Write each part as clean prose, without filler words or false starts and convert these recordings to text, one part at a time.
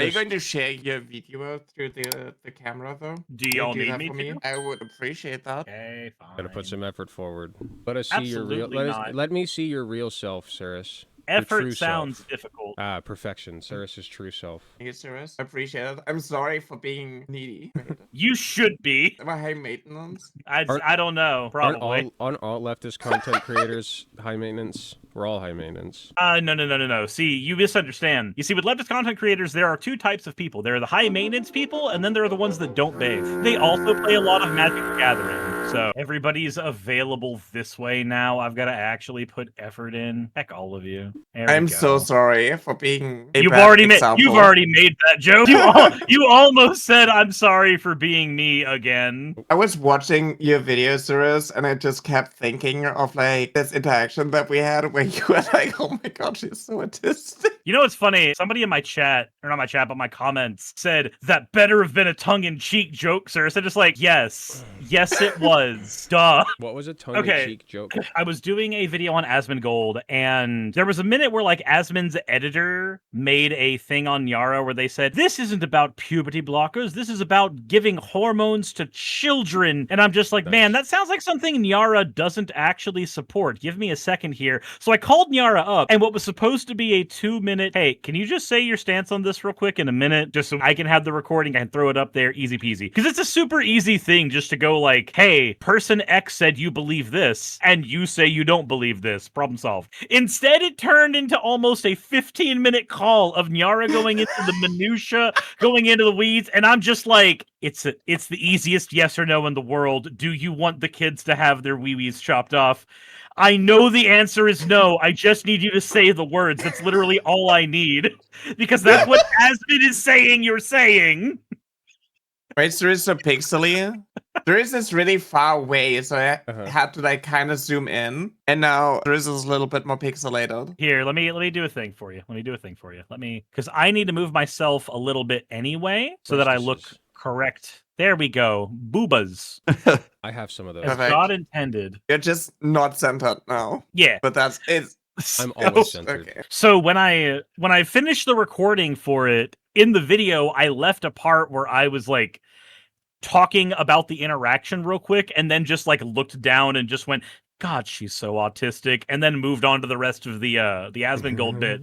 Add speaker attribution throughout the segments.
Speaker 1: Are you going to share your video through the camera though?
Speaker 2: Do y'all need
Speaker 1: that
Speaker 2: me
Speaker 1: for
Speaker 2: to?
Speaker 1: I would appreciate that.
Speaker 2: Okay, fine.
Speaker 3: Gotta put some effort forward. Let us see
Speaker 2: Absolutely
Speaker 3: your real.
Speaker 2: not.
Speaker 3: Let me see your real self, Cirrus.
Speaker 2: Effort sounds difficult.
Speaker 3: Ah, perfection. Cirrus's true self.
Speaker 1: Thank you, Cirrus. I appreciate it. I'm sorry for being needy.
Speaker 2: You should be.
Speaker 1: Am I high maintenance?
Speaker 2: I don't know. Probably.
Speaker 3: Aren't all leftist content creators high maintenance? We're all high maintenance.
Speaker 2: No. See, you misunderstand. You see, with leftist content creators, there are two types of people. There are the high maintenance people, and then there are the ones that don't bathe. They also play a lot of Magic the Gathering. So everybody's available this way now. I've got to actually put effort in. Heck, all of you.
Speaker 1: I'm so sorry for being a
Speaker 2: You've
Speaker 1: bad
Speaker 2: already made that joke. You almost said I'm sorry for being me again.
Speaker 1: I was watching your video, Cirrus, and I just kept thinking of like this interaction that we had where you were like, "Oh my god, she's so autistic."
Speaker 2: You know what's funny? Somebody in my chat, or not my chat, but my comments said that better have been a tongue-in-cheek joke, sir. So just like, yes, it was. Duh.
Speaker 3: What was a tongue-in-cheek joke?
Speaker 2: I was doing a video on Asmongold, and there was a minute where like Asmon's editor made a thing on Nyara where they said, this isn't about puberty blockers, this is about giving hormones to children. And I'm just like, man, that sounds like something Nyara doesn't actually support. Give me a second here. So I called Nyara up, and what was supposed to be a 2-minute, hey, can you just say your stance on this real quick in a minute, just so I can have the recording, I can throw it up there, easy peasy. Because it's a super easy thing just to go like, hey, person X said you believe this, and you say you don't believe this. Problem solved. Instead, it turned into almost a 15-minute call of Nyara going into the minutia, going into the weeds, and I'm just like, it's the easiest yes or no in the world. Do you want the kids to have their wee-wees chopped off? I know the answer is no. I just need you to say the words. That's literally all I need. Because that's what Asmon is saying you're saying.
Speaker 1: Right, so it's so pixely. There is this really far away, so I had to like kind of zoom in, and now there is a little bit more pixelated.
Speaker 2: Here, let me do a thing for you. Because I need to move myself a little bit anyway, so that I look correct. There we go. Boobas.
Speaker 3: I have some of those.
Speaker 2: As God intended.
Speaker 1: You're just not centered now.
Speaker 2: Yeah.
Speaker 1: But it's...
Speaker 3: I'm always centered.
Speaker 1: Okay.
Speaker 2: So when I finished the recording for it, in the video, I left a part where I was like talking about the interaction real quick, and then just like looked down and just went, God, she's so autistic, and then moved on to the rest of the Asmongold bit.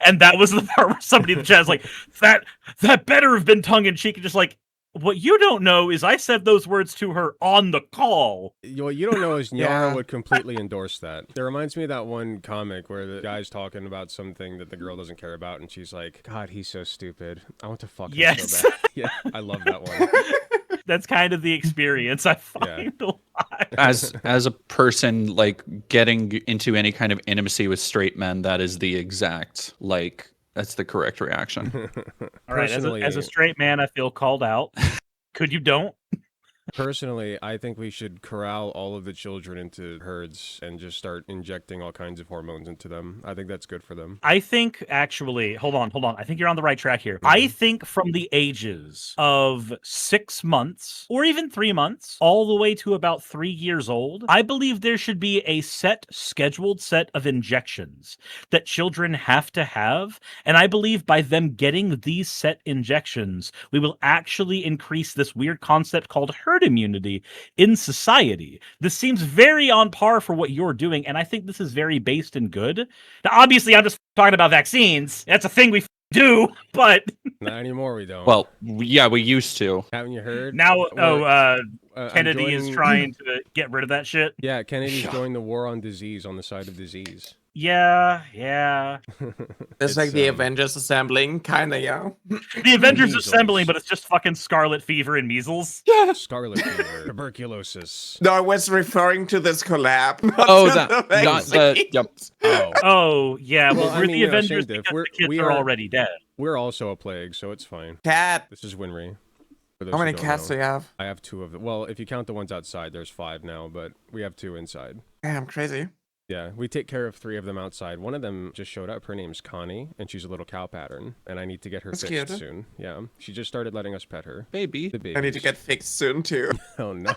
Speaker 2: And that was the part where somebody in the chat was like, that better have been tongue-in-cheek, and just like, what you don't know is I said those words to her on the call.
Speaker 3: What you don't know is Nyara would completely endorse that. It reminds me of that one comic where the guy's talking about something that the girl doesn't care about, and she's like, God, he's so stupid. I want to fuck him so bad. Yeah, I love that one.
Speaker 2: That's kind of the experience I find a lot.
Speaker 4: As a person like getting into any kind of intimacy with straight men, that is the exact like that's the correct reaction.
Speaker 2: All right, as a straight man, I feel called out. Could you don't?
Speaker 3: Personally, I think we should corral all of the children into herds and just start injecting all kinds of hormones into them. I think that's good for them.
Speaker 2: I think, actually, hold on. I think you're on the right track here. I think from the ages of 6 months, or even 3 months, all the way to about 3 years old, I believe there should be a scheduled set of injections that children have to have. And I believe by them getting these set injections, we will actually increase this weird concept called herd immunity in society. This seems very on par for what you're doing, and I think this is very based in good. Now, obviously, I'm just talking about vaccines. That's a thing we do, but...
Speaker 3: Not anymore, we don't.
Speaker 4: Well, yeah, we used to.
Speaker 3: Haven't you heard?
Speaker 2: Now, Kennedy is trying to get rid of that shit.
Speaker 3: Yeah, Kennedy's joined the war on disease on the side of disease.
Speaker 2: Yeah.
Speaker 1: It's like the Avengers assembling, kinda, yeah.
Speaker 2: The Avengers assembling, but it's just fucking scarlet fever and measles.
Speaker 1: Yeah.
Speaker 3: Scarlet fever, tuberculosis.
Speaker 1: No, I was referring to this collab.
Speaker 4: Yep.
Speaker 2: Oh, yeah. Well, we're the Avengers
Speaker 3: because
Speaker 2: the kids are already dead.
Speaker 3: We're also a plague, so it's fine.
Speaker 1: Cat.
Speaker 3: This is Winry.
Speaker 1: How many cats do you have?
Speaker 3: I have 2 of them. Well, if you count the ones outside, there's 5 now, but we have 2 inside.
Speaker 1: Damn, crazy.
Speaker 3: Yeah, we take care of 3 of them outside. One of them just showed up. Her name's Connie, and she's a little cow pattern, and I need to get her fixed soon. Yeah, she just started letting us pet her.
Speaker 4: Baby.
Speaker 3: The baby.
Speaker 1: I need to get fixed soon, too.
Speaker 3: Oh, no.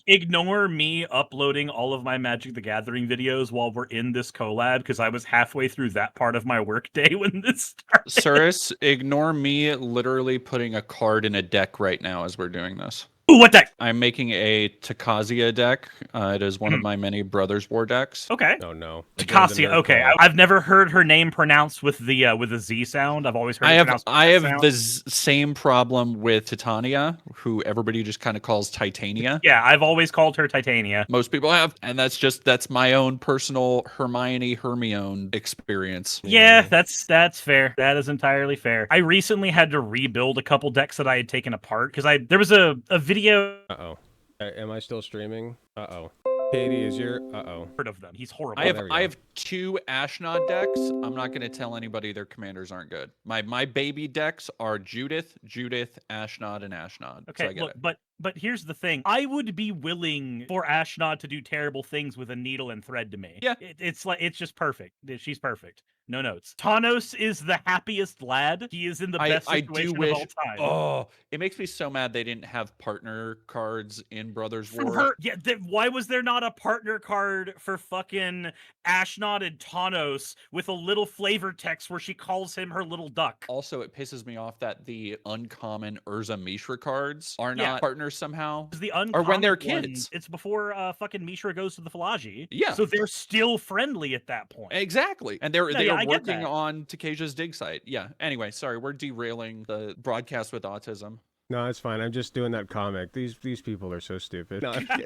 Speaker 2: Ignore me uploading all of my Magic the Gathering videos while we're in this collab, because I was halfway through that part of my workday when this started.
Speaker 4: Cirrus, ignore me literally putting a card in a deck right now as we're doing this.
Speaker 2: Ooh, what deck?
Speaker 4: I'm making a Takazia deck. It is one of my many Brothers War decks.
Speaker 2: Okay.
Speaker 3: Oh no.
Speaker 2: Takasia. Okay, I've never heard her name pronounced with the Z sound. I've always heard it pronounced with
Speaker 4: I
Speaker 2: the
Speaker 4: have
Speaker 2: sound.
Speaker 4: the same problem with Titania, who everybody just kind of calls Titania.
Speaker 2: Yeah, I've always called her Titania.
Speaker 4: Most people have, and that's my own personal Hermione experience.
Speaker 2: Yeah, that's fair. That is entirely fair. I recently had to rebuild a couple decks that I had taken apart because there was a video.
Speaker 3: Uh-oh. Am I still streaming? Uh-oh. Katie, is your... Uh-oh.
Speaker 2: Heard of them. He's horrible.
Speaker 4: I have 2 Ashnod decks. I'm not going to tell anybody their commanders aren't good. My baby decks are Judith, Ashnod, and Ashnod.
Speaker 2: Okay,
Speaker 4: so
Speaker 2: look, but here's the thing. I would be willing for Ashnod to do terrible things with a needle and thread to me.
Speaker 4: Yeah.
Speaker 2: It's just perfect. She's perfect. No notes. Tanos is the happiest lad. He is in the best situation of all time.
Speaker 4: Oh, it makes me so mad they didn't have partner cards in Brothers War.
Speaker 2: Her, yeah, why was there not a partner card for fucking Ashnod and Tanos with a little flavor text where she calls him her little duck?
Speaker 4: Also, it pisses me off that the uncommon Urza Mishra cards are not partners somehow.
Speaker 2: The uncommon
Speaker 4: or when they're
Speaker 2: one,
Speaker 4: kids.
Speaker 2: it's before fucking Mishra goes to the Falaji.
Speaker 4: Yeah.
Speaker 2: So they're still friendly at that point.
Speaker 4: Exactly. And they're working
Speaker 2: that.
Speaker 4: on Takesia's dig site. Yeah. Anyway, sorry, we're derailing the broadcast with autism.
Speaker 3: No, it's fine. I'm just doing that comic. These people are so stupid. No, I'm kidding.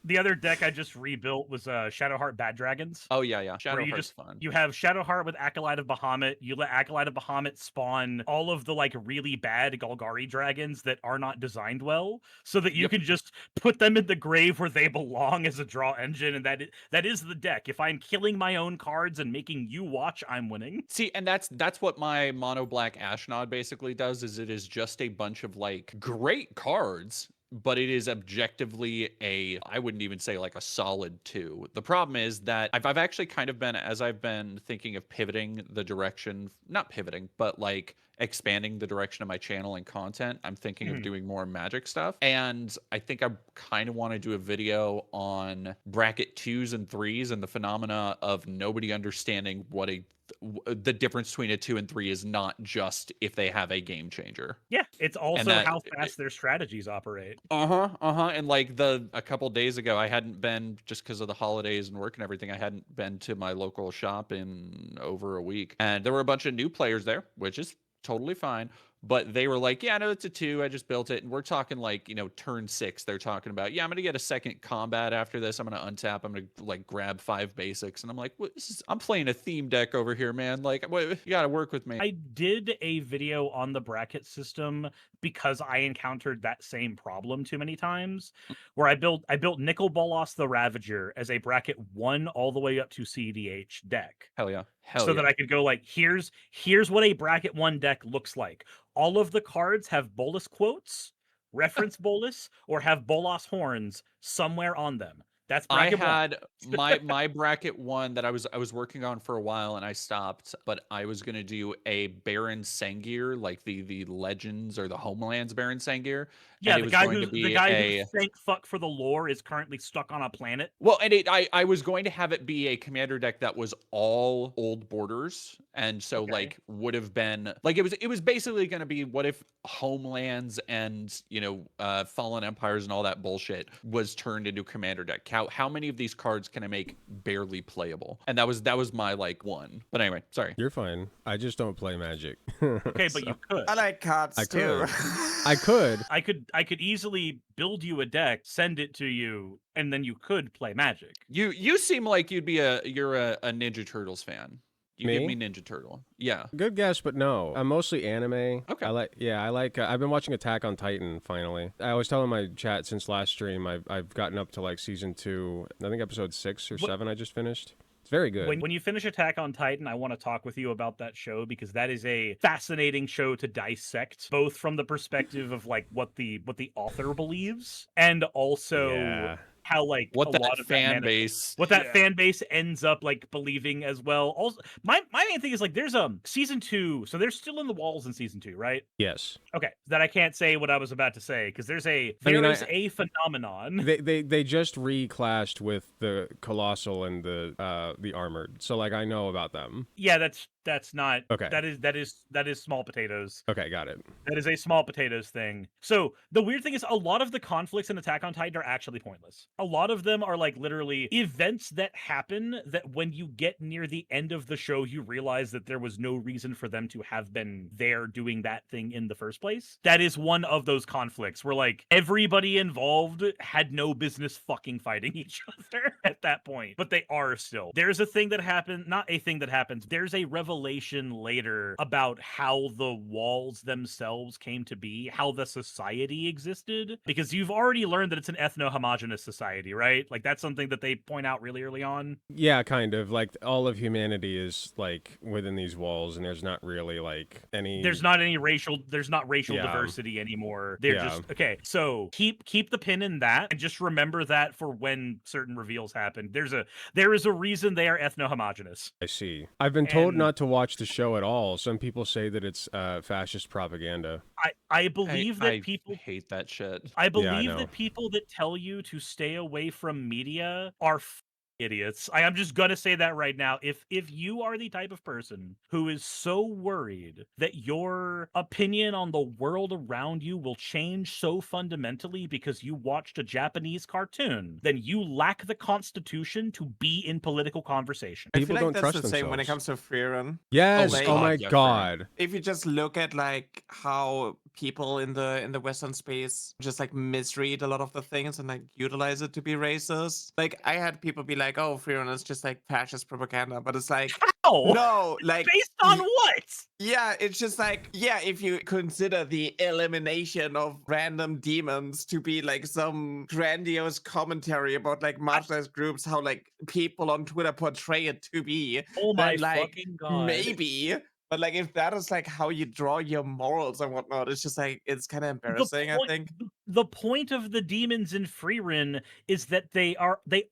Speaker 2: the other deck I just rebuilt was Shadowheart Bad Dragons.
Speaker 4: Oh yeah. Shadowheart's fun.
Speaker 2: You have Shadowheart with Acolyte of Bahamut. You let Acolyte of Bahamut spawn all of the like really bad Golgari dragons that are not designed well, so that you can just put them in the grave where they belong as a draw engine, and that is the deck. If I'm killing my own cards and making you watch, I'm winning.
Speaker 4: See, and that's what my mono black Ashnod basically does. Is it is just a bunch of like great cards, but it is objectively I wouldn't even say like a solid 2. The problem is that I've actually kind of been, as I've been thinking of pivoting the direction, not pivoting, but like expanding the direction of my channel and content, I'm thinking of doing more Magic stuff. And I think I kind of want to do a video on bracket 2s and 3s and the phenomena of nobody understanding what the difference between a 2 and 3 is, not just if they have a game changer.
Speaker 2: Yeah, it's also how fast their strategies operate.
Speaker 4: And like a couple days ago, I hadn't been, just because of the holidays and work and everything, I hadn't been to my local shop in over a week, and there were a bunch of new players there, which is totally fine. But they were like, yeah, no, it's a 2. I just built it. And we're talking like, turn 6. They're talking about, yeah, I'm going to get a second combat after this. I'm going to untap. I'm going to like grab 5 basics. And I'm like, I'm playing a theme deck over here, man. Like, you got to work with me.
Speaker 2: I did a video on the bracket system because I encountered that same problem too many times, where I built Nicol Bolas the Ravager as a bracket 1 all the way up to CDH deck.
Speaker 4: Hell yeah.
Speaker 2: That I could go like, here's what a bracket 1 deck looks like. All of the cards have Bolas quotes, reference Bolas, or have Bolas horns somewhere on them. That's bracket
Speaker 4: I had my bracket 1 that I was working on for a while, and I stopped, but I was going to do a Baron Sengir, like the Legends or the Homelands Baron Sengir.
Speaker 2: Yeah, the guy who thank fuck for the lore is currently stuck on a planet.
Speaker 4: Well, and I was going to have it be a commander deck that was all old borders, and so like would have been like it was basically going to be, what if Homelands and Fallen Empires and all that bullshit was turned into a commander deck? How many of these cards can I make barely playable? And that was my like 1. But anyway, sorry.
Speaker 3: You're fine. I just don't play Magic.
Speaker 2: Okay, but you could.
Speaker 1: I like cards too.
Speaker 3: I could.
Speaker 2: I could easily build you a deck, send it to you, and then you could play Magic.
Speaker 4: You seem like you're a Ninja Turtles fan. You
Speaker 3: Me?
Speaker 4: give me Ninja Turtle. Yeah.
Speaker 3: Good guess, but no. I'm mostly anime.
Speaker 4: Okay.
Speaker 3: I like I've been watching Attack on Titan finally. I was telling my chat since last stream I've gotten up to like season 2. I think episode 6 or 7 I just finished. It's very good.
Speaker 2: When you finish Attack on Titan, I want to talk with you about that show, because that is a fascinating show to dissect, both from the perspective of like what the author believes, and also how like
Speaker 4: what
Speaker 2: a
Speaker 4: that
Speaker 2: lot of
Speaker 4: fan
Speaker 2: that
Speaker 4: base,
Speaker 2: what that fan base ends up like believing as well. Also, my main thing is like there's season 2, so they're still in the walls in season 2, right?
Speaker 3: Yes.
Speaker 2: Okay, that I can't say what I was about to say because there is a phenomenon.
Speaker 3: They just reclassed with the Colossal and the Armored, so like I know about them.
Speaker 2: Yeah, that's not
Speaker 3: Okay.
Speaker 2: that is small potatoes.
Speaker 3: Okay, got it.
Speaker 2: That is a small potatoes thing. So the weird thing is a lot of the conflicts in Attack on Titan are actually pointless. A lot of them are like literally events that happen that when you get near the end of the show, you realize that there was no reason for them to have been there doing that thing in the first place. That is one of those conflicts where like everybody involved had no business fucking fighting each other at that point, but they are still. There's a thing that happened, not a thing that happens. There's a revelation later about how the walls themselves came to be, how the society existed, because you've already learned that it's an ethno-homogenous society, right? Like that's something that they point out really early on.
Speaker 3: Yeah, kind of. Like all of humanity is like within these walls, and there's not really like any.
Speaker 2: There's not racial diversity anymore. They're just okay. So keep the pin in that, and just remember that for when certain reveals happen. There is a reason they are ethno-homogenous.
Speaker 3: I see. I've been told not to watch the show at all. Some people say that it's fascist propaganda.
Speaker 2: I believe that people
Speaker 4: hate that shit.
Speaker 2: I believe that people that tell you to stay away from media are idiots. I am just gonna say that right now. If you are the type of person who is so worried that your opinion on the world around you will change so fundamentally because you watched a Japanese cartoon, then you lack the constitution to be in political conversation.
Speaker 3: People don't trust
Speaker 1: the same when it comes to Freerun.
Speaker 3: Yes.
Speaker 1: Like,
Speaker 3: oh my god.
Speaker 1: If you just look at like how people in the Western space just like misread a lot of the things and like utilize it to be racist. Like I had people be like, "Oh, Freerun is just like fascist propaganda," but it's like,
Speaker 2: how?
Speaker 1: No, like
Speaker 2: based on what?
Speaker 1: Yeah, it's just like, yeah, if you consider the elimination of random demons to be like some grandiose commentary about like marginalized groups, how like people on Twitter portray it to be.
Speaker 2: Oh my
Speaker 1: then,
Speaker 2: fucking god.
Speaker 1: Maybe. But like if that is like how you draw your morals and whatnot, it's just like it's kind of embarrassing, I think.
Speaker 2: The point of the demons in Freerun is that they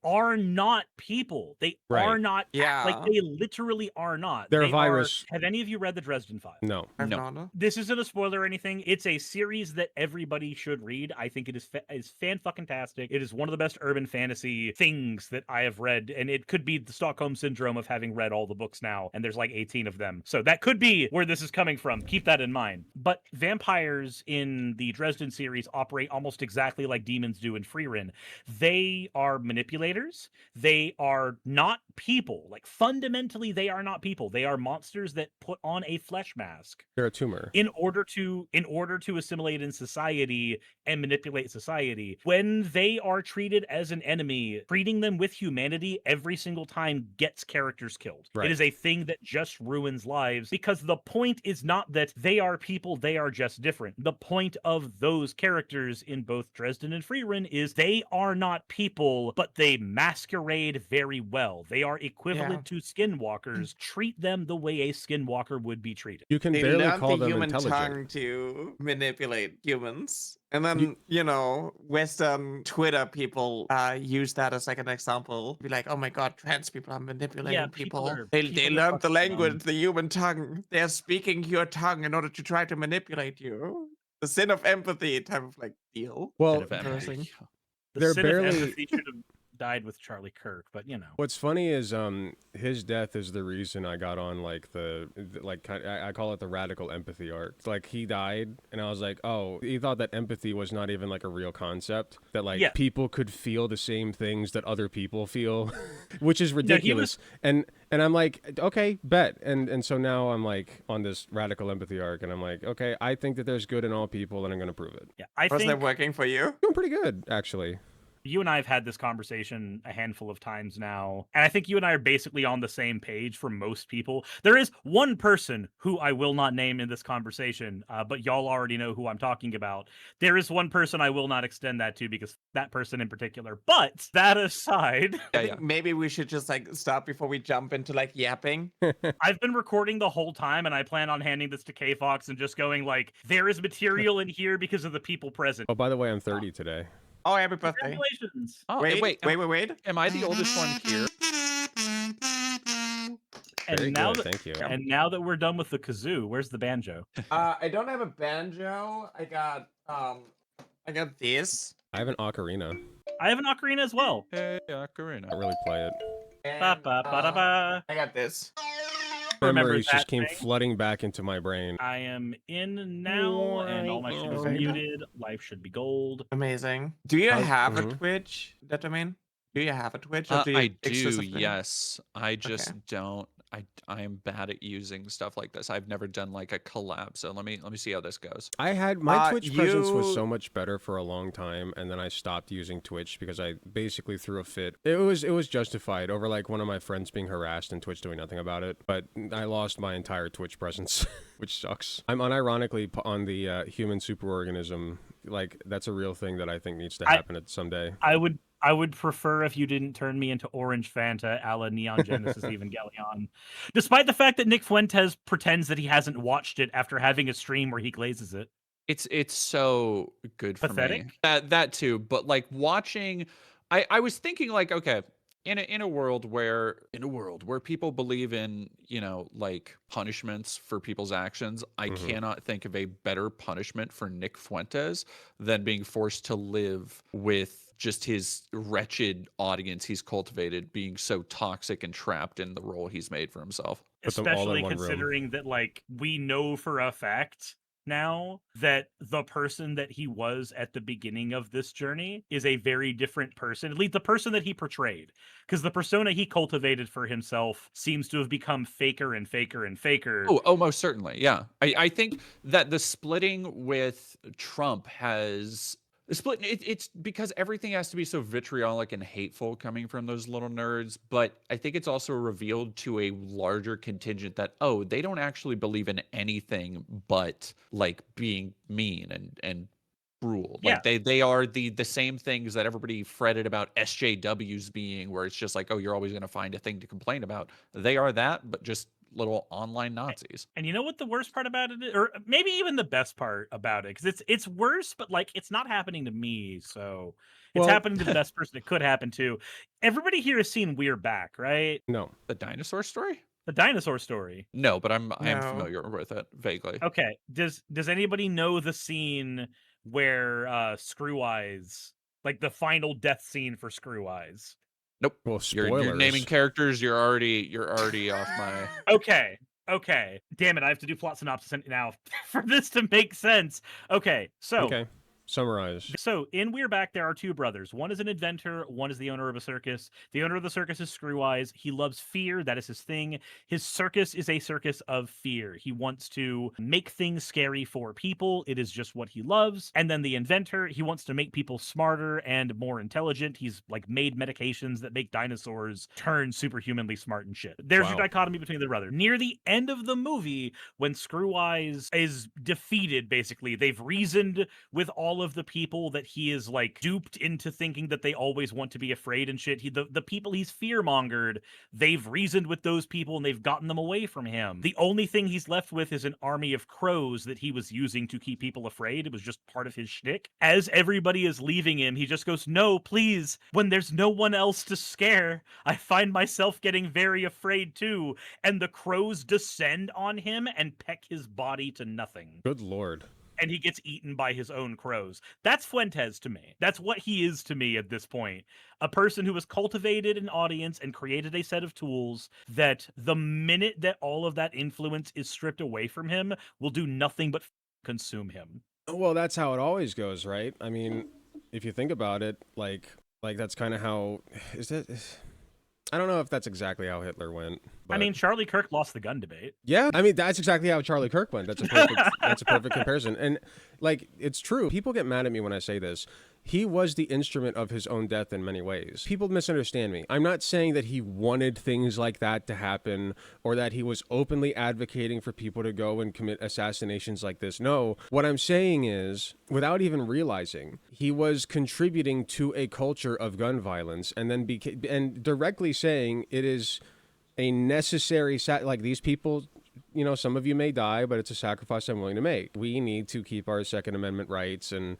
Speaker 2: are not people. They are not like they literally are not.
Speaker 3: They're a virus.
Speaker 2: Have any of you read the Dresden Files?
Speaker 3: No.
Speaker 1: No.
Speaker 2: This isn't a spoiler or anything. It's a series that everybody should read. I think it is fan-fucking-tastic. It is one of the best urban fantasy things that I have read, and it could be the Stockholm Syndrome of having read all the books now, and there's like 18 of them. So that could be where this is coming from. Keep that in mind. But vampires in the Dresden series operate almost exactly like demons do in Freerun. They are manipulators. They are not people. Like fundamentally, they are not people. They are monsters that put on a flesh mask.
Speaker 3: They're a tumor.
Speaker 2: In order to assimilate in society and manipulate society. When they are treated as an enemy, treating them with humanity every single time gets characters killed. Right. It is a thing that just ruins lives because the point is not that they are people, they are just different. The point of those characters in both Dresden and Freerun is they are not people, but they masquerade very well. They are equivalent to skinwalkers. Treat them the way a skinwalker would be treated.
Speaker 3: You can barely call them
Speaker 1: human
Speaker 3: intelligent.
Speaker 1: tongue to manipulate humans. And then, Western Twitter people use that as like an example. Be like, oh my god, trans people are manipulating people. They learned the language, the human tongue. They're speaking your tongue in order to try to manipulate you. The sin of empathy type of like deal.
Speaker 3: Well,
Speaker 2: The
Speaker 3: they're
Speaker 2: sin
Speaker 3: barely...
Speaker 2: of empathy should have died with Charlie Kirk, but
Speaker 3: What's funny is his death is the reason I got on like I call it the radical empathy arc. Like he died and I was like, oh, he thought that empathy was not even like a real concept, that like people could feel the same things that other people feel, which is ridiculous. And I'm like, okay, bet. And so now I'm like on this radical empathy arc and I'm like, okay, I think that there's good in all people and I'm going to prove it.
Speaker 2: Yeah, I think
Speaker 1: that working for you?
Speaker 3: Doing pretty good, actually.
Speaker 2: You and I have had this conversation a handful of times now, and I think you and I are basically on the same page for most people. There is one person who I will not name in this conversation, but y'all already know who I'm talking about. There is one person I will not extend that to because that person in particular. But that aside,
Speaker 1: I think maybe we should just like stop before we jump into like yapping.
Speaker 2: I've been recording the whole time, and I plan on handing this to K-Fox and just going like, there is material in here because of the people present.
Speaker 3: Oh, by the way, I'm 30 today.
Speaker 1: Oh, happy birthday.
Speaker 2: Congratulations.
Speaker 4: Oh,
Speaker 1: Wait.
Speaker 4: Am I the oldest one here?
Speaker 3: Very
Speaker 2: And now
Speaker 3: good,
Speaker 2: that
Speaker 3: thank you.
Speaker 2: and now that we're done with the kazoo, where's the banjo?
Speaker 1: I don't have a banjo. I got this.
Speaker 3: I have an ocarina.
Speaker 2: I have an ocarina as well.
Speaker 4: Hey, Ocarina.
Speaker 3: I don't really play it.
Speaker 2: Ba,
Speaker 1: And,
Speaker 2: ba, ba, da, ba.
Speaker 1: I got this.
Speaker 2: Remember
Speaker 3: Memories just
Speaker 2: that
Speaker 3: came
Speaker 2: thing?
Speaker 3: flooding back into my brain.
Speaker 2: I am in now, and all my shit is
Speaker 1: Okay.
Speaker 2: muted. Life should be gold.
Speaker 1: Amazing. Do you
Speaker 3: How's-
Speaker 1: have a
Speaker 3: mhm.
Speaker 1: Twitch, Datamin? Do you have a Twitch, or do you
Speaker 4: I do,
Speaker 1: exclusively?
Speaker 4: yes. I just don't. I am bad at using stuff like this. I've never done like a collab, so let me see how this goes.
Speaker 3: I had my Twitch presence was
Speaker 1: you-
Speaker 3: so much better for a long time, and then I stopped using Twitch because I basically threw a fit. It was justified over like one of my friends being harassed and Twitch doing nothing about it. But I lost my entire Twitch presence, which sucks. I'm unironically on the human superorganism. Like that's a real thing that I think needs to happen someday.
Speaker 2: I would prefer if you didn't turn me into Orange Fanta a la Neon Genesis Evangelion. Despite the fact that Nick Fuentes pretends that he hasn't watched it after having a stream where he glazes it.
Speaker 4: It's so good for me.
Speaker 2: Pathetic?
Speaker 4: That too, but like watching, I was thinking like, okay, in a world where people believe in, you know, like punishments for people's actions, I cannot think of a better punishment for Nick Fuentes than being forced to live with just his wretched audience he's cultivated being so toxic and trapped in the role he's made for himself.
Speaker 3: Put them all in
Speaker 2: Especially
Speaker 3: one room.
Speaker 2: considering that, like, we know for a fact now that the person that he was at the beginning of this journey is a very different person, at least the person that he portrayed, because the persona he cultivated for himself seems to have become faker and faker and faker.
Speaker 4: Oh, most certainly. Yeah. I think that the splitting with Trump has it's because everything has to be so vitriolic and hateful coming from those little nerds, but I think it's also revealed to a larger contingent that, oh, they don't actually believe in anything but like being mean and cruel.
Speaker 2: Yeah.
Speaker 4: Like they are the same things that everybody fretted about SJWs being, where it's just like, oh, you're always going to find a thing to complain about. They are that, but just little online Nazis.
Speaker 2: And you know what the worst part about it is, or maybe even the best part about it, because it's worse, but like it's not happening to me, so it's happening to the best person it could happen to. Everybody here has seen We're Back, right?
Speaker 3: No.
Speaker 4: The dinosaur story?
Speaker 2: The dinosaur story.
Speaker 4: No, but I am
Speaker 1: No.
Speaker 4: familiar with it vaguely.
Speaker 2: Okay. Does anybody know the scene where Screw Eyes, like the final death scene for Screw Eyes?
Speaker 4: Nope.
Speaker 3: Well,
Speaker 4: You're
Speaker 3: spoilers.
Speaker 4: naming characters. You're already off my.
Speaker 2: Okay. Damn it! I have to do plot synopsis now for this to make sense. Okay. So.
Speaker 3: Okay. Summarize.
Speaker 2: So in We're Back, there are two brothers. One is an inventor, one is the owner of a circus. The owner of the circus is Screw Eyes. He loves fear. That is his thing. His circus is a circus of fear. He wants to make things scary for people. It is just what he loves. And then the inventor, he wants to make people smarter and more intelligent. He's like made medications that make dinosaurs turn superhumanly smart and shit. There's your dichotomy between the brother. Near the end of the movie, when Screw Eyes is defeated, basically, they've reasoned with all of the people that he is like duped into thinking that they always want to be afraid and shit. The people he's fear-mongered, they've reasoned with those people and they've gotten them away from him. The only thing he's left with is an army of crows that he was using to keep people afraid. It was just part of his shtick. As everybody is leaving him, he just goes, "No, please. When there's no one else to scare, I find myself getting very afraid too." And the crows descend on him and peck his body to nothing.
Speaker 3: Good lord.
Speaker 2: And he gets eaten by his own crows. That's Fuentes to me. That's what he is to me at this point. A person who has cultivated an audience and created a set of tools that the minute that all of that influence is stripped away from him will do nothing but consume him.
Speaker 3: Well, that's how it always goes, right? I mean, if you think about it, like that's kind of how I don't know if that's exactly how Hitler went. But...
Speaker 2: I mean, Charlie Kirk lost the gun debate.
Speaker 3: Yeah, I mean that's exactly how Charlie Kirk went. That's a perfect comparison. And like it's true. People get mad at me when I say this. He was the instrument of his own death in many ways. People misunderstand me. I'm not saying that he wanted things like that to happen or that he was openly advocating for people to go and commit assassinations like this. No, what I'm saying is, without even realizing, he was contributing to a culture of gun violence and then and directly saying it is a necessary like these people, you know, some of you may die, but it's a sacrifice I'm willing to make. We need to keep our Second Amendment rights and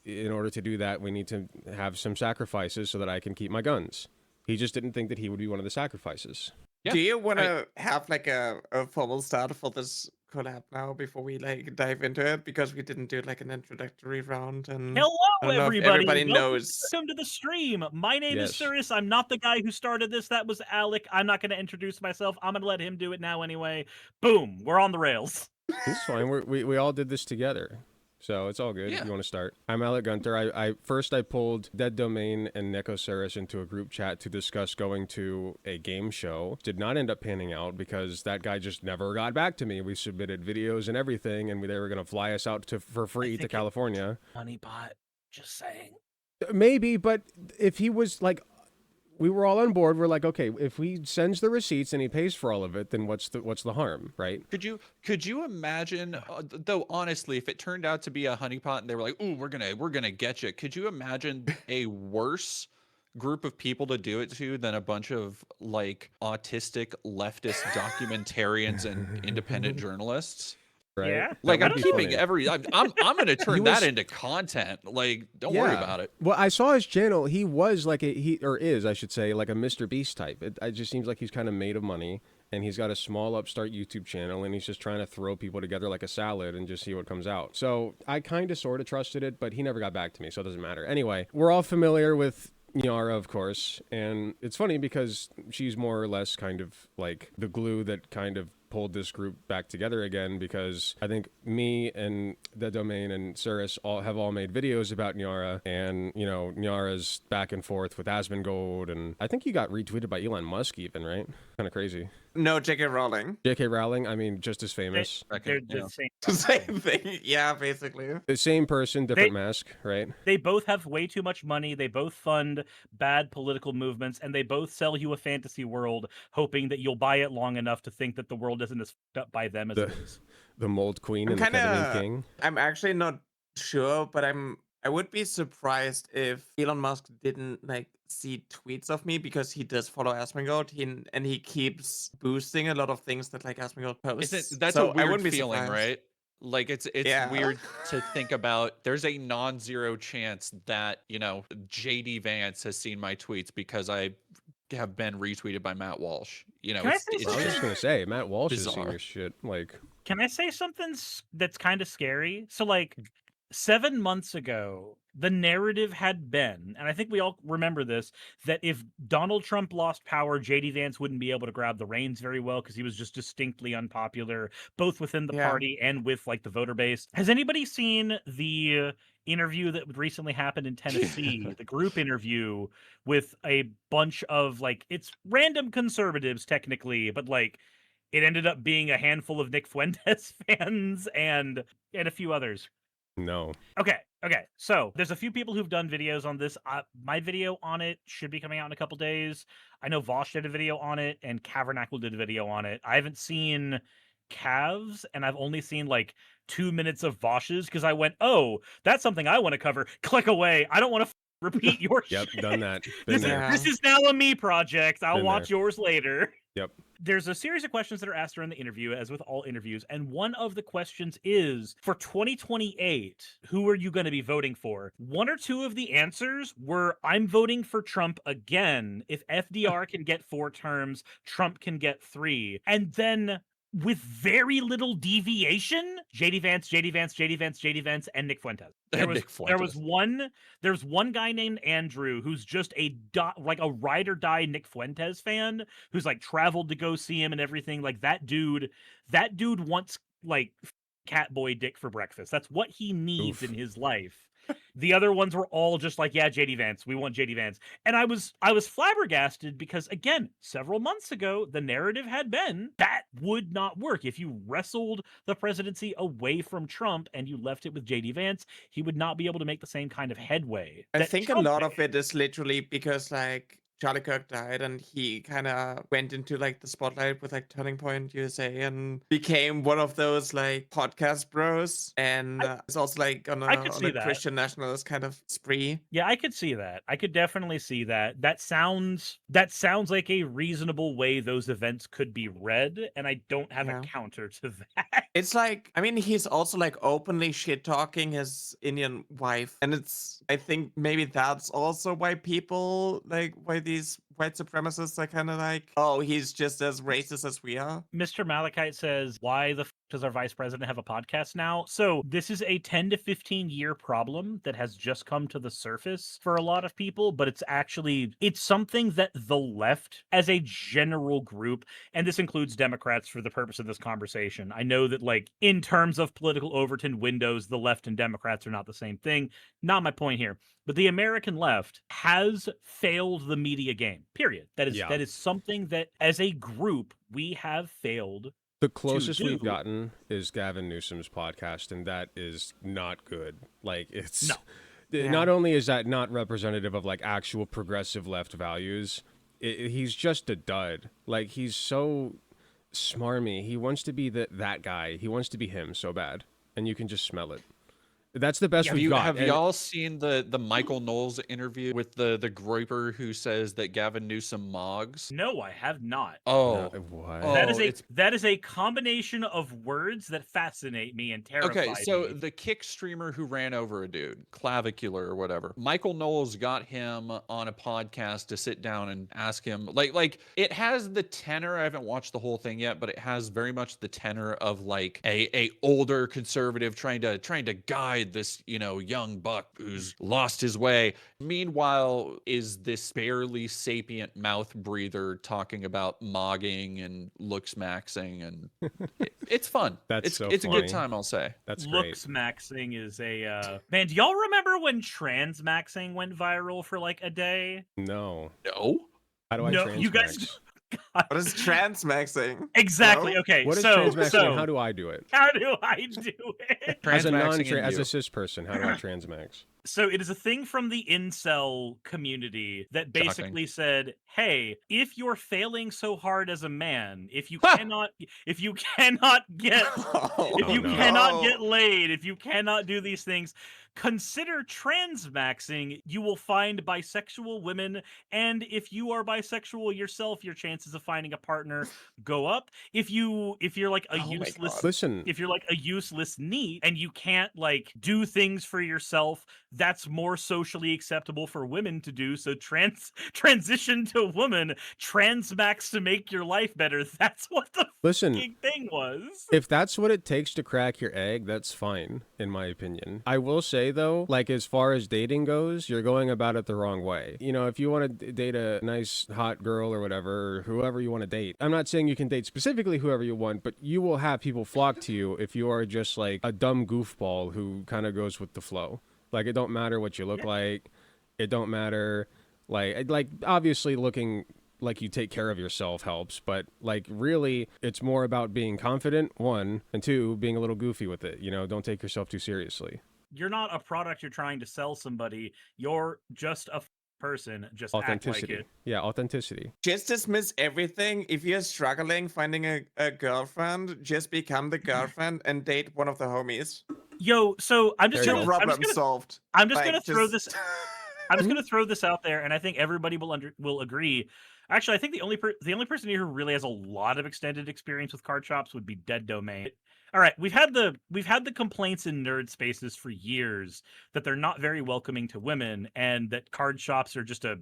Speaker 3: in order to do that, we need to have some sacrifices so that I can keep my guns. He just didn't think that he would be one of the sacrifices.
Speaker 4: Yeah.
Speaker 1: Do you want to have like a formal start for this collab now before we like dive into it? Because we didn't do like an introductory round, and I
Speaker 2: Hello,
Speaker 1: don't know if
Speaker 2: everybody.
Speaker 1: everybody knows.
Speaker 2: Welcome to the stream. My name is
Speaker 3: Yes.
Speaker 2: Cirrus. I'm not the guy who started this. That was Alec. I'm not going to introduce myself. I'm going to let him do it now anyway. Boom. We're on the rails.
Speaker 3: It's fine. We all did this together. So it's all good.
Speaker 4: Yeah.
Speaker 3: If you want to start. I'm Alec Gunter. I first pulled Dead Domain and Necoceris into a group chat to discuss going to a game show. Did not end up panning out because that guy just never got back to me. We submitted videos and everything, and they were going to fly us out for free to California.
Speaker 2: Honeypot. Just saying.
Speaker 3: Maybe, but if he was like, we were all on board. We're like, okay, if he sends the receipts and he pays for all of it, then what's the harm, right?
Speaker 4: Could you imagine? Though honestly, if it turned out to be a honeypot and they were like, "Ooh, we're gonna get you," could you imagine a worse group of people to do it to than a bunch of like autistic leftist documentarians and independent journalists?
Speaker 3: Right?
Speaker 2: Yeah.
Speaker 4: Like I'm keeping
Speaker 3: funny.
Speaker 4: I'm gonna turn that into content. Like, don't worry about it.
Speaker 3: Well, I saw his channel. He was like is, I should say, like a Mr. Beast type. It just seems like he's kind of made of money, and he's got a small upstart YouTube channel, and he's just trying to throw people together like a salad and just see what comes out. So I kind of sort of trusted it, but he never got back to me, so it doesn't matter. Anyway, we're all familiar with Nyara, of course, and it's funny because she's more or less kind of like the glue that kind of pulled this group back together again, because I think me and The Domain and Cirrus have all made videos about Nyara, and Nyara's back and forth with Asmongold, and I think he got retweeted by Elon Musk even, right? Kind of crazy.
Speaker 1: No, J.K. Rowling.
Speaker 3: J.K. Rowling, I mean, just as famous.
Speaker 2: They're the same.
Speaker 1: Same thing. Yeah, basically.
Speaker 3: The same person, different mask, right?
Speaker 2: They both have way too much money. They both fund bad political movements, and they both sell you a fantasy world, hoping that you'll buy it long enough to think that the world isn't as fucked up by them as it is.
Speaker 3: The Mold Queen and the Ketamine King.
Speaker 1: I'm actually not sure, but I would be surprised if Elon Musk didn't like see tweets of me, because he does follow Asmongold, and he keeps boosting a lot of things that like Asmongold posts.
Speaker 4: That's
Speaker 1: so
Speaker 4: a weird
Speaker 1: wouldn't be
Speaker 4: feeling,
Speaker 1: surprised.
Speaker 4: right? Like it's weird to think about. There's a non-zero chance that JD Vance has seen my tweets because I have been retweeted by Matt Walsh.
Speaker 2: Can I say
Speaker 3: I was just gonna say, Matt Walsh
Speaker 4: bizarre.
Speaker 3: has seen your shit. Like,
Speaker 2: can I say something that's kind of scary? So, like, 7 months ago, the narrative had been, and I think we all remember this, that if Donald Trump lost power, JD Vance wouldn't be able to grab the reins very well because he was just distinctly unpopular, both within the party and with like the voter base. Has anybody seen the interview that recently happened in Tennessee, the group interview with a bunch of like, it's random conservatives technically, but like it ended up being a handful of Nick Fuentes fans and a few others?
Speaker 3: no.
Speaker 2: Okay. So there's a few people who've done videos on this. My video on it should be coming out in a couple days. I know Vosh did a video on it, and Cavernacle did a video on it. I haven't seen Cavs, and I've only seen like 2 minutes of Vosh's because I went, oh, that's something I want to cover. Click away. I don't want to repeat your
Speaker 3: Yep,
Speaker 2: shit.
Speaker 3: done that.
Speaker 2: This is now a me project. I'll watch yours later.
Speaker 3: Yep.
Speaker 2: There's a series of questions that are asked during the interview, as with all interviews, and one of the questions is, for 2028, who are you going to be voting for? One or two of the answers were, I'm voting for Trump again. If FDR can get 4 terms, Trump can get 3. And then, with very little deviation, JD Vance, and Nick Fuentes. There was one guy named Andrew who's just a ride or die Nick Fuentes fan who's like traveled to go see him and everything. Like that dude wants like Catboy dick for breakfast. That's what he needs in his life. The other ones were all just like, yeah, JD Vance. We want JD Vance. And I was flabbergasted because, again, several months ago, the narrative had been that would not work. If you wrestled the presidency away from Trump and you left it with JD Vance, he would not be able to make the same kind of headway.
Speaker 1: I think Trump a lot of it is literally because, like, Charlie Kirk died, and he kind of went into like the spotlight with like Turning Point USA and became one of those like podcast bros. And it's also like on
Speaker 2: I could
Speaker 1: a
Speaker 2: see that.
Speaker 1: Christian nationalist kind of spree.
Speaker 2: Yeah, I could see that. I could definitely see that. That sounds like a reasonable way those events could be read, and I don't have a counter to that.
Speaker 1: It's like, I mean, he's also like openly shit talking his Indian wife, and I think maybe that's also why why these white supremacists are kind of like, oh, he's just as racist as we are.
Speaker 2: Mr. Malachite says, why the does our vice president have a podcast now? So this is a 10 to 15 year problem that has just come to the surface for a lot of people, but it's something that the left as a general group, and this includes Democrats for the purpose of this conversation. I know that like in terms of political Overton windows, the left and Democrats are not the same thing. Not my point here. But the American left has failed the media game, period. That is something that as a group we have failed.
Speaker 3: The closest we've gotten is Gavin Newsom's podcast, and that is not good. Like, it's not only is that not representative of like actual progressive left values, he's just a dud. Like, he's so smarmy. He wants to be that guy. He wants to be him so bad, and you can just smell it. That's the best we've got.
Speaker 4: Have y'all seen the Michael Knowles interview with the groiper who says that Gavin Newsom mogs?
Speaker 2: No, I have not.
Speaker 4: Oh,
Speaker 3: what?
Speaker 2: That is a combination of words that fascinate me and terrify me.
Speaker 4: Okay, so the kick streamer who ran over a dude, clavicular or whatever, Michael Knowles got him on a podcast to sit down and ask him, like it has the tenor. I haven't watched the whole thing yet, but it has very much the tenor of like a older conservative trying to guide this, young buck who's lost his way. Meanwhile, is this barely sapient mouth breather talking about mogging and looks maxing, and it's fun.
Speaker 3: It's
Speaker 4: a good time, I'll say.
Speaker 3: That's great.
Speaker 2: Looks maxing is a man. Do y'all remember when trans maxing went viral for like a day?
Speaker 3: No. How do I
Speaker 2: no,
Speaker 3: trans
Speaker 2: you guys.
Speaker 3: max?
Speaker 1: What is transmaxing?
Speaker 2: Exactly.
Speaker 1: Hello?
Speaker 2: Okay.
Speaker 3: What is transmaxing? And how do I do it?
Speaker 2: How do I do it?
Speaker 3: As a cis person, how do I transmax?
Speaker 2: So it is a thing from the incel community that basically said, hey, if you're failing so hard as a man, if you cannot get laid, if you cannot do these things, consider transmaxing. You will find bisexual women, and if you are bisexual yourself, your chances of finding a partner go up. If you're like a if you're like a useless NEET and you can't like do things for yourself, that's more socially acceptable for women to do. So transition to woman, transmax to make your life better. That's what the thing was.
Speaker 3: If that's what it takes to crack your egg, that's fine, in my opinion. I will say though, like as far as dating goes, you're going about it the wrong way. If you want to date a nice hot girl or whatever, or whoever you want to date, I'm not saying you can date specifically whoever you want, but you will have people flock to you if you are just like a dumb goofball who kind of goes with the flow. Like, it don't matter what you look like. It don't matter. Like obviously looking like you take care of yourself helps, but like really it's more about being confident, one, and two, being a little goofy with it. Don't take yourself too seriously.
Speaker 2: You're not a product you're trying to sell somebody. You're just a person. Just
Speaker 3: authenticity.
Speaker 2: Act like it.
Speaker 3: Yeah, authenticity.
Speaker 1: Just dismiss everything. If you're struggling finding a girlfriend, just become the girlfriend and date one of the homies.
Speaker 2: Yo, so I'm just gonna
Speaker 1: solved.
Speaker 2: I'm just gonna throw this. I'm just gonna throw this out there, and I think everybody will agree. Actually, I think the only person here who really has a lot of extended experience with card shops would be Dead Domain. All right, we've had the complaints in nerd spaces for years that they're not very welcoming to women, and that card shops are just a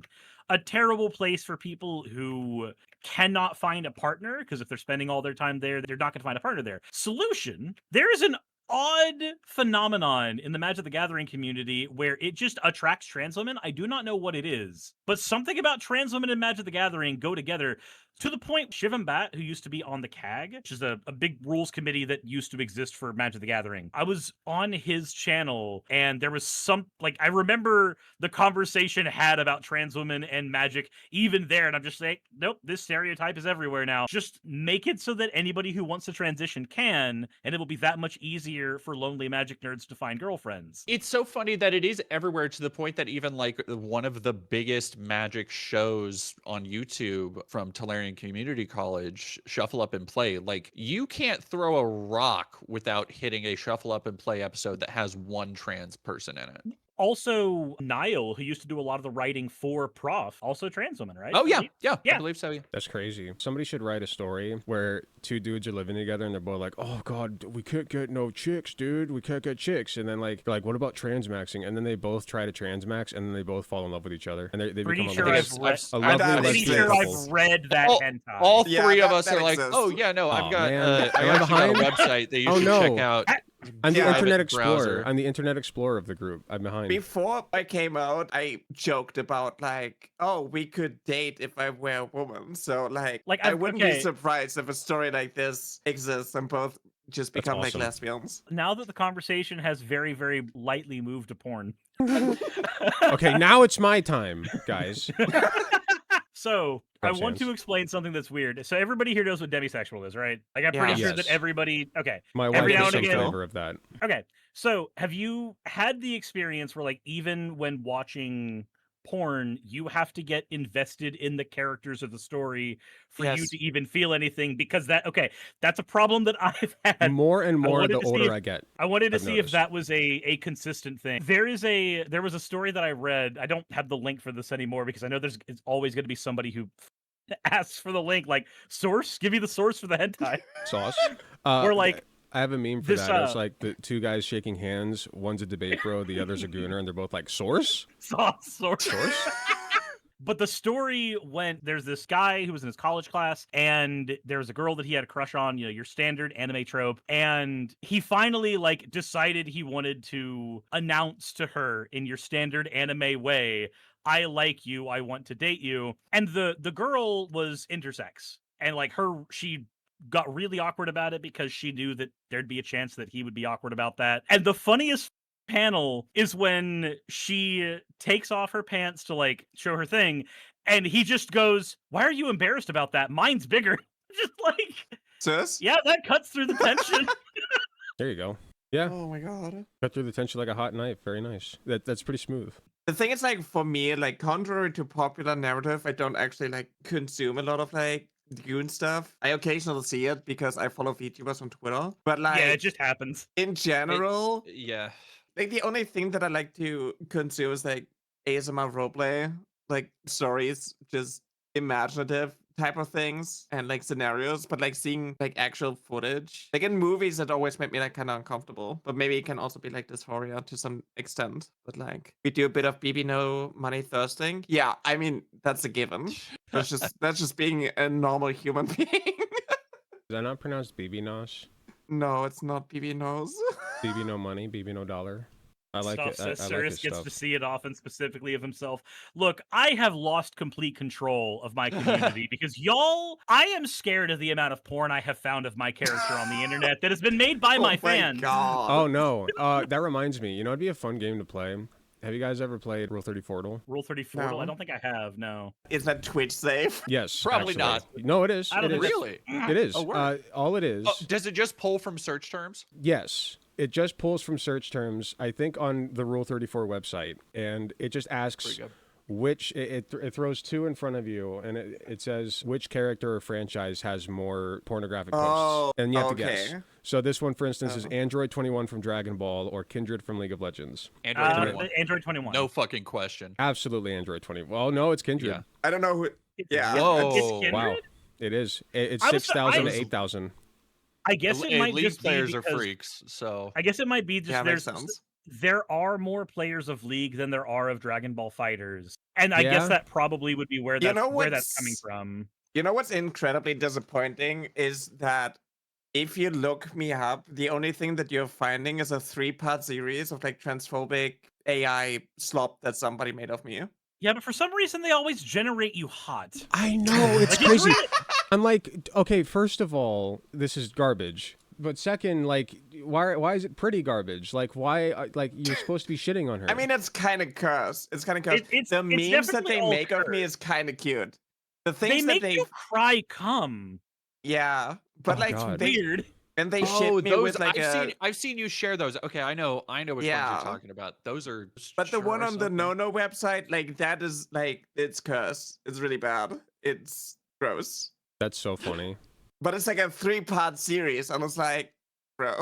Speaker 2: terrible place for people who cannot find a partner, because if they're spending all their time there, they're not going to find a partner there. Solution: there is an odd phenomenon in the Magic the Gathering community where it just attracts trans women. I do not know what it is, but something about trans women and Magic the Gathering go together to the point Shivam Bat, who used to be on the CAG, which is a big rules committee that used to exist for Magic the Gathering. I was on his channel and there was I remember the conversation had about trans women and Magic even there. And I'm just like, nope, this stereotype is everywhere now. Just make it so that anybody who wants to transition can, and it will be that much easier easier for lonely magic nerds to find girlfriends.
Speaker 4: It's so funny that it is everywhere, to the point that even like one of the biggest magic shows on YouTube from Tolarian Community College, Shuffle Up and Play, like you can't throw a rock without hitting a Shuffle Up and Play episode that has one trans person in it.
Speaker 2: Also, Niall, who used to do a lot of the writing for Prof, also trans woman, right?
Speaker 4: Oh, yeah. I believe so, yeah.
Speaker 3: That's crazy. Somebody should write a story where two dudes are living together and they're both like, oh, God, we can't get no chicks, dude. We can't get chicks. And then, like, what about transmaxing? And then they both try to transmax and then they both fall in love with each other. And they become
Speaker 2: I've read that hentai.
Speaker 4: All three of us are like, oh, yeah, no, I've got, I actually got a website that you should check out.
Speaker 3: I'm the Internet Explorer. I'm the Internet Explorer of the group. I'm behind.
Speaker 1: Before I came out, I joked about like, oh, we could date if I were a woman. So like I wouldn't be surprised if a story like this exists and both just become like lesbians.
Speaker 2: Now that the conversation has very, very lightly moved to porn.
Speaker 3: Okay, now it's my time, guys.
Speaker 2: So, I want to explain something that's weird. So, everybody here knows what demisexual is, right? Like, I'm pretty sure that everybody... Okay.
Speaker 3: My wife is some flavor of that.
Speaker 2: Okay. So, have you had the experience where, like, even when watching porn, you have to get invested in the characters of the story for you to even feel anything? Because that's a problem that I've had
Speaker 3: more and more the older I get.
Speaker 2: I wanted to see if that was a consistent thing. There was a story that I read. I don't have the link for this anymore because I know it's always going to be somebody who asks for the link, like, source, give me the source for the hentai
Speaker 3: sauce.
Speaker 2: Or like,
Speaker 3: I have a meme for that. It's like the two guys shaking hands. One's a debate bro, the other's a Gunter, and they're both like, source?
Speaker 2: Source. But the story went, there's this guy who was in his college class, and there was a girl that he had a crush on, you know, your standard anime trope. And he finally, like, decided he wanted to announce to her in your standard anime way, I like you, I want to date you. And the girl was intersex. And, like, she got really awkward about it because she knew that there'd be a chance that he would be awkward about that. And the funniest panel is when she takes off her pants to like show her thing, and he just goes, "Why are you embarrassed about that? Mine's bigger." Just like,
Speaker 1: sis?
Speaker 2: Yeah, that cuts through the tension.
Speaker 3: There you go. Yeah.
Speaker 1: Oh my god.
Speaker 3: Cut through the tension like a hot knife. Very nice. That's pretty smooth.
Speaker 1: The thing is, like, for me, like, contrary to popular narrative, I don't actually like consume a lot of like Goon stuff. I occasionally see it because I follow VTubers on Twitter. But like,
Speaker 2: yeah, it just happens.
Speaker 1: In general,
Speaker 4: yeah.
Speaker 1: Like, the only thing that I like to consume is like ASMR roleplay, like stories, just imaginative type of things and like scenarios. But like seeing like actual footage, like in movies, it always made me like kind of uncomfortable. But maybe it can also be like dysphoria to some extent. But like we do a bit of BB no money thirsting. Yeah, I mean that's a given. That's just being a normal human being.
Speaker 3: Is that not pronounced BB Nosh?
Speaker 1: No, it's not BB nose.
Speaker 3: BB no money, BB no dollar. I like
Speaker 2: stuff,
Speaker 3: it.
Speaker 2: So
Speaker 3: I
Speaker 2: Cyrus
Speaker 3: like
Speaker 2: gets
Speaker 3: stuff.
Speaker 2: to see it often, specifically of himself. Look, I have lost complete control of my community because I am scared of the amount of porn I have found of my character on the internet that has been made by my fans.
Speaker 1: God.
Speaker 3: Oh no, that reminds me. You know, it'd be a fun game to play. Have you guys ever played Rule 30 Fortal?
Speaker 2: Rule 30 Fortal? No. I don't think I have, no.
Speaker 1: Is that Twitch safe?
Speaker 3: Yes.
Speaker 4: Probably not.
Speaker 3: No, it is.
Speaker 2: I don't
Speaker 3: it is.
Speaker 4: Really?
Speaker 3: It is.
Speaker 4: Oh,
Speaker 3: all it is.
Speaker 4: Oh, does it just pull from search terms?
Speaker 3: Yes. It just pulls from search terms, I think, on the Rule 34 website. And it just asks which, it throws two in front of you, and it says which character or franchise has more pornographic posts. And you have to guess. So this one, for instance, is Android 21 from Dragon Ball or Kindred from League of Legends.
Speaker 4: Android 21.
Speaker 2: Android 21.
Speaker 4: No fucking question.
Speaker 3: Absolutely Android 21. Well, no, it's Kindred.
Speaker 4: Yeah.
Speaker 1: I don't know who... Yeah.
Speaker 4: Whoa.
Speaker 2: It's Kindred?
Speaker 3: Wow. It is. It's 6,000 to 8,000.
Speaker 2: I guess it might
Speaker 4: League
Speaker 2: just
Speaker 4: players
Speaker 2: be
Speaker 4: are freaks, so...
Speaker 2: I guess it might be just
Speaker 1: yeah,
Speaker 2: there are more players of League than there are of Dragon Ball Fighters. And I guess that probably would be where that's coming from.
Speaker 1: You know what's incredibly disappointing is that if you look me up, the only thing that you're finding is a 3-part series of like transphobic AI slop that somebody made of me.
Speaker 2: Yeah, but for some reason they always generate you hot.
Speaker 3: I know, it's crazy. I'm like, okay, first of all, this is garbage. But second, like, why is it pretty garbage? Like, why, like, you're supposed to be shitting on her.
Speaker 1: I mean, it's kind of cursed. It's kind of cursed. The memes that they make of me is kind of cute. The things
Speaker 2: they make you cry cum.
Speaker 1: Yeah, but like
Speaker 3: God.
Speaker 2: Weird.
Speaker 1: And they
Speaker 4: Oh,
Speaker 1: ship me
Speaker 4: those
Speaker 1: with like
Speaker 4: I've seen you share those. Okay, I know which ones you're
Speaker 1: yeah.
Speaker 4: talking about. Those are
Speaker 1: But the
Speaker 4: sure
Speaker 1: one
Speaker 4: are
Speaker 1: on the
Speaker 4: something.
Speaker 1: no website, like that is like it's cursed. It's really bad. It's gross.
Speaker 3: That's so funny.
Speaker 1: But it's like a 3-part series. I was like, bro.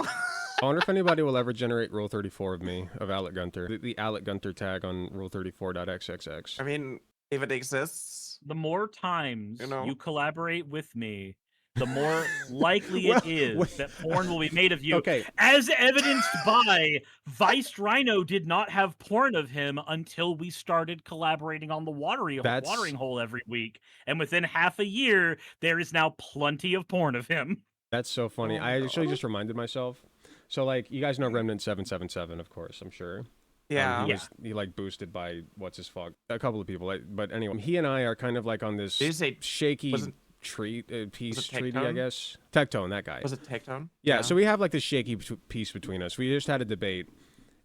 Speaker 3: I wonder if anybody will ever generate Rule 34 of me, of Alec Gunter. The Alec Gunter tag on Rule34.xxx.
Speaker 1: I mean, if it exists,
Speaker 2: The more times
Speaker 1: you know.
Speaker 2: you collaborate with me, the more likely
Speaker 3: Well,
Speaker 2: it is
Speaker 3: wait.
Speaker 2: that porn will be made of you.
Speaker 3: Okay.
Speaker 2: As evidenced by Vice Rhino did not have porn of him until we started collaborating on the watering hole every week. And within half a year, there is now plenty of porn of him.
Speaker 3: That's so funny.
Speaker 1: Oh
Speaker 3: I actually
Speaker 1: God.
Speaker 3: just reminded myself. So, like, you guys know Remnant 777, of course, I'm sure.
Speaker 1: Yeah.
Speaker 3: He like boosted by what's his fuck, a couple of people. But anyway, he and I are kind of like on this
Speaker 1: Did you say
Speaker 3: shaky
Speaker 1: was it-
Speaker 3: peace
Speaker 1: it
Speaker 3: treaty, I
Speaker 1: Tectone?
Speaker 3: guess. Tectone, that guy.
Speaker 1: Was it Tectone?
Speaker 3: Yeah, so we have like this shaky piece between us. We just had a debate,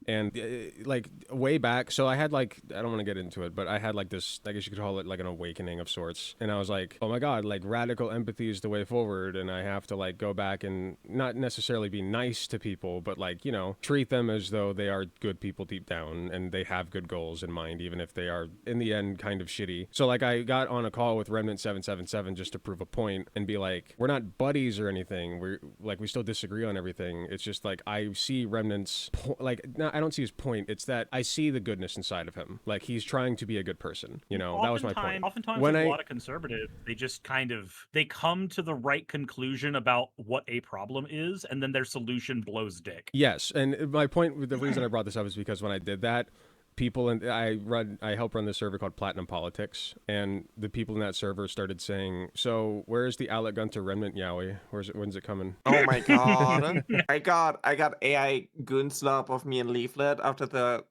Speaker 3: and like way back. So I had like, I don't want to get into it, but I had like this, I guess you could call it like an awakening of sorts. And I was like, oh my God, like radical empathy is the way forward. And I have to like go back and not necessarily be nice to people, but like, you know, treat them as though they are good people deep down and they have good goals in mind, even if they are in the end kind of shitty. So like I got on a call with Remnant 777 just to prove a point and be like, we're not buddies or anything. We're like, we still disagree on everything. It's just like, I see Remnant's I don't see his point. It's that I see the goodness inside of him. Like he's trying to be a good person. You know, that was my point.
Speaker 2: Oftentimes, with a lot of conservatives, they just kind of they come to the right conclusion about what a problem is, and then their solution blows dick.
Speaker 3: Yes, and my point, the reason I brought this up is because when I did that, people and I helped run this server called Platinum Politics, and the people in that server started saying, "So where's the Alec Gunter Remnant Yowie? When's it coming?"
Speaker 1: Oh my God. I got AI goon slop of me and Leaflet after the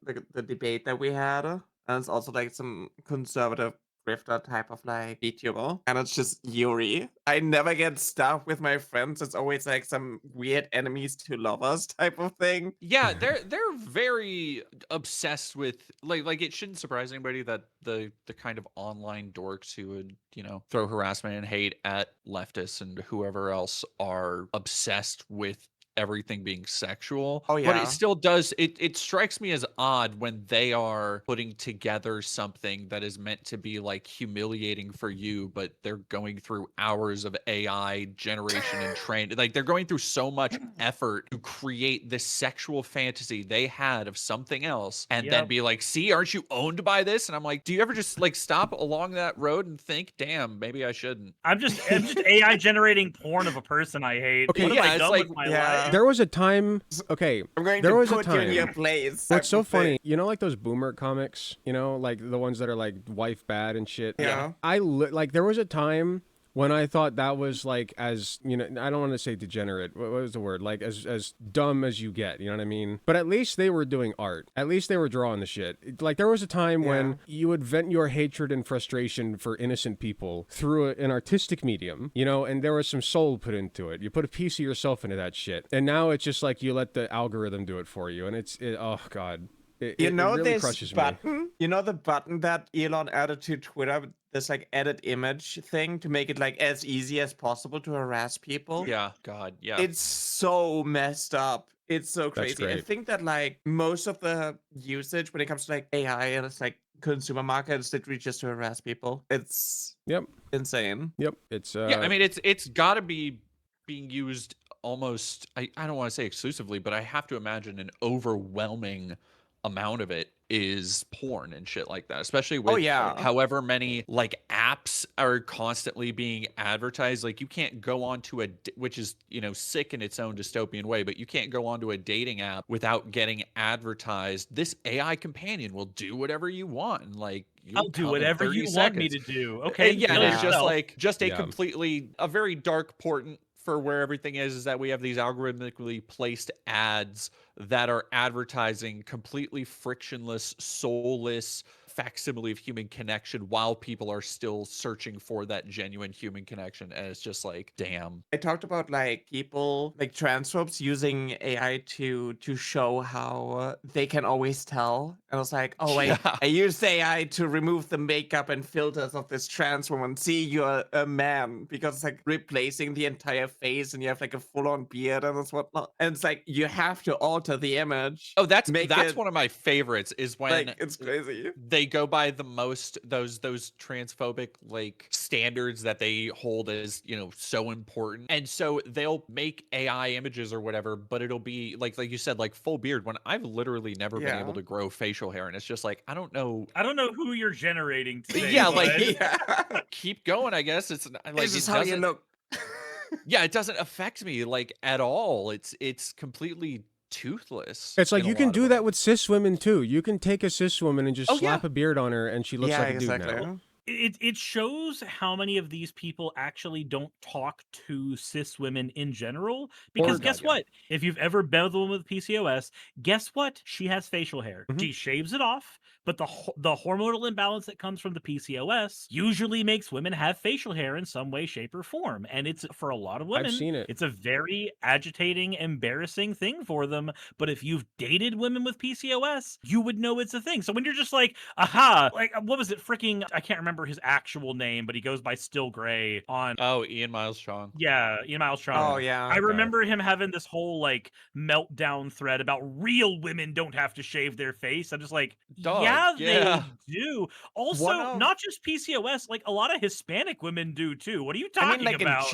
Speaker 1: debate that we had. And it's also like some conservative grifter type of like VTuber. And it's just Yuri. I never get stuff with my friends. It's always like some weird enemies to lovers type of thing.
Speaker 4: Yeah, they're very obsessed with like it shouldn't surprise anybody that the kind of online dorks who would, you know, throw harassment and hate at leftists and whoever else are obsessed with everything being sexual.
Speaker 1: Oh,
Speaker 4: But
Speaker 1: yeah.
Speaker 4: it still does it strikes me as odd when they are putting together something that is meant to be like humiliating for you, but they're going through hours of AI generation and train. Like they're going through so much effort to create this sexual fantasy they had of something else and then be like, see, aren't you owned by this? And I'm like, do you ever just like stop along that road and think, damn, maybe I shouldn't?
Speaker 2: I'm just AI generating porn of a person I hate.
Speaker 3: Okay,
Speaker 2: what
Speaker 4: yeah,
Speaker 2: have I
Speaker 4: it's
Speaker 2: done
Speaker 4: like-
Speaker 2: with my
Speaker 1: yeah.
Speaker 2: life?
Speaker 3: There was a time. Okay,
Speaker 1: I'm going
Speaker 3: there
Speaker 1: to
Speaker 3: was a
Speaker 1: put you in
Speaker 3: time.
Speaker 1: your place.
Speaker 3: What's so
Speaker 1: type of thing.
Speaker 3: funny, you know, like those boomer comics, you know, like the ones that are like wife bad and shit.
Speaker 1: Yeah.
Speaker 3: Like there was a time when I thought that was like, as you know, I don't want to say degenerate. What was the word? Like as dumb as you get. You know what I mean? But at least they were doing art. At least they were drawing the shit. Like there was a time when you would vent your hatred and frustration for innocent people through an artistic medium, you know, and there was some soul put into it. You put a piece of yourself into that shit, and now it's just like you let the algorithm do it for you, and oh God. It really
Speaker 1: this
Speaker 3: crushes me.
Speaker 1: button? You know the button that Elon added to Twitter? This like edit image thing to make it like as easy as possible to harass people.
Speaker 4: Yeah, God, yeah.
Speaker 1: It's so messed up. It's so
Speaker 3: That's
Speaker 1: crazy. I
Speaker 3: great.
Speaker 1: think that like most of the usage when it comes to like AI and it's like consumer market is literally just to harass people. It's insane.
Speaker 3: Yep. It's
Speaker 4: Yeah, I mean it's got to be being used almost I don't want to say exclusively, but I have to imagine an overwhelming amount of it is porn and shit like that, especially with however many like apps are constantly being advertised. Like you can't go on to which is, you know, sick in its own dystopian way, but you can't go onto a dating app without getting advertised this AI companion will do whatever you want, and like
Speaker 2: I'll do whatever you want me to do. Okay.
Speaker 4: Yeah, and it's just like a
Speaker 3: Yeah.
Speaker 4: completely a very dark portent for where everything is that we have these algorithmically placed ads that are advertising completely frictionless, soulless facsimile of human connection while people are still searching for that genuine human connection. And it's just like, damn.
Speaker 1: I talked about like people like transphobes using AI to show how they can always tell And I was like, oh,
Speaker 4: Yeah.
Speaker 1: I used AI to remove the makeup and filters of this trans woman. See, you're a man, because it's like replacing the entire face and you have like a full-on beard and whatnot. And it's like, you have to alter the image.
Speaker 4: Oh, that's
Speaker 1: make it,
Speaker 4: one of my favorites is when
Speaker 1: like, it's crazy.
Speaker 4: they go by the most those transphobic like standards that they hold as, you know, so important. And so they'll make AI images or whatever, but it'll be like you said, like full beard, when I've literally never been able to grow facial hair. And it's just like, I don't know
Speaker 2: who you're generating today.
Speaker 4: Yeah, like
Speaker 1: Yeah.
Speaker 4: keep going, I guess. It's like
Speaker 1: This is how you look.
Speaker 4: Yeah, it doesn't affect me like at all. It's completely toothless.
Speaker 3: It's like
Speaker 4: in a
Speaker 3: you can
Speaker 4: lot of
Speaker 3: do
Speaker 4: ways.
Speaker 3: that with cis women too. You can take a cis woman and just
Speaker 4: Oh,
Speaker 3: slap
Speaker 4: yeah.
Speaker 3: a beard on her, and she looks like a dude now.
Speaker 2: It shows how many of these people actually don't talk to cis women in general. Because guess what? If you've ever been with a woman with PCOS, guess what? She has facial hair. She shaves it off, but the hormonal imbalance that comes from the PCOS usually makes women have facial hair in some way, shape, or form. And it's, for a lot of women,
Speaker 3: I've seen it.
Speaker 2: It's a very agitating, embarrassing thing for them. But if you've dated women with PCOS, you would know it's a thing. So when you're just like, aha, like, what was it? Freaking, I can't remember his actual name, but he goes by Still Gray on.
Speaker 4: Oh, Ian Miles Chong.
Speaker 2: Yeah, Ian Miles Chong.
Speaker 1: Oh, yeah.
Speaker 2: I remember him having this whole like meltdown thread about real women don't have to shave their face. I'm just like, yeah, they do. Also, not just PCOS, like a lot of Hispanic women do too. What are you talking about?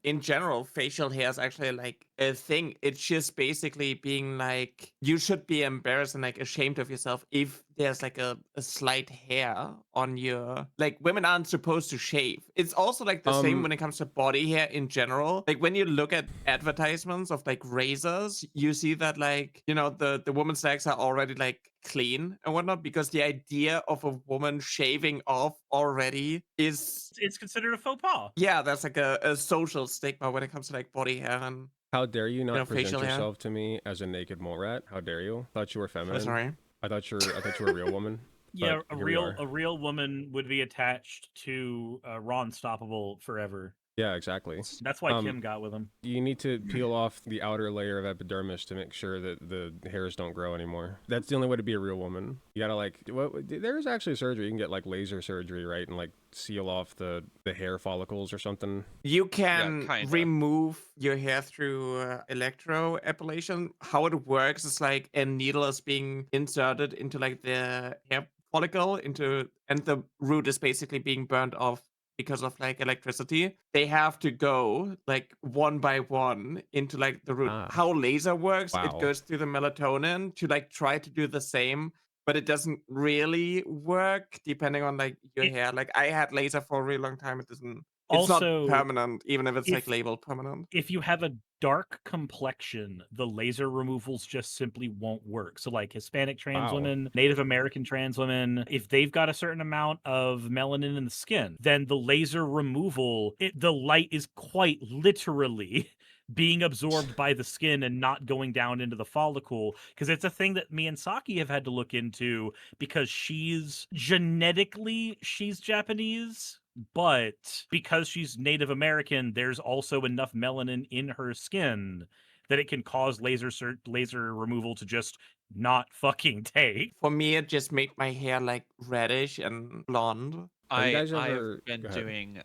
Speaker 1: In general, facial hair is actually like a thing. It's just basically being like, you should be embarrassed and like ashamed of yourself if there's like a slight hair on your, like, women aren't supposed to shave. It's also like the same when it comes to body hair in general. Like when you look at advertisements of like razors, you see that like, you know, the woman's legs are already like clean and whatnot, because the idea of a woman shaving off already is,
Speaker 2: it's considered a faux pas.
Speaker 1: Yeah, that's like a social stigma when it comes to like body hair and
Speaker 3: how dare you not present
Speaker 1: yourself
Speaker 3: to me as a naked mole rat? How dare you? Thought you were feminine.
Speaker 1: Oh, sorry.
Speaker 3: I thought you were a real woman.
Speaker 2: Yeah, a real woman would be attached to Raw Unstoppable forever.
Speaker 3: Yeah, exactly.
Speaker 2: That's why Kim got with him.
Speaker 3: You need to peel off the outer layer of epidermis to make sure that the hairs don't grow anymore. That's the only way to be a real woman. You gotta like, there's actually surgery. You can get like laser surgery, right, and like seal off the hair follicles or something.
Speaker 1: You can remove your hair through electroablation. How it works is like a needle is being inserted into like the hair follicle and the root is basically being burned off because of like electricity. They have to go like one by one into like the root. How laser works, it goes through the melatonin to like try to do the same, but it doesn't really work depending on like your hair. Like I had laser for a really long time. It's
Speaker 2: also
Speaker 1: not permanent, even if it's like labeled permanent.
Speaker 2: If you have a dark complexion, the laser removals just simply won't work. So like Hispanic trans women, Native American trans women, if they've got a certain amount of melanin in the skin, then the laser removal, the light is quite literally being absorbed by the skin and not going down into the follicle, because it's a thing that me and Saki have had to look into, because she's Japanese, but because she's Native American, there's also enough melanin in her skin that it can cause laser removal to just not fucking take.
Speaker 1: For me, it just made my hair like reddish and blonde.
Speaker 4: I've been doing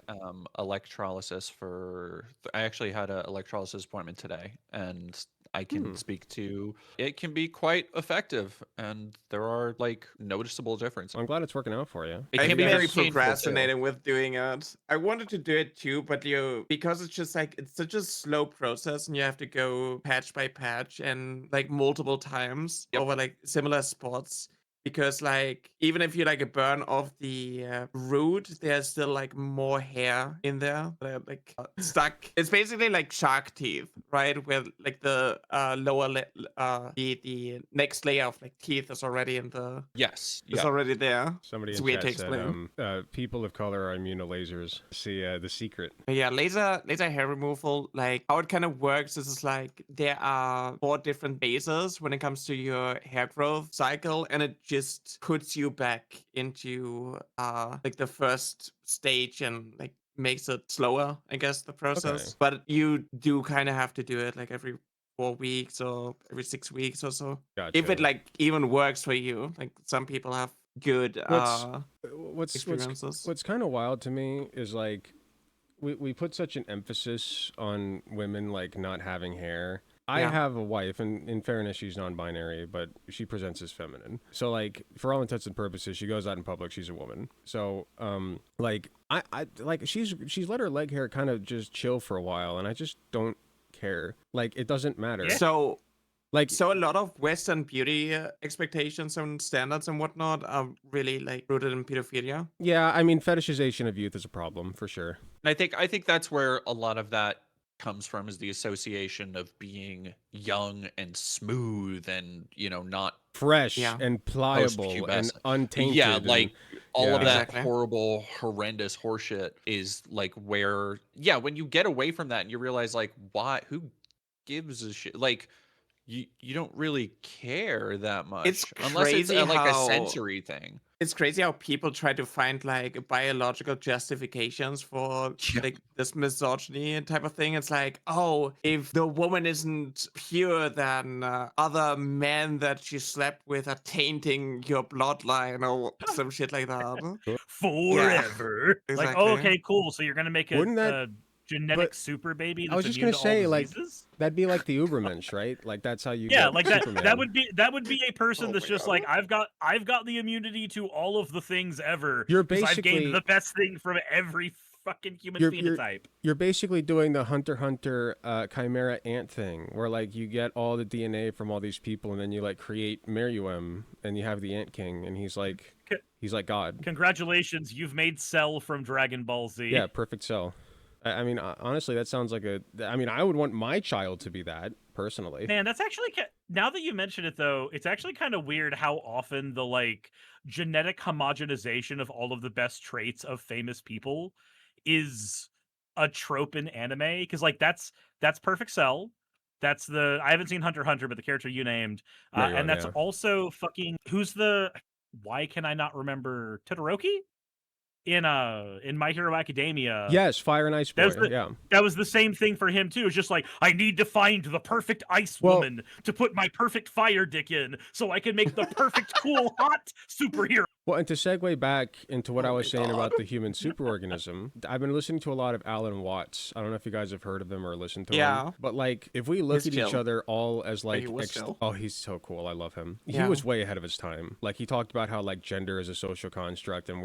Speaker 4: electrolysis I actually had an electrolysis appointment today, and I can speak to it can be quite effective, and there are like noticeable differences.
Speaker 3: I'm glad it's working out for you.
Speaker 4: It can be very
Speaker 1: procrastinating with doing it. I wanted to do it too, but because it's just like it's such a slow process, and you have to go patch by patch and like multiple times over like similar spots. Because like even if you like burn off the root, there's still like more hair in there that are like stuck. It's basically like shark teeth, right? Where like the the next layer of like teeth is already in the it's already there.
Speaker 3: Somebody
Speaker 1: it's
Speaker 3: in
Speaker 1: weird
Speaker 3: chat
Speaker 1: to explain.
Speaker 3: said people of color are immune to lasers. See the secret.
Speaker 1: But yeah, laser hair removal, like how it kind of works is like there are 4 different phases when it comes to your hair growth cycle, and it just puts you back into like the first stage and like makes it slower, I guess, the process. But you do kind of have to do it like every 4 weeks or every 6 weeks or so.
Speaker 3: Gotcha.
Speaker 1: If it like even works for you. Like some people have good experiences.
Speaker 3: What's kind of wild to me is like we put such an emphasis on women like not having hair. I
Speaker 1: Yeah.
Speaker 3: have a wife, and in fairness, she's non-binary, but she presents as feminine. So, like, for all intents and purposes, she goes out in public. She's a woman. So, like, I like she's let her leg hair kind of just chill for a while, and I just don't care. Like, it doesn't matter.
Speaker 2: Yeah.
Speaker 1: So
Speaker 3: Like,
Speaker 1: a lot of Western beauty expectations and standards and whatnot are really like rooted in pedophilia.
Speaker 3: yeah, I mean, fetishization of youth is a problem for sure.
Speaker 4: And I think that's where a lot of that comes from, is the association of being young and smooth and, you know, not
Speaker 3: Fresh
Speaker 1: Yeah.
Speaker 3: and pliable and
Speaker 4: post-pubescent.
Speaker 3: untainted.
Speaker 4: Yeah,
Speaker 3: and-
Speaker 4: like all of
Speaker 3: yeah.
Speaker 4: that
Speaker 1: Exactly.
Speaker 4: horrible, horrendous horseshit is like where, yeah, when you get away from that and you realize like, why, who gives a shit? Like, you don't really care that much.
Speaker 1: It's
Speaker 4: unless it's
Speaker 1: crazy
Speaker 4: like a
Speaker 1: how-
Speaker 4: sensory thing.
Speaker 1: It's crazy how people try to find like biological justifications for
Speaker 4: Yeah.
Speaker 1: like this misogyny type of thing. It's like, oh, if the woman isn't pure, then other men that she slept with are tainting your bloodline or some shit like that.
Speaker 2: Forever. Like,
Speaker 1: exactly.
Speaker 2: oh, okay, cool. So you're gonna make
Speaker 3: Wouldn't that-
Speaker 2: a genetic
Speaker 3: but
Speaker 2: super baby
Speaker 3: I was
Speaker 2: that's
Speaker 3: just
Speaker 2: immune
Speaker 3: gonna
Speaker 2: to all
Speaker 3: say, like,
Speaker 2: diseases?
Speaker 3: That'd be like the Ubermensch, right? Like that's how you
Speaker 2: Yeah,
Speaker 3: get
Speaker 2: like
Speaker 3: Superman.
Speaker 2: that would be a person
Speaker 1: Oh
Speaker 2: that's
Speaker 1: my
Speaker 2: just
Speaker 1: God.
Speaker 2: like, I've got the immunity to all of the things ever.
Speaker 3: You're
Speaker 2: 'cause I've
Speaker 3: basically-
Speaker 2: gained the best thing from every fucking human
Speaker 3: You're-
Speaker 2: phenotype.
Speaker 3: You're basically doing the Hunter x Hunter chimera ant thing, where like you get all the DNA from all these people, and then you like create Meruem, and you have the Ant King, and he's like God.
Speaker 2: Congratulations, you've made Cell from Dragon Ball Z.
Speaker 3: Yeah, perfect cell. I mean, honestly, that sounds like I mean, I would want my child to be that personally.
Speaker 2: Man, that's actually now that you mention it though, it's actually kind of weird how often the like genetic homogenization of all of the best traits of famous people is a trope in anime, because like that's Perfect Cell. That's I haven't seen Hunter x Hunter, but the character you named,
Speaker 3: Meruem,
Speaker 2: and that's
Speaker 3: yeah.
Speaker 2: also fucking why can I not remember Todoroki in My Hero Academia?
Speaker 3: Yes, Fire and Ice Boy.
Speaker 2: That was
Speaker 3: Yeah.
Speaker 2: That was the same thing for him too. It's just like, I need to find the perfect ice
Speaker 3: Well-
Speaker 2: woman to put my perfect fire dick in, so I can make the perfect cool hot superhero.
Speaker 3: Well, and to segue back into what I
Speaker 1: Oh
Speaker 3: was
Speaker 1: my
Speaker 3: saying
Speaker 1: God.
Speaker 3: about the human superorganism, I've been listening to a lot of Alan Watts. I don't know if you guys have heard of him or listened to
Speaker 1: Yeah.
Speaker 3: him. But like, if we look
Speaker 1: He's
Speaker 3: at each
Speaker 1: chill.
Speaker 3: other all as like,
Speaker 1: he was chill.
Speaker 3: oh, he's so cool. I love him. He
Speaker 1: Yeah.
Speaker 3: was way ahead of his time. Like, he talked about how like gender is a social construct, and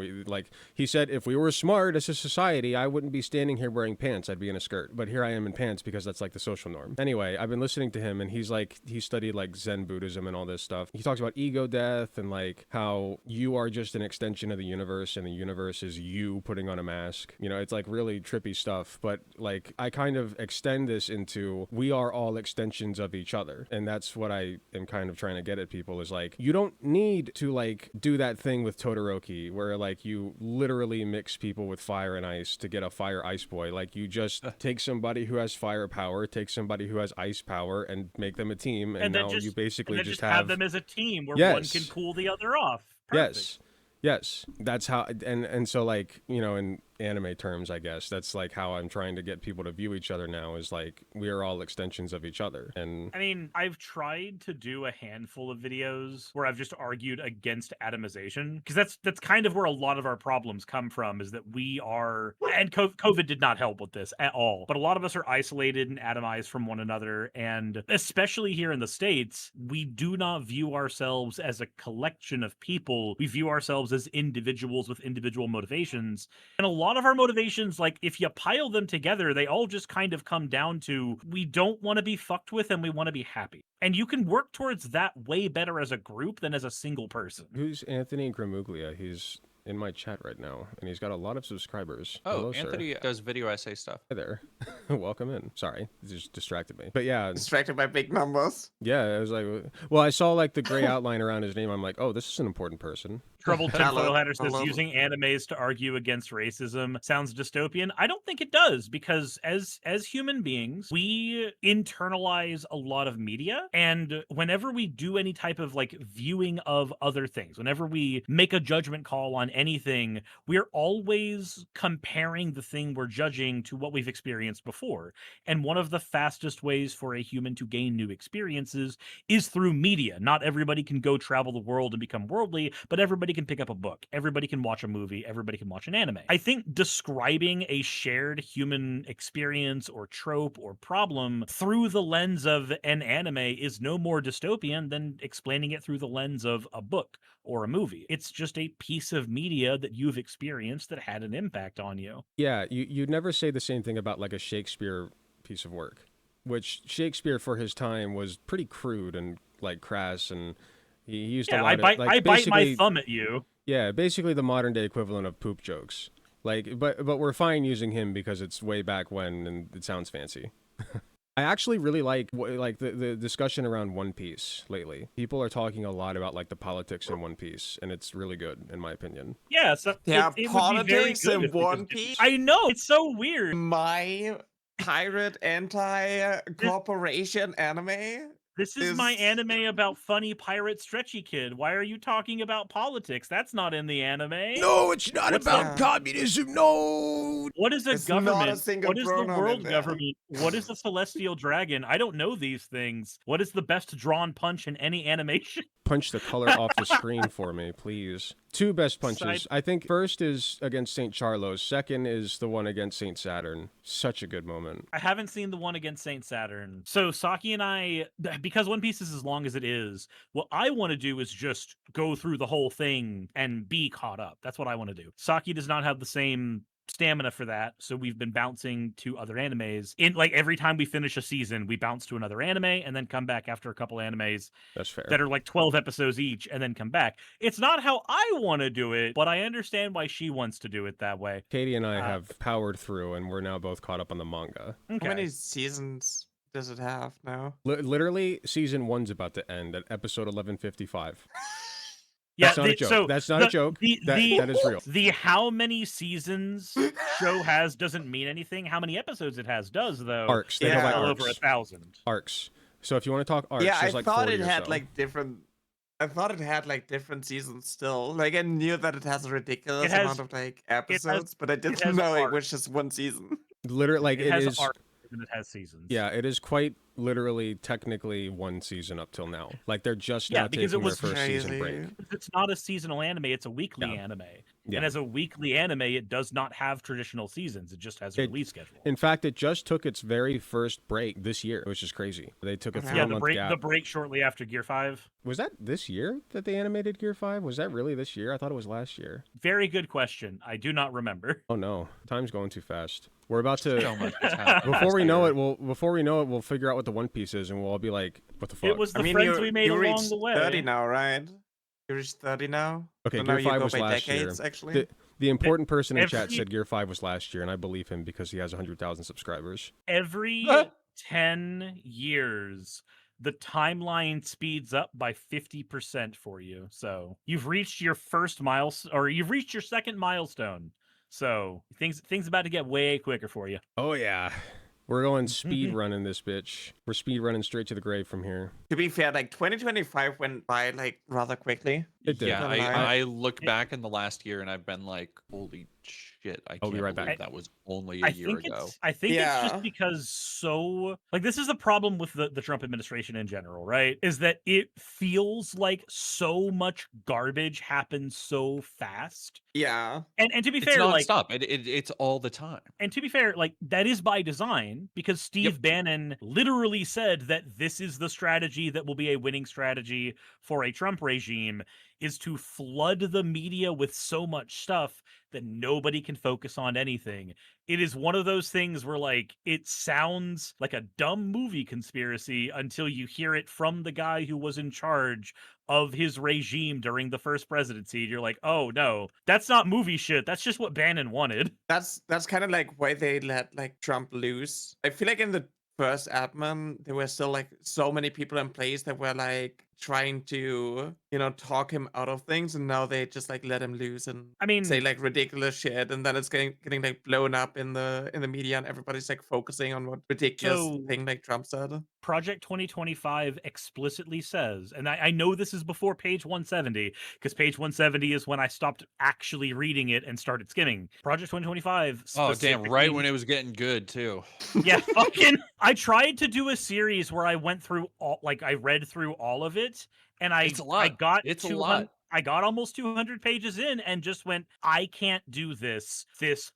Speaker 3: he said, if we were smart as a society, I wouldn't be standing here wearing pants. I'd be in a skirt. But here I am in pants because that's like the social norm. Anyway, I've been listening to him, and he studied like Zen Buddhism and all this stuff. He talks about ego death and like how you are just an extension of the universe, and the universe is you putting on a mask. You know, it's like really trippy stuff. But like, I kind of extend this into, we are all extensions of each other, and that's what I am kind of trying to get at people, is like, you don't need to like do that thing with Todoroki where like you literally mix people with fire and ice to get a fire ice boy. Like, you just take somebody who has fire power, take somebody who has ice power, and make them a team, and
Speaker 2: then
Speaker 3: now you basically
Speaker 2: and then
Speaker 3: just
Speaker 2: have them as a team where one
Speaker 3: Yes.
Speaker 2: can cool the other off. Perfect.
Speaker 3: Yes, that's how, and so like, you know, in anime terms, I guess that's like how I'm trying to get people to view each other now, is like, we are all extensions of each other. And
Speaker 2: I mean, I've tried to do a handful of videos where I've just argued against atomization, because that's kind of where a lot of our problems come from, is that we are, and COVID did not help with this at all, but a lot of us are isolated and atomized from one another, and especially here in the States, we do not view ourselves as a collection of people. We view ourselves as individuals with individual motivations, and a lot of our motivations, like if you pile them together, they all just kind of come down to, we don't want to be fucked with and we want to be happy. And you can work towards that way better as a group than as a single person.
Speaker 3: who's Anthony Gramuglia? He's in my chat right now, and he's got a lot of subscribers.
Speaker 4: Oh,
Speaker 3: Hello, sir.
Speaker 4: Anthony does video essay stuff.
Speaker 3: Hi there. Welcome in. Sorry, it just distracted me. But yeah,
Speaker 1: Distracted by big numbers.
Speaker 3: yeah, I was like, well, I saw like the gray outline around his name. I'm like, oh, this is an important person.
Speaker 2: Troubled
Speaker 1: Valid,
Speaker 2: Tinfoil Hatter says
Speaker 1: valid.
Speaker 2: using animes to argue against racism sounds dystopian. I don't think it does, because as human beings, we internalize a lot of media, and whenever we do any type of like viewing of other things, whenever we make a judgment call on anything, we're always comparing the thing we're judging to what we've experienced before. And one of the fastest ways for a human to gain new experiences is through media. Not everybody can go travel the world and become worldly, but everybody can pick up a book. Everybody can watch a movie. Everybody can watch an anime. I think describing a shared human experience or trope or problem through the lens of an anime is no more dystopian than explaining it through the lens of a book or a movie. It's just a piece of media that you've experienced that had an impact on you.
Speaker 3: Yeah, you'd never say the same thing about like a Shakespeare piece of work, which Shakespeare for his time was pretty crude and like crass, and he used a lot of like
Speaker 2: I bite my thumb at you.
Speaker 3: Yeah, basically the modern day equivalent of poop jokes. Like, but we're fine using him because it's way back when and it sounds fancy. I actually really like the discussion around One Piece lately. People are talking a lot about like the politics in One Piece, and it's really good in my opinion.
Speaker 2: Yeah, so
Speaker 1: Yeah,
Speaker 2: it would be very
Speaker 1: politics
Speaker 2: good
Speaker 1: in
Speaker 2: if we
Speaker 1: One
Speaker 2: just did-
Speaker 1: Piece?
Speaker 2: I know, it's so weird.
Speaker 1: My pirate anti-corporation anime.
Speaker 2: This is my anime about funny pirate stretchy kid. Why are you talking about politics? That's not in the anime.
Speaker 3: No, it's not
Speaker 2: What's
Speaker 3: about
Speaker 1: that?
Speaker 3: communism. No.
Speaker 2: What is a
Speaker 1: It's not a
Speaker 2: government?
Speaker 1: single
Speaker 2: What is the
Speaker 1: pronoun in
Speaker 2: world
Speaker 1: there.
Speaker 2: government? What is the celestial dragon? I don't know these things. What is the best drawn punch in any animation?
Speaker 3: Punch the color off the screen for me, please. Two best punches.
Speaker 2: Side-
Speaker 3: I think first is against St. Charlos. Second is the one against St. Saturn. Such a good moment.
Speaker 2: I haven't seen the one against Saint Saturn. So Saki and I, because One Piece is as long as it is, what I want to do is just go through the whole thing and be caught up. That's what I want to do. Saki does not have the same stamina for that, so we've been bouncing to other animes. In like every time we finish a season, we bounce to another anime and then come back after a couple animes
Speaker 3: That's fair.
Speaker 2: that are like 12 episodes each and then come back. It's not how I want to do it, but I understand why she wants to do it that way.
Speaker 3: Katie and I have powered through, and we're now both caught up on the manga.
Speaker 2: Okay.
Speaker 1: How many seasons does it have now?
Speaker 3: Literally, season 1's about to end at episode 1155.
Speaker 2: Yeah,
Speaker 3: That's not a joke. That's not a joke. That is real.
Speaker 2: The how many seasons show has doesn't mean anything. How many episodes it has does, though.
Speaker 3: Arcs. They
Speaker 1: Yeah.
Speaker 3: go by
Speaker 2: Well
Speaker 3: arcs.
Speaker 2: over 1,000.
Speaker 3: Arcs. So if you want to talk arcs,
Speaker 1: Yeah, I
Speaker 3: there's like
Speaker 1: thought
Speaker 3: 40
Speaker 1: it
Speaker 3: or
Speaker 1: had
Speaker 3: so.
Speaker 1: like different. I thought it had like different seasons still. Like I knew that it has a ridiculous amount of like episodes, but I
Speaker 2: has
Speaker 1: didn't know it
Speaker 2: arcs.
Speaker 1: was just one season.
Speaker 3: Literally, like
Speaker 2: It
Speaker 3: it
Speaker 2: has
Speaker 3: is.
Speaker 2: arcs and it has seasons.
Speaker 3: Yeah, it is quite literally technically one season up till now. Like they're just
Speaker 2: Yeah,
Speaker 3: now
Speaker 2: because
Speaker 3: taking
Speaker 2: it was
Speaker 3: their first season
Speaker 1: crazy.
Speaker 3: break.
Speaker 2: It's not a seasonal anime, it's a weekly
Speaker 3: Yeah.
Speaker 2: anime.
Speaker 3: Yeah.
Speaker 2: And as a weekly anime, it does not have traditional seasons. It just has a release schedule.
Speaker 3: In fact, it just took its very first break this year, which is crazy. They took a
Speaker 1: Okay.
Speaker 3: 4-month
Speaker 2: Yeah,
Speaker 3: gap.
Speaker 2: the break shortly after Gear 5.
Speaker 3: Was that this year that they animated Gear 5? Was that really this year? I thought it was last year.
Speaker 2: Very good question. I do not remember.
Speaker 3: Oh no, time's going too fast. We're about
Speaker 4: So
Speaker 3: to.
Speaker 4: much has happened
Speaker 3: Before we
Speaker 4: this
Speaker 3: know
Speaker 4: year.
Speaker 3: it, we'll figure out what the One Piece is, and we'll all be like, "What the fuck?"
Speaker 2: It was the friends we made
Speaker 1: you
Speaker 2: along
Speaker 1: reached
Speaker 2: the way.
Speaker 1: 30 now, right? You reached 30 now.
Speaker 3: Okay,
Speaker 1: so
Speaker 3: Gear
Speaker 1: now you
Speaker 3: 5
Speaker 1: go
Speaker 3: was
Speaker 1: by
Speaker 3: last year.
Speaker 1: decades, actually.
Speaker 3: The important person in chat
Speaker 2: Every-
Speaker 3: said Gear 5 was last year, and I believe him because he has 100,000 subscribers.
Speaker 2: Every 10 years, the timeline speeds up by 50% for you. So you've reached your first milestone, or you've reached your second milestone. So things about to get way quicker for you.
Speaker 3: Oh yeah, we're going speed running this bitch. We're speed running straight to the grave from here.
Speaker 1: To be fair, like 2025 went by like rather quickly.
Speaker 3: It did.
Speaker 4: Yeah,
Speaker 1: Not gonna lie.
Speaker 4: I look back in the last year and I've been like, holy shit, I
Speaker 3: I'll
Speaker 4: can't
Speaker 3: be right
Speaker 4: believe
Speaker 3: back.
Speaker 4: that was only a year ago.
Speaker 2: I think it's
Speaker 1: Yeah.
Speaker 2: just because this is the problem with the Trump administration in general, right? Is that it feels like so much garbage happens so fast.
Speaker 1: Yeah.
Speaker 2: And to be
Speaker 4: It's
Speaker 2: fair, like
Speaker 4: nonstop. It's all the time.
Speaker 2: And to be fair, like that is by design because Steve Bannon literally said that this is the strategy that will be a winning strategy for a Trump regime is to flood the media with so much stuff that nobody can focus on anything. It is one of those things where like it sounds like a dumb movie conspiracy until you hear it from the guy who was in charge of his regime during the first presidency. You're like, oh no, that's not movie shit. That's just what Bannon wanted.
Speaker 1: That's kind of like why they let like Trump loose. I feel like in the first admin, there were still like so many people in place that were like trying to, talk him out of things, and now they just like let him loose and
Speaker 2: I mean,
Speaker 1: say like ridiculous shit, and then it's getting like blown up in the media, and everybody's like focusing on what ridiculous thing like Trump said.
Speaker 2: Project 2025 explicitly says, and I know this is before page 170, because page 170 is when I stopped actually reading it and started skimming. Project 2025
Speaker 4: Oh, damn, right when it was getting good, too.
Speaker 2: Yeah, fucking. I tried to do a series where I went through I read through all of it, and
Speaker 4: It's a lot.
Speaker 2: I got
Speaker 4: It's a
Speaker 2: 200.
Speaker 4: lot.
Speaker 2: I got almost 200 pages in and just went, I can't do this. This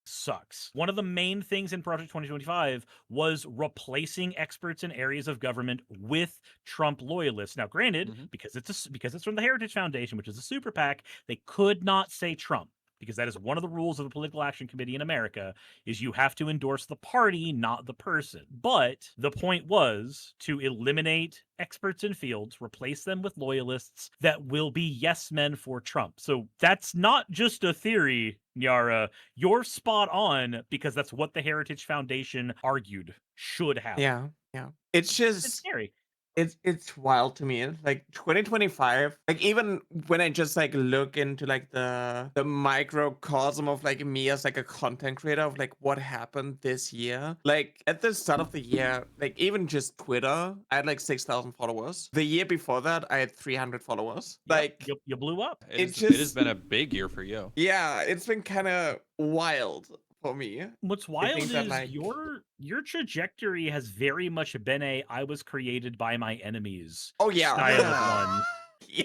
Speaker 2: sucks. One of the main things in Project 2025 was replacing experts in areas of government with Trump loyalists. Now, granted, because it's from the Heritage Foundation, which is a super PAC, they could not say Trump, because that is one of the rules of the Political Action Committee in America, is you have to endorse the party, not the person. But the point was to eliminate experts in fields, replace them with loyalists that will be yes men for Trump. So that's not just a theory, Nyara. You're spot on, because that's what the Heritage Foundation argued should happen.
Speaker 1: Yeah. It's just
Speaker 2: It's scary.
Speaker 1: It's wild to me. Like 2025, like even when I just like look into like the microcosm of like me as like a content creator of like what happened this year. Like at the start of the year, like even just Twitter, I had like 6,000 followers. The year before that, I had 300 followers.
Speaker 2: Yep,
Speaker 1: Like
Speaker 2: you blew up.
Speaker 4: It has been a big year for you.
Speaker 1: Yeah, it's been kind of wild for me.
Speaker 2: What's wild is
Speaker 1: that, like,
Speaker 2: your trajectory has very much been I was created by my enemies
Speaker 1: yeah.
Speaker 2: style of one.
Speaker 1: Yeah.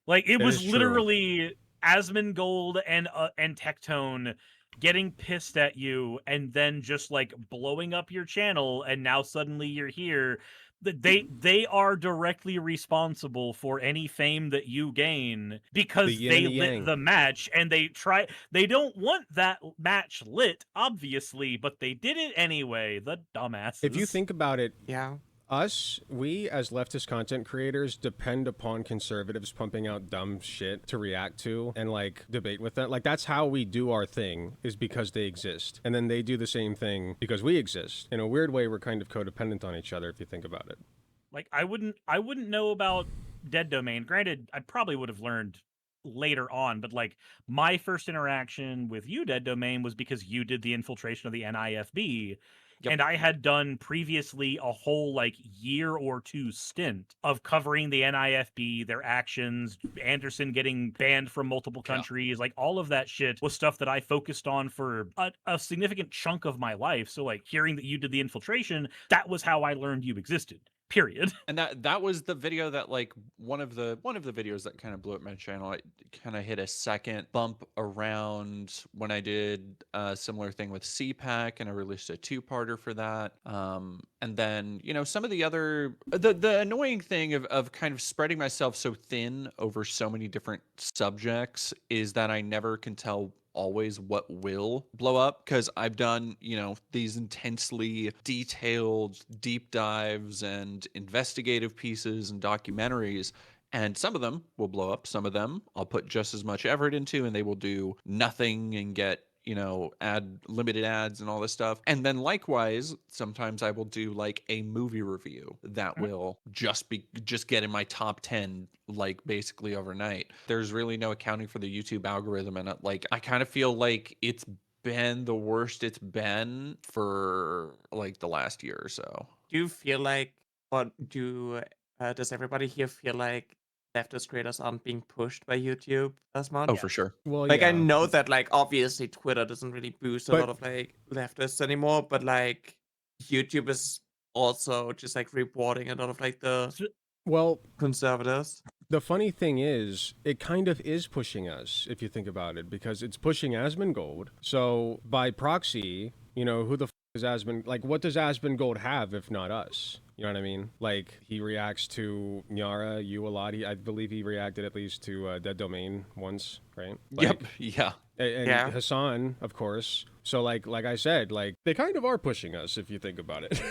Speaker 2: Like it was
Speaker 3: is true.
Speaker 2: literally Asmongold and Tectone getting pissed at you and then just like blowing up your channel, and now suddenly you're here. They are directly responsible for any fame that you gain, because
Speaker 3: The yin
Speaker 2: they
Speaker 3: and the
Speaker 2: lit
Speaker 3: yang.
Speaker 2: the match, and they don't want that match lit, obviously, but they did it anyway. The dumbasses.
Speaker 3: If you think about it,
Speaker 1: Yeah.
Speaker 3: we as leftist content creators depend upon conservatives pumping out dumb shit to react to and like debate with that. Like that's how we do our thing, is because they exist. And then they do the same thing because we exist. In a weird way, we're kind of codependent on each other if you think about it.
Speaker 2: Like I wouldn't know about Dead Domain. Granted, I probably would have learned later on, but like my first interaction with you, Dead Domain, was because you did the infiltration of the NIFB.
Speaker 4: Yep.
Speaker 2: And I had done previously a whole like year or two stint of covering the NIFB, their actions, Anderson getting banned from multiple countries, like all of that shit was stuff that I focused on for a significant chunk of my life. So like hearing that you did the infiltration, that was how I learned you existed. Period.
Speaker 4: And that was the video that like one of the videos that kind of blew up my channel. I kind of hit a second bump around when I did a similar thing with CPAC, and I released a 2-parter for that. And then, some of the other the annoying thing of kind of spreading myself so thin over so many different subjects is that I never can tell always what will blow up, because I've done, these intensely detailed deep dives and investigative pieces and documentaries, and some of them will blow up. Some of them I'll put just as much effort into, and they will do nothing and get limited ads and all this stuff. And then likewise, sometimes I will do like a movie review that will just get in my top 10 like basically overnight. There's really no accounting for the YouTube algorithm, and I kind of feel like it's been the worst it's been for like the last year or so.
Speaker 1: Do you feel like, or does everybody here feel like leftist creators aren't being pushed by YouTube as much?
Speaker 4: Oh, for sure.
Speaker 3: Well,
Speaker 1: Like
Speaker 3: yeah.
Speaker 1: I know that like obviously Twitter doesn't really boost a lot of like leftists anymore, but like YouTube is also just like rewarding a lot of like the conservatives.
Speaker 3: The funny thing is, it kind of is pushing us, if you think about it, because it's pushing Asmongold. So by proxy, who the is Asmongold? Like, what does Asmongold have if not us? You know what I mean? Like, he reacts to Nyara, you a lot. I believe he reacted at least to Dead Domain once, right?
Speaker 4: Yep. Yeah.
Speaker 3: And Hassan, of course. So, like I said, like, they kind of are pushing us, if you think about it.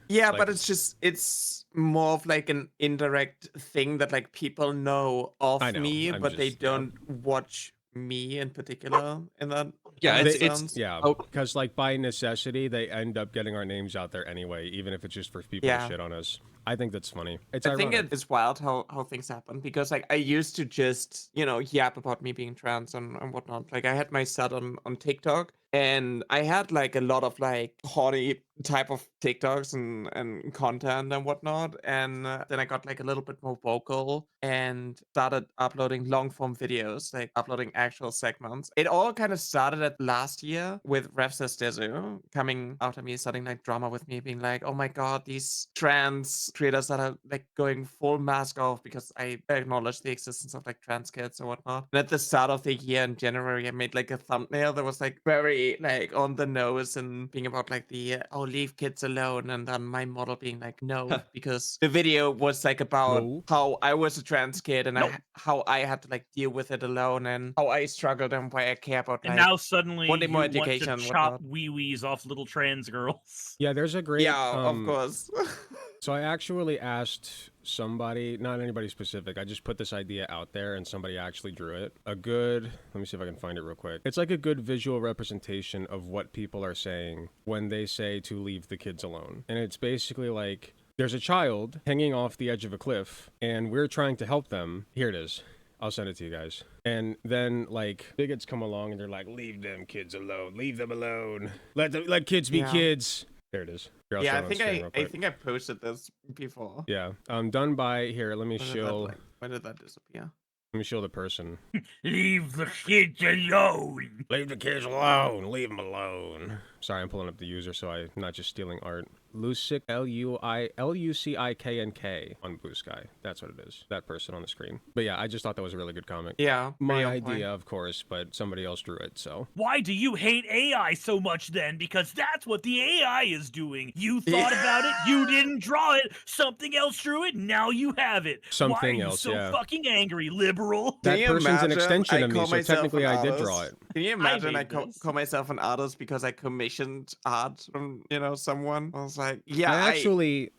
Speaker 1: Yeah, but it's more of like an indirect thing that like people know of me, but they don't watch me in particular in that.
Speaker 4: Yeah,
Speaker 1: That
Speaker 3: They-
Speaker 1: makes
Speaker 3: it's
Speaker 1: sense.
Speaker 3: yeah,
Speaker 4: Oh.
Speaker 3: because like by necessity, they end up getting our names out there anyway, even if it's just for people to
Speaker 1: Yeah.
Speaker 3: shit on us. I think that's funny. It's
Speaker 1: I think
Speaker 3: ironic.
Speaker 1: it's wild how things happen because like I used to just yap about me being trans and whatnot. Like I had my set on TikTok and I had like a lot of like horny type of TikToks and content and whatnot. And then I got like a little bit more vocal and started uploading long form videos, like uploading actual segments. It all kind of started at last year with Rev Says Dezu coming after me, starting like drama with me, being like, oh my god, these trans creators that are like going full mask off because I acknowledge the existence of like trans kids or whatnot. And at the start of the year in January, I made like a thumbnail that was like very like on the nose and being about like the oh, leave kids alone, and then my model being like no, because the video was like about
Speaker 3: No.
Speaker 1: how I was a trans kid and
Speaker 2: Nope.
Speaker 1: how I had to like deal with it alone and how I struggled and why I care about
Speaker 2: And
Speaker 1: like
Speaker 2: now suddenly
Speaker 1: wanting
Speaker 2: you
Speaker 1: more
Speaker 2: want to
Speaker 1: education and
Speaker 2: chop
Speaker 1: whatnot.
Speaker 2: wee-wees off little trans girls.
Speaker 3: Yeah, there's a great
Speaker 1: Yeah, of course.
Speaker 3: So I actually asked somebody, not anybody specific, I just put this idea out there and somebody actually drew it. Let me see if I can find it real quick. It's like a good visual representation of what people are saying when they say to leave the kids alone. And it's basically like, there's a child hanging off the edge of a cliff and we're trying to help them. Here it is. I'll send it to you guys. And then like bigots come along and they're like, leave them kids alone. Leave them alone. Let kids be
Speaker 1: Yeah.
Speaker 3: kids. There it is. Here, I'll
Speaker 1: Yeah,
Speaker 3: show
Speaker 1: I
Speaker 3: it on
Speaker 1: think
Speaker 3: screen real
Speaker 1: I
Speaker 3: quick.
Speaker 1: think I posted this before.
Speaker 3: Yeah. Done by here. Let me show
Speaker 1: When did that disappear?
Speaker 3: the person.
Speaker 2: Leave the kids alone.
Speaker 3: Leave the kids alone. Leave them alone. Sorry, I'm pulling up the user so I'm not just stealing art. Lucic, Luciknknk on Blue Sky. That's what it is. That person on the screen. But yeah, I just thought that was a really good comic.
Speaker 1: Yeah,
Speaker 3: My
Speaker 1: pretty on point.
Speaker 3: idea, of course, but somebody else drew it, so.
Speaker 2: Why do you hate AI so much then? Because that's what the AI is doing. You thought about it, you didn't draw it, something else drew it, now you have it. Why are
Speaker 3: Something
Speaker 2: you
Speaker 3: else,
Speaker 2: so
Speaker 3: yeah.
Speaker 2: fucking angry, liberal?
Speaker 3: That
Speaker 1: Can you
Speaker 3: person's an
Speaker 1: imagine
Speaker 3: extension
Speaker 1: I
Speaker 3: of me,
Speaker 1: call
Speaker 3: so
Speaker 1: myself
Speaker 3: technically
Speaker 1: an
Speaker 3: I did draw
Speaker 1: artist?
Speaker 3: it.
Speaker 1: Can you imagine I
Speaker 2: made this.
Speaker 1: call myself an artist because I commissioned art from someone? I was like, yeah,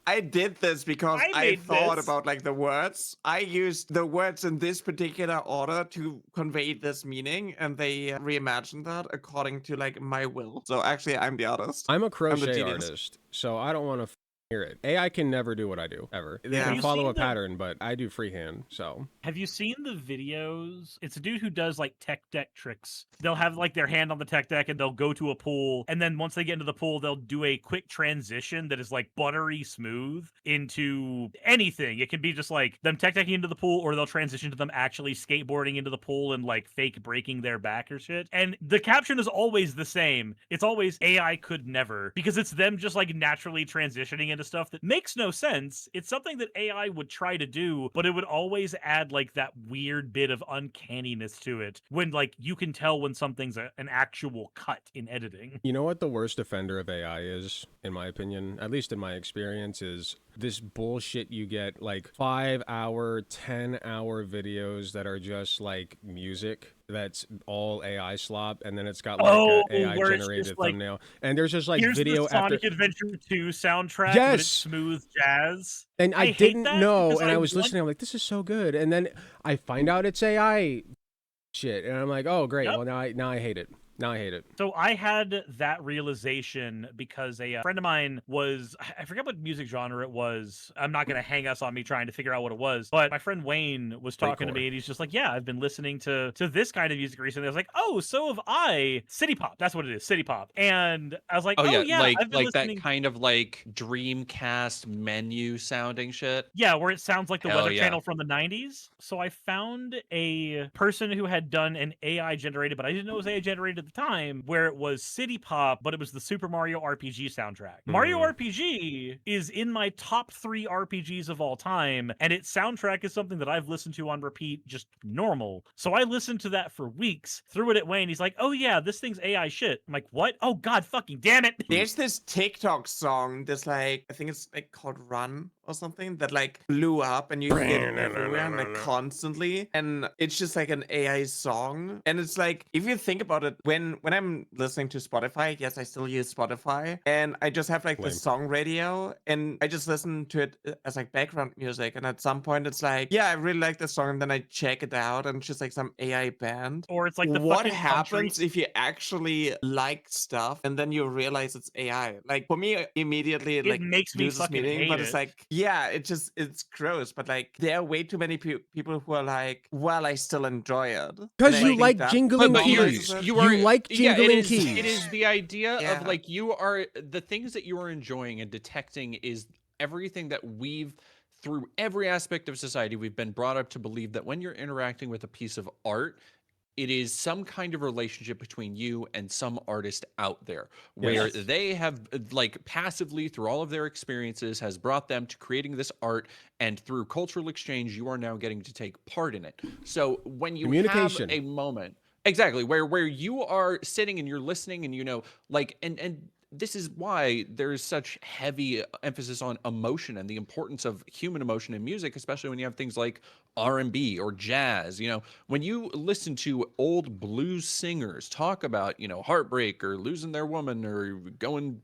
Speaker 1: I did this because
Speaker 2: I
Speaker 1: I
Speaker 2: made
Speaker 1: thought
Speaker 2: this.
Speaker 1: about like the words. I used the words in this particular order to convey this meaning, and they reimagined that according to like my will. So actually, I'm the artist.
Speaker 3: I'm a
Speaker 1: the
Speaker 3: crochet
Speaker 1: genius.
Speaker 3: artist, so I don't want to hear it. AI can never do what I do, ever. They
Speaker 1: Yeah.
Speaker 3: can
Speaker 2: You
Speaker 3: follow
Speaker 2: seen
Speaker 3: a
Speaker 2: the-
Speaker 3: pattern, but I do freehand, so.
Speaker 2: Have you seen the videos? It's a dude who does like tech deck tricks. They'll have like their hand on the tech deck and they'll go to a pool. And then once they get into the pool, they'll do a quick transition that is like buttery smooth into anything. It can be just like them tech decking into the pool, or they'll transition to them actually skateboarding into the pool and like fake breaking their back or shit. And the caption is always the same. It's always AI could never, because it's them just like naturally transitioning into stuff that makes no sense. It's something that AI would try to do, but it would always add like that weird bit of uncanniness to it when like you can tell when something's an actual cut in editing.
Speaker 3: You know what the worst offender of AI is, in my opinion, at least in my experience, is this bullshit you get, like 5-hour, 10-hour videos that are just like music that's all AI slop, and then it's got like
Speaker 2: Oh,
Speaker 3: a AI
Speaker 2: where it's
Speaker 3: generated
Speaker 2: just, like,
Speaker 3: thumbnail, and there's just like
Speaker 2: Here's
Speaker 3: video
Speaker 2: the Sonic
Speaker 3: after.
Speaker 2: Adventure 2 soundtrack, but
Speaker 3: Yes!
Speaker 2: it's smooth jazz.
Speaker 3: And I
Speaker 2: hate
Speaker 3: didn't
Speaker 2: that
Speaker 3: know,
Speaker 2: because
Speaker 3: and I
Speaker 2: I
Speaker 3: was
Speaker 2: want-
Speaker 3: listening. I'm like, this is so good, and then I find out it's AI shit, and I'm like, oh great.
Speaker 2: Yep.
Speaker 3: Well, now I hate it. Now I hate it.
Speaker 2: So I had that realization because a friend of mine I forget what music genre it was. I'm not going to hang us on me trying to figure out what it was, but my friend Wayne was talking to
Speaker 3: Breakcore.
Speaker 2: me and he's just like, yeah, I've been listening to this kind of music recently. I was like, oh, so have I. City pop. That's what it is. City pop. And I was like,
Speaker 4: Oh yeah, like
Speaker 2: I've been
Speaker 4: like that
Speaker 2: listening.
Speaker 4: kind of like Dreamcast menu sounding shit.
Speaker 2: Yeah, where it sounds like the
Speaker 4: Hell
Speaker 2: Weather
Speaker 4: yeah.
Speaker 2: Channel from the 90s. So I found a person who had done an AI generated, but I didn't know it was AI generated at the time, where it was City Pop, but it was the Super Mario RPG soundtrack. Mario RPG is in my top 3 RPGs of all time, and its soundtrack is something that I've listened to on repeat, just normal. So I listened to that for weeks, threw it at Wayne. He's like, oh yeah, this thing's AI shit. I'm like, what? Oh god fucking damn it.
Speaker 1: There's this TikTok song, this like I think it's like called Run or something that like blew up and you hear it everywhere and like constantly, and it's just like an AI song. And it's like if you think about it, when when I'm listening to Spotify, yes, I still use Spotify, and I just have like the
Speaker 3: Lame.
Speaker 1: song radio, and I just listen to it as like background music. And at some point, it's like, yeah, I really like the song, and then I check it out, and it's just like some AI band.
Speaker 2: Or it's like the
Speaker 1: What
Speaker 2: fucking
Speaker 1: happens
Speaker 2: country.
Speaker 1: if you actually like stuff and then you realize it's AI? Like for me, immediately
Speaker 2: It
Speaker 1: like
Speaker 2: makes me
Speaker 1: loses
Speaker 2: fucking
Speaker 1: meaning,
Speaker 2: hate
Speaker 1: but it's
Speaker 2: it.
Speaker 1: like, yeah, it's gross. But like there are way too many people who are like, well, I still enjoy it.
Speaker 3: Because
Speaker 1: And I
Speaker 3: you
Speaker 1: think
Speaker 3: like
Speaker 1: that
Speaker 3: jingling
Speaker 1: normalizes
Speaker 3: keys.
Speaker 1: it.
Speaker 4: you are
Speaker 3: like
Speaker 4: yeah,
Speaker 3: jingling
Speaker 4: it
Speaker 3: keys.
Speaker 4: is the idea
Speaker 1: Yeah.
Speaker 4: of like you are the things that you are enjoying and detecting is everything that we've through every aspect of society we've been brought up to believe that when you're interacting with a piece of art, it is some kind of relationship between you and some artist out there where
Speaker 3: Yes.
Speaker 4: they have like passively through all of their experiences has brought them to creating this art, and through cultural exchange you are now getting to take part in it. So when you have
Speaker 3: Communication.
Speaker 4: a moment exactly where you are sitting and you're listening and like and this is why there's such heavy emphasis on emotion and the importance of human emotion in music, especially when you have things like R&B or jazz. When you listen to old blues singers talk about, heartbreak or losing their woman or going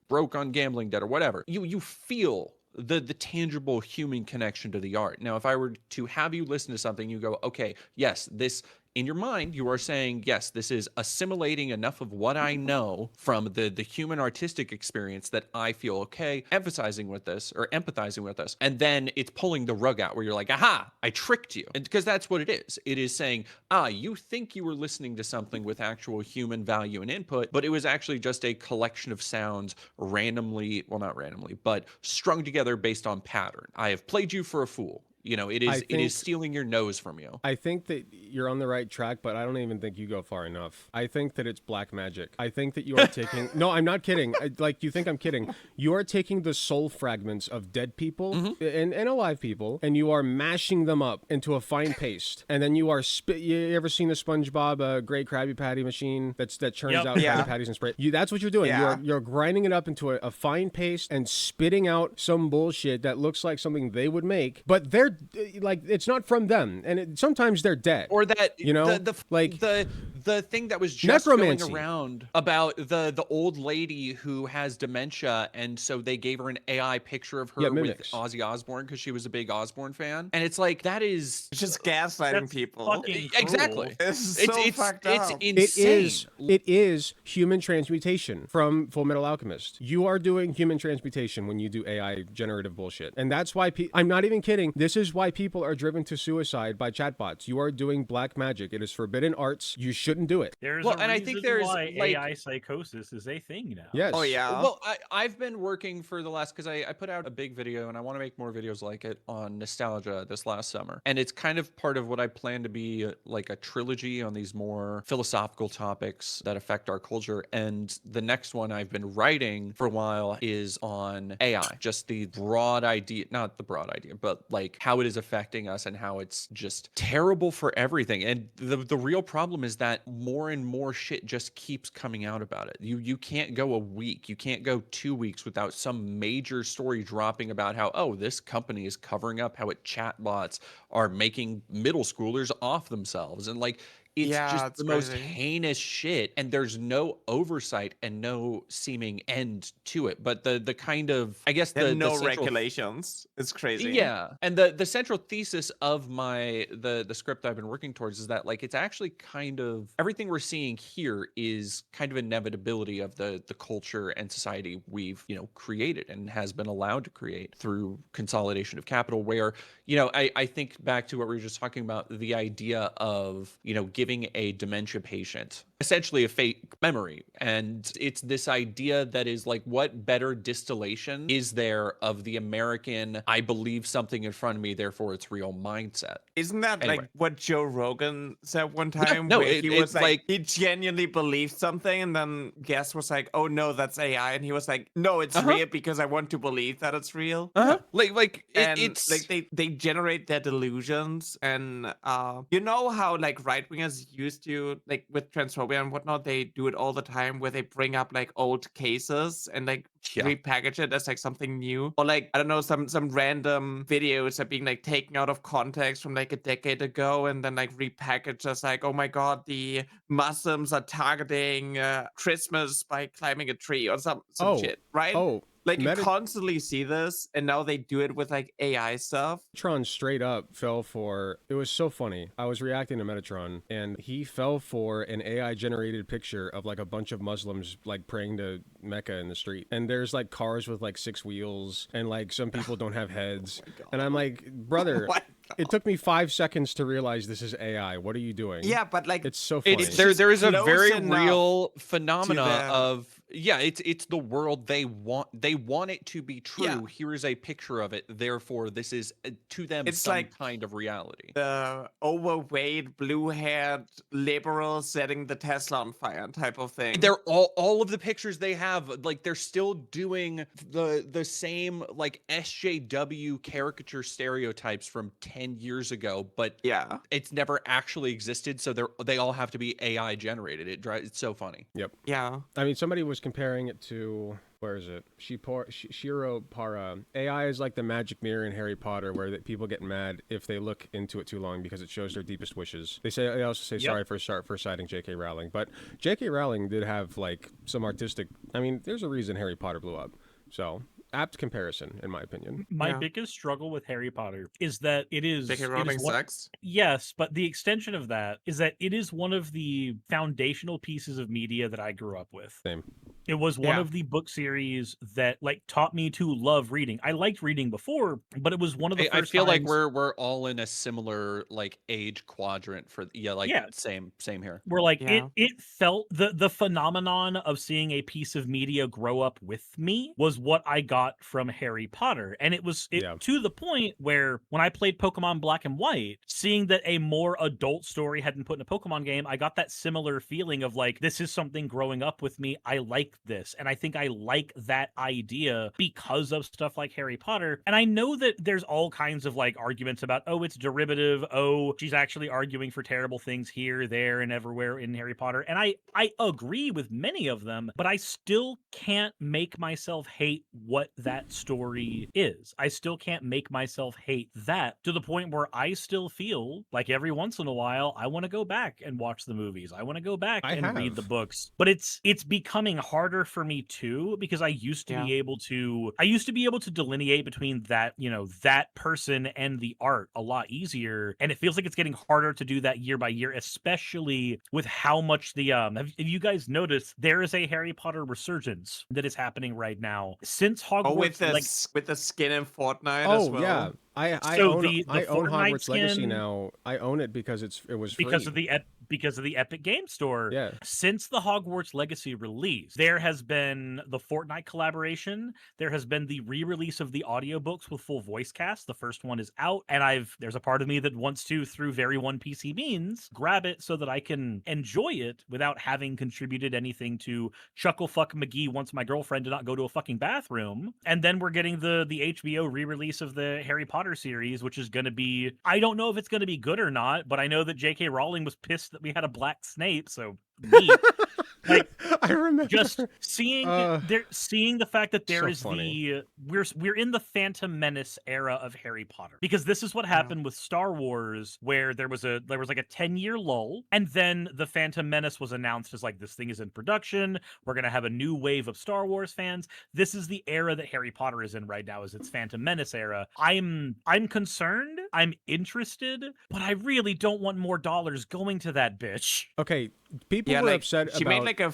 Speaker 4: broke on gambling debt or whatever, you feel the tangible human connection to the art. Now, if I were to have you listen to something, you go, okay, yes, this in your mind, you are saying, yes, this is assimilating enough of what I know from the human artistic experience that I feel okay emphasizing with this or empathizing with this. And then it's pulling the rug out where you're like, aha, I tricked you. And because that's what it is. It is saying, you think you were listening to something with actual human value and input, but it was actually just a collection of sounds randomly, well, not randomly, but strung together based on pattern. I have played you for a fool. It is stealing your nose from you.
Speaker 3: I think that you're on the right track, but I don't even think you go far enough. I think that it's black magic. I think that you are taking... No, I'm not kidding. You think I'm kidding. You are taking the soul fragments of dead people and alive people, and you are mashing them up into a fine paste. And then you are... You ever seen the SpongeBob Great Krabby Patty machine that churns out Krabby Patties and spray? That's what you're doing.
Speaker 1: Yeah.
Speaker 3: You're grinding it up into a fine paste and spitting out some bullshit that looks like something they would make, but they're like, it's not from them, and sometimes they're dead.
Speaker 4: Or that the thing that was just
Speaker 3: necromancy.
Speaker 4: going around about the old lady who has dementia, and so they gave her an AI picture of her with Ozzy Osbourne because she was a big Osbourne fan, and it's like that is
Speaker 1: it's just gaslighting people.
Speaker 4: Exactly.
Speaker 1: It's so fucked up.
Speaker 4: It's insane.
Speaker 3: It is human transmutation from Full Metal Alchemist. You are doing human transmutation when you do AI generative bullshit, and that's why I'm not even kidding. This is why people are driven to suicide by chatbots. You are doing black magic. It is forbidden arts. You shouldn't do it.
Speaker 2: There's
Speaker 4: and I think there's
Speaker 2: why AI psychosis is a thing now.
Speaker 3: Yes.
Speaker 1: Oh yeah.
Speaker 4: Well, I've been working for the last, because I put out a big video and I want to make more videos like it on nostalgia this last summer, and it's kind of part of what I plan to be like a trilogy on these more philosophical topics that affect our culture. And the next one I've been writing for a while is on AI, just the broad idea, not the broad idea, but like how it is affecting us and how it's just terrible for everything. And the real problem is that more and more shit just keeps coming out about it. You can't go a week, you can't go 2 weeks without some major story dropping about how, oh, this company is covering up how chatbots are making middle schoolers off themselves. And like, it's just the most heinous shit, and there's no oversight and no seeming end to it. But the kind of, I guess, the
Speaker 1: no
Speaker 4: central
Speaker 1: regulations. It's crazy.
Speaker 4: Yeah, and the central thesis of the script I've been working towards is that like it's actually kind of everything we're seeing here is kind of inevitability of the culture and society we've created and has been allowed to create through consolidation of capital. Where I think back to what we were just talking about, the idea of giving a dementia patient essentially a fake memory. And it's this idea that is like, what better distillation is there of the American, I believe something in front of me, therefore it's real mindset?
Speaker 1: Isn't that like what Joe Rogan said one time?
Speaker 4: No,
Speaker 1: where he was
Speaker 4: it's like
Speaker 1: he genuinely believed something, and then guest was like, "Oh no, that's AI," and he was like, "No, it's real because I want to believe that it's real."
Speaker 4: It's
Speaker 1: like they generate their delusions, and how like right wingers used to, like with transphobia and whatnot, they do it all the time where they bring up like old cases and like repackage it as like something new, or like I don't know, some random videos are being like taken out of context from like a decade ago and then like repackaged as like, oh my god, the Muslims are targeting Christmas by climbing a tree or some
Speaker 3: Oh,
Speaker 1: shit, right?
Speaker 3: oh,
Speaker 1: Like you constantly see this, and now they do it with like AI stuff.
Speaker 3: Metatron straight up fell for, it was so funny. I was reacting to Metatron, and he fell for an AI generated picture of like a bunch of Muslims like praying to Mecca in the street. And there's like cars with like 6 wheels, and like some people don't have heads. And I'm like, brother, it took me 5 seconds to realize this is AI. What are you doing?
Speaker 1: Yeah, but like
Speaker 3: it's so funny.
Speaker 4: There is a very real phenomena of it's the world they want it to be true.
Speaker 1: Yeah.
Speaker 4: Here is a picture of it, therefore this is to them
Speaker 1: it's
Speaker 4: some
Speaker 1: like
Speaker 4: kind of reality.
Speaker 1: The overweight blue-haired liberal setting the Tesla on fire type of thing.
Speaker 4: They're all of the pictures they have, like they're still doing the same like SJW caricature stereotypes from 10 years ago, but
Speaker 1: yeah,
Speaker 4: it's never actually existed, so they all have to be AI generated. It's so funny.
Speaker 3: Yep.
Speaker 1: Yeah.
Speaker 3: I mean, somebody was comparing it to, where is it? Shiro Para. AI is like the magic mirror in Harry Potter, where people get mad if they look into it too long because it shows their deepest wishes. They also say sorry for citing J.K. Rowling, but J.K. Rowling did have like some artistic. I mean, there's a reason Harry Potter blew up. So apt comparison, in my opinion.
Speaker 2: My biggest struggle with Harry Potter is that it is
Speaker 1: J.K. Rowling sucks.
Speaker 2: Yes, but the extension of that is that it is one of the foundational pieces of media that I grew up with.
Speaker 3: Same.
Speaker 2: It was one of the book series that like taught me to love reading. I liked reading before, but it was one of the first
Speaker 4: I feel
Speaker 2: times...
Speaker 4: like we're all in a similar like age quadrant for same here.
Speaker 2: We're like it felt the phenomenon of seeing a piece of media grow up with me was what I got from Harry Potter. And it was to the point where when I played Pokemon Black and White, seeing that a more adult story had been put in a Pokemon game, I got that similar feeling of like, this is something growing up with me. I like this. And I think I like that idea because of stuff like Harry Potter. And I know that there's all kinds of like arguments about, oh, it's derivative. Oh, she's actually arguing for terrible things here, there, and everywhere in Harry Potter. And I agree with many of them, but I still can't make myself hate what that story is. I still can't make myself hate that to the point where I still feel like every once in a while, I want to go back and watch the movies. I want to go back and read the books. But it's becoming harder for me too, because I used to be able to delineate between that, that person and the art a lot easier. And it feels like it's getting harder to do that year by year, especially with how much have you guys noticed there is a Harry Potter resurgence that is happening right now since Hogwarts
Speaker 1: with the skin in Fortnite as well.
Speaker 3: Yeah. I own Hogwarts Legacy now. I own it because it was free.
Speaker 2: Because of the Epic Game Store.
Speaker 3: Yeah.
Speaker 2: Since the Hogwarts Legacy release, there has been the Fortnite collaboration. There has been the re-release of the audiobooks with full voice cast. The first one is out, and there's a part of me that wants to, through very one PC means, grab it so that I can enjoy it without having contributed anything to Chuckle Fuck McGee wants my girlfriend to not go to a fucking bathroom. And then we're getting the HBO re-release of the Harry Potter series, which is going to be, I don't know if it's going to be good or not, but I know that J.K. Rowling was pissed that we had a black Snape, so neat. Like,
Speaker 3: I remember
Speaker 2: just seeing the fact that there is
Speaker 3: funny.
Speaker 2: we're in the Phantom Menace era of Harry Potter, because this is what happened with Star Wars, where there was like a 10-year lull, and then the Phantom Menace was announced as like, this thing is in production, we're gonna have a new wave of Star Wars fans. This is the era that Harry Potter is in right now, is its Phantom Menace era. I'm concerned, I'm interested, but I really don't want more dollars going to that bitch.
Speaker 3: Okay, people were upset about...
Speaker 1: She made like
Speaker 3: Go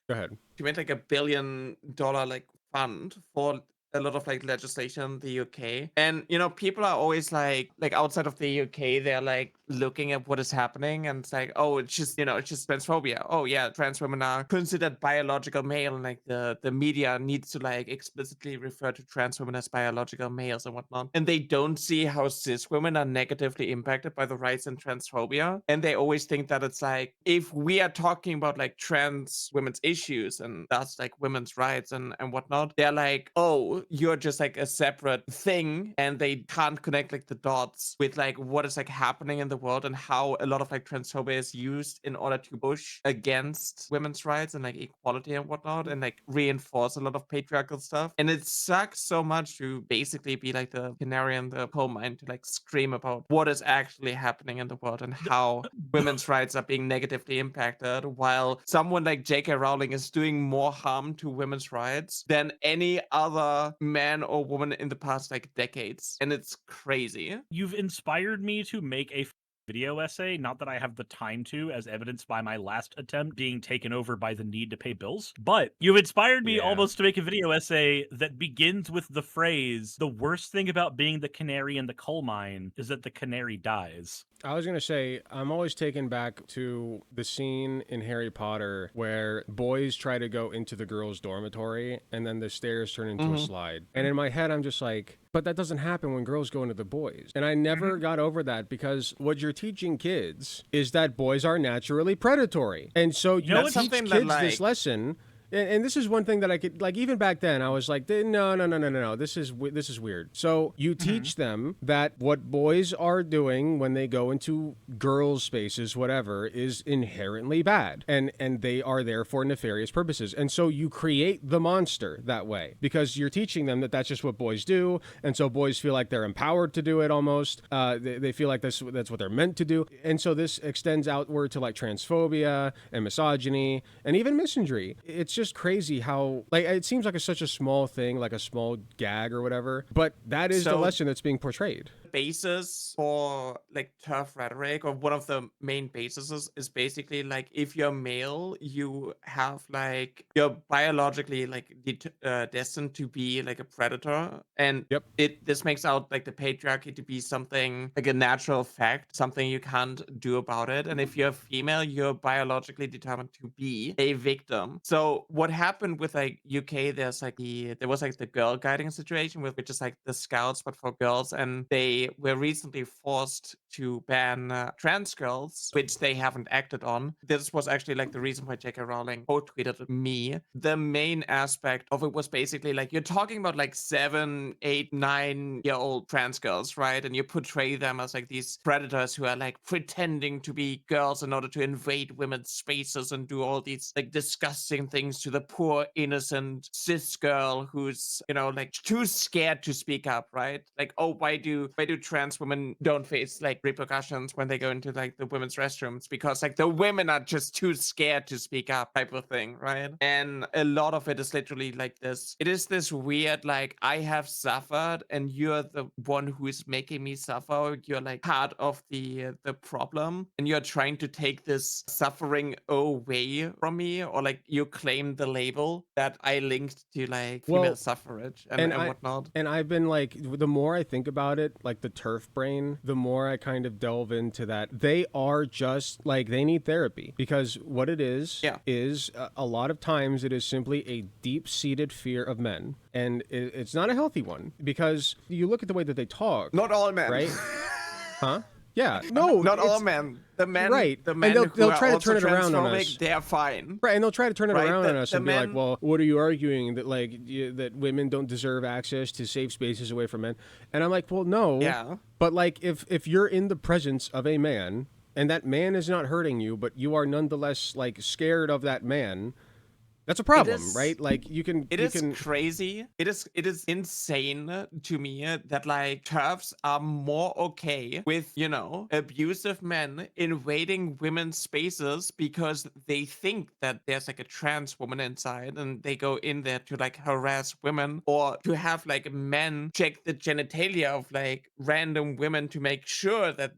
Speaker 3: ahead.
Speaker 1: She made like $1 billion like fund for a lot of like legislation in the UK. And people are always like outside of the UK, they're like looking at what is happening, and it's like, oh, it's just transphobia. Oh yeah, trans women are considered biological male, and like the media needs to like explicitly refer to trans women as biological males and whatnot. And they don't see how cis women are negatively impacted by the rise in transphobia. And they always think that it's like, if we are talking about like trans women's issues and that's like women's rights and whatnot, they're like, oh, you're just like a separate thing, and they can't connect like the dots with like what is like happening in the world and how a lot of like transphobia is used in order to push against women's rights and like equality and whatnot, and like reinforce a lot of patriarchal stuff. And it sucks so much to basically be like the canary in the coal mine to like scream about what is actually happening in the world and how women's rights are being negatively impacted, while someone like J.K. Rowling is doing more harm to women's rights than any other man or woman in the past like decades. And it's crazy.
Speaker 2: You've inspired me to make a video essay, not that I have the time to, as evidenced by my last attempt being taken over by the need to pay bills. But you've inspired me almost to make a video essay that begins with the phrase, the worst thing about being the canary in the coal mine is that the canary dies.
Speaker 3: I was going to say, I'm always taken back to the scene in Harry Potter where boys try to go into the girls' dormitory and then the stairs turn into a slide. And in my head, I'm just like, but that doesn't happen when girls go into the boys. And I never got over that, because what you're teaching kids is that boys are naturally predatory. And so you teach kids this lesson. And this is one thing that I could, like, even back then, I was like, no, this is weird. So you teach them that what boys are doing when they go into girls' spaces, whatever, is inherently bad. And they are there for nefarious purposes. And so you create the monster that way, because you're teaching them that that's just what boys do. And so boys feel like they're empowered to do it almost. They feel like that's what they're meant to do. And so this extends outward to like transphobia and misogyny and even misandry. It's just crazy how, like, it seems like it's such a small thing, like a small gag or whatever, but that is the lesson that's being portrayed.
Speaker 1: Basis for like TERF rhetoric, or one of the main bases, is basically like, if you're male, you have like, you're biologically like destined to be like a predator, and this makes out like the patriarchy to be something like a natural fact, something you can't do about it. And if you're female, you're biologically determined to be a victim. So what happened with like UK, there was like the girl guiding situation, which is like the Scouts but for girls, and they were recently forced to ban trans girls, which they haven't acted on. This was actually like the reason why J.K. Rowling quote tweeted me. The main aspect of it was basically like, you're talking about like 7, 8, 9-year-old trans girls, right? And you portray them as like these predators who are like pretending to be girls in order to invade women's spaces and do all these like disgusting things to the poor innocent cis girl who's, you know, like too scared to speak up, right? Like, oh, why do trans women don't face like repercussions when they go into like the women's restrooms, because like the women are just too scared to speak up type of thing, right? And a lot of it is literally like this. It is this weird like, I have suffered and you're the one who is making me suffer. You're like part of the problem, and you're trying to take this suffering away from me, or like you claim the label that I linked to like female suffrage and whatnot.
Speaker 3: And I've been like, the more I think about it, like the TERF brain, the more I kind of delve into that. They are just like, they need therapy, because what it is a lot of times it is simply a deep-seated fear of men, and it's not a healthy one, because you look at the way that they talk.
Speaker 1: Not all men,
Speaker 3: right? Huh? Yeah, no,
Speaker 1: not all men. The men,
Speaker 3: right?
Speaker 1: The men
Speaker 3: and they'll try to turn it around on
Speaker 1: us. They're fine,
Speaker 3: right? And they'll try to turn it around on us and be like, "Well, what are you arguing that like that women don't deserve access to safe spaces away from men?" And I'm like, "Well, no, but like if you're in the presence of a man and that man is not hurting you, but you are nonetheless like scared of that man." That's a problem, right? Like you can.
Speaker 1: It is crazy. It is insane to me that like TERFs are more okay with, you know, abusive men invading women's spaces because they think that there's like a trans woman inside, and they go in there to like harass women, or to have like men check the genitalia of like random women to make sure that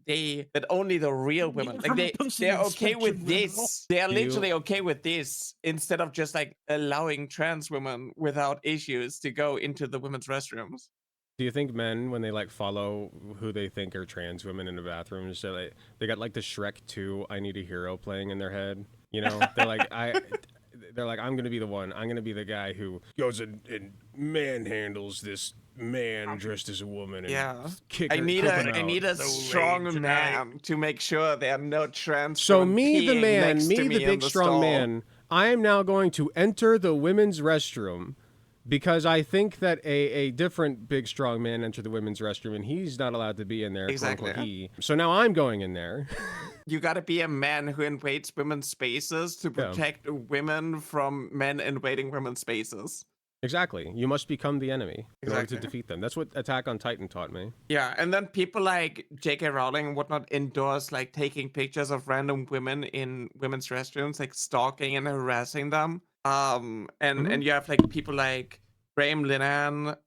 Speaker 1: only the real women, like they're okay with this. They are literally okay with this, instead of just like allowing trans women without issues to go into the women's restrooms.
Speaker 3: Do you think men, when they like follow who they think are trans women in the bathrooms, they got like the Shrek 2 I Need a Hero playing in their head? You know, they're like, I'm gonna be the one. I'm gonna be the guy who goes and manhandles this man dressed as a woman. And kick her,
Speaker 1: I need a strong man to make sure there are no trans.
Speaker 3: So me, the man, me the big strong man, I am now going to enter the women's restroom Because I think that a different big strong man entered the women's restroom and he's not allowed to be in there.
Speaker 1: Exactly.
Speaker 3: So now I'm going in there.
Speaker 1: You gotta be a man who invades women's spaces to protect women from men invading women's spaces.
Speaker 3: Exactly. You must become the enemy in order to
Speaker 1: Exactly.
Speaker 3: defeat them. That's what Attack on Titan taught me.
Speaker 1: Yeah, and then people like J.K. Rowling and whatnot endorse like taking pictures of random women in women's restrooms, like stalking and harassing them. And you have like people like Graham Linehan,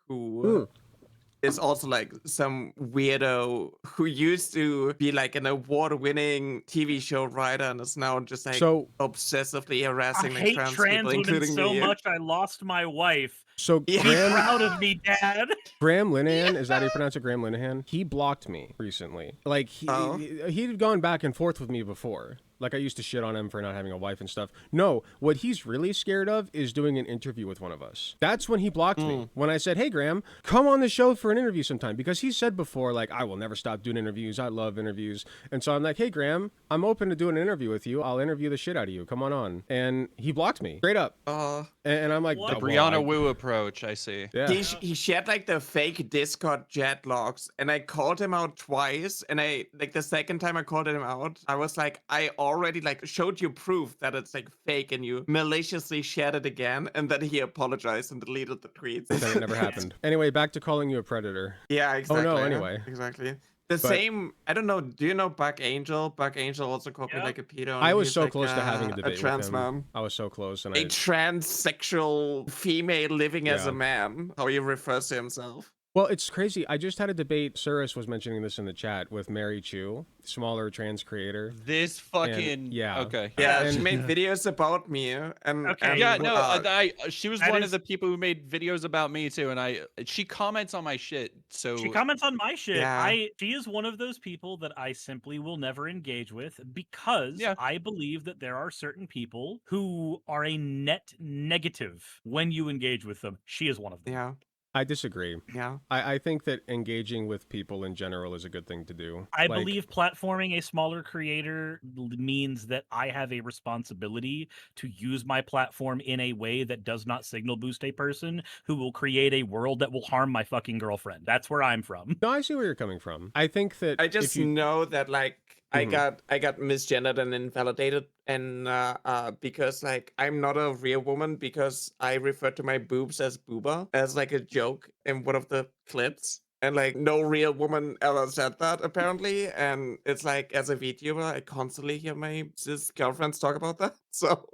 Speaker 1: who is also like some weirdo who used to be like an award-winning TV show writer and is now just like obsessively harassing like trans people, including
Speaker 2: so
Speaker 1: me.
Speaker 2: much I lost my wife.
Speaker 3: So
Speaker 2: Be proud of me, Dad.
Speaker 3: Graham Linehan, is that how you pronounce it? Graham Linehan? He blocked me recently. Like he'd gone back and forth with me before. Like I used to shit on him for not having a wife and stuff. No, what he's really scared of is doing an interview with one of us. That's when he blocked me. When I said, hey, Graham, come on the show for an interview sometime. Because he said before, like, I will never stop doing interviews. I love interviews. And so I'm like, hey, Graham, I'm open to doing an interview with you. I'll interview the shit out of you. Come on. And he blocked me straight up. And I'm like,
Speaker 4: the Brianna Wu approach, I see.
Speaker 3: Yeah.
Speaker 1: He shared like the fake Discord chat logs, and I called him out twice. And I like the second time I called him out, I was like, I already like showed you proof that it's like fake, and you maliciously shared it again. And then he apologized and deleted the tweets.
Speaker 3: That it never happened. Anyway, back to calling you a predator.
Speaker 1: Yeah, exactly.
Speaker 3: Oh no, anyway.
Speaker 1: Exactly. Same, I don't know, do you know Buck Angel? Buck Angel also called me like a pedo.
Speaker 3: I was
Speaker 1: he's
Speaker 3: so
Speaker 1: like
Speaker 3: close to having a debate
Speaker 1: trans
Speaker 3: with him.
Speaker 1: man.
Speaker 3: I was so close. And
Speaker 1: a transsexual female living as a man, how he refers to himself.
Speaker 3: Well, it's crazy. I just had a debate. Surus was mentioning this in the chat with Mary Chu, smaller trans creator.
Speaker 4: This fucking
Speaker 3: Okay.
Speaker 1: Yeah, she made videos about me. And
Speaker 4: she was one of the people who made videos about me too, and she comments on my shit. So
Speaker 2: she comments on my shit.
Speaker 1: Yeah.
Speaker 2: She is one of those people that I simply will never engage with because I believe that there are certain people who are a net negative when you engage with them. She is one of them.
Speaker 1: Yeah.
Speaker 3: I disagree.
Speaker 1: Yeah.
Speaker 3: I think that engaging with people in general is a good thing to do.
Speaker 2: I believe platforming a smaller creator means that I have a responsibility to use my platform in a way that does not signal boost a person who will create a world that will harm my fucking girlfriend. That's where I'm from.
Speaker 3: No, I see where you're coming from. I think that
Speaker 1: I just know that like I got misgendered and invalidated, and because like I'm not a real woman because I refer to my boobs as booba as like a joke in one of the clips. And like no real woman ever said that apparently, and it's like as a VTuber, I constantly hear my cis girlfriends talk about that. So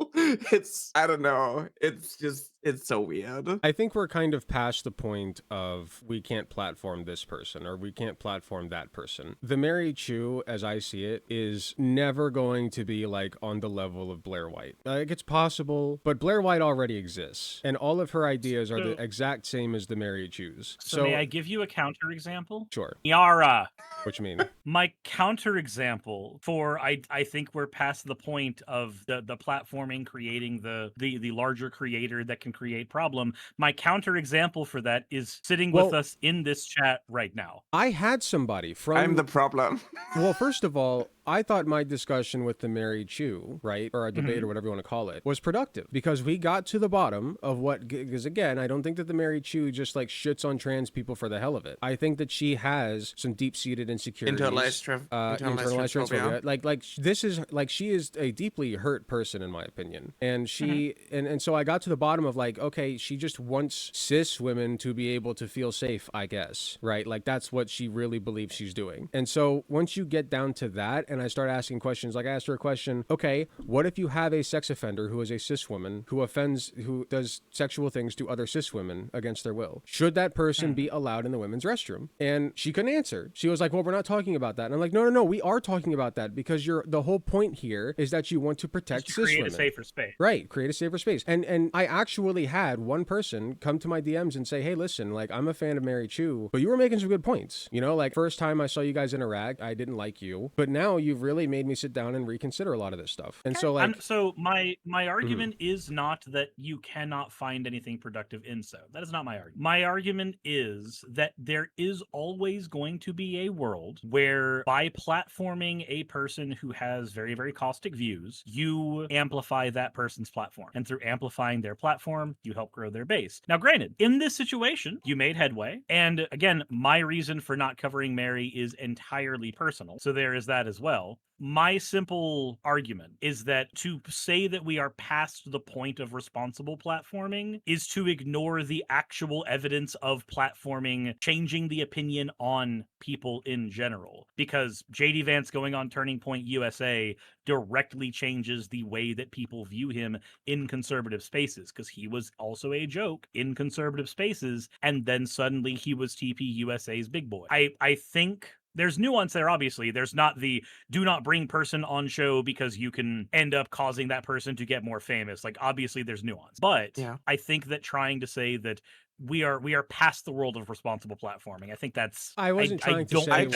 Speaker 1: I don't know. It's so weird.
Speaker 3: I think we're kind of past the point of we can't platform this person or we can't platform that person. The Mary Chu, as I see it, is never going to be like on the level of Blair White. Like it's possible, but Blair White already exists, and all of her ideas are the exact same as the Mary Chu's.
Speaker 2: So may I give you a counter example?
Speaker 3: Sure.
Speaker 2: Yara.
Speaker 3: What you mean?
Speaker 2: My counter example for I think we're past the point of the platforming creating the larger creator that can create problem. My counter example for that is sitting with us in this chat right now.
Speaker 3: I had somebody from
Speaker 1: I'm the problem.
Speaker 3: Well, first of all, I thought my discussion with the Mary Chu, right, or a debate or whatever you want to call it, was productive because we got to the bottom of what, because again, I don't think that the Mary Chu just like shits on trans people for the hell of it. I think that she has some deep-seated insecurities. Internalized transphobia. Like this is, like she is a deeply hurt person in my opinion. And she, and so I got to the bottom of like, okay, she just wants cis women to be able to feel safe, I guess, right? Like that's what she really believes she's doing. And so once you get down to that, and I start asking questions, like I asked her a question, okay, what if you have a sex offender who is a cis woman who does sexual things to other cis women against their will? Should that person be allowed in the women's restroom? And she couldn't answer. She was like, well, we're not talking about that. And I'm like, no, we are talking about that because the whole point here is that you want to protect cis women.
Speaker 2: Create a safer space.
Speaker 3: Right, create a safer space. And I actually had one person come to my DMs and say, hey, listen, like I'm a fan of Mary Chu, but you were making some good points. You know, like first time I saw you guys interact, I didn't like you, but now you've really made me sit down and reconsider a lot of this stuff. And so, like,
Speaker 2: so my argument is not that you cannot find anything productive in so. That is not my argument. My argument is that there is always going to be a world where by platforming a person who has very, very caustic views, you amplify that person's platform. And through amplifying their platform, you help grow their base. Now, granted, in this situation, you made headway. And again, my reason for not covering Mary is entirely personal. So there is that as well. My simple argument is that to say that we are past the point of responsible platforming is to ignore the actual evidence of platforming changing the opinion on people in general. Because JD Vance going on Turning Point USA directly changes the way that people view him in conservative spaces, because he was also a joke in conservative spaces, and then suddenly he was TP USA's big boy. I think there's nuance there, obviously. There's not the do not bring person on show because you can end up causing that person to get more famous. Like, obviously there's nuance. But yeah. I think that trying to say that we are past the world of responsible platforming, I think that's...
Speaker 3: I wasn't trying to say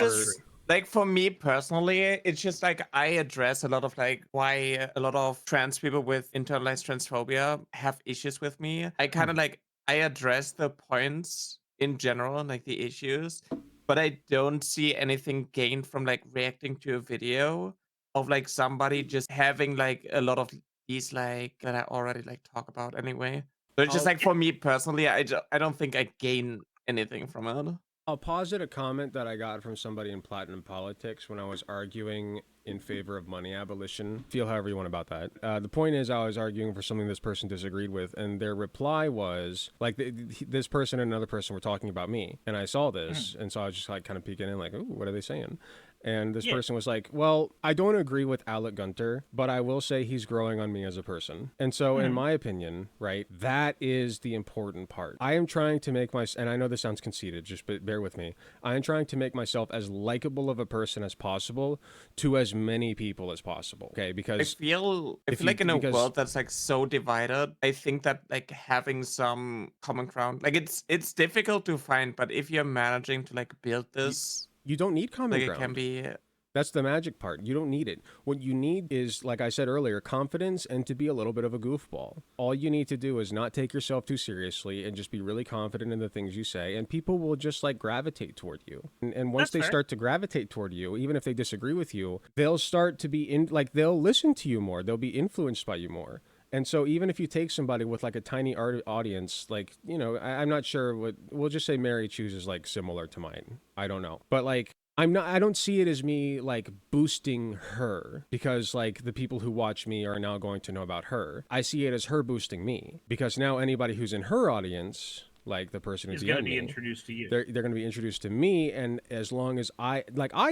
Speaker 1: like, for me personally, it's just like I address a lot of like why a lot of trans people with internalized transphobia have issues with me. I kind of like, I address the points in general and like the issues, but I don't see anything gained from like reacting to a video of like somebody just having like a lot of these like that I already like talk about anyway. So it's just like, for me personally, I don't think I gain anything from it.
Speaker 3: I'll posit a comment that I got from somebody in Platinum Politics when I was arguing in favor of money abolition. Feel however you want about that. The point is, I was arguing for something this person disagreed with, and their reply was, like, this person and another person were talking about me, and I saw this, and so I was just like kind of peeking in, like, ooh, what are they saying? And this person was like, well, I don't agree with Alec Gunter, but I will say he's growing on me as a person. And so in my opinion, right, that is the important part. I am trying to make and I know this sounds conceited, just bear with me. I am trying to make myself as likable of a person as possible to as many people as possible. Okay, because
Speaker 1: I feel like in a world that's like so divided, I think that like having some common ground, like it's difficult to find, but if you're managing to like build this,
Speaker 3: you don't need common ground.
Speaker 1: It can be...
Speaker 3: That's the magic part. You don't need it. What you need is, like I said earlier, confidence and to be a little bit of a goofball. All you need to do is not take yourself too seriously and just be really confident in the things you say, and people will just like gravitate toward you. And once they start to gravitate toward you, even if they disagree with you, they'll start to be they'll listen to you more. They'll be influenced by you more. And so even if you take somebody with like a tiny audience, like, you know, I'm not sure what, we'll just say Mary chooses like similar to mine. I don't know. But like, I don't see it as me like boosting her because like the people who watch me are now going to know about her. I see it as her boosting me because now anybody who's in her audience, like the person who's
Speaker 2: going to be introduced to you.
Speaker 3: They're going to be introduced to me, and as long as I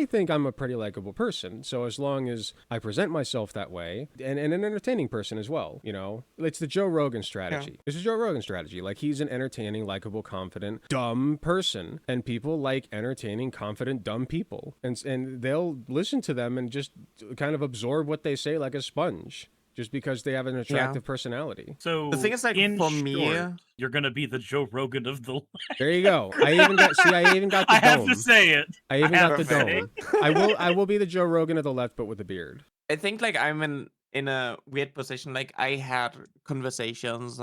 Speaker 3: think I'm a pretty likable person, so as long as I present myself that way, and an entertaining person as well, you know, it's the Joe Rogan strategy. Yeah. It's a Joe Rogan strategy. Like, he's an entertaining, likable, confident, dumb person, and people like entertaining, confident, dumb people, and they'll listen to them and just kind of absorb what they say like a sponge. Just because they have an attractive personality.
Speaker 2: So
Speaker 1: the thing is, like, for me,
Speaker 2: you're gonna be the Joe Rogan of the.
Speaker 3: There you go. I even got the dome.
Speaker 2: I have to say it.
Speaker 3: I even got the dome. I will be the Joe Rogan of the left, but with a beard.
Speaker 1: I think like I'm in a weird position. Like, I had conversations,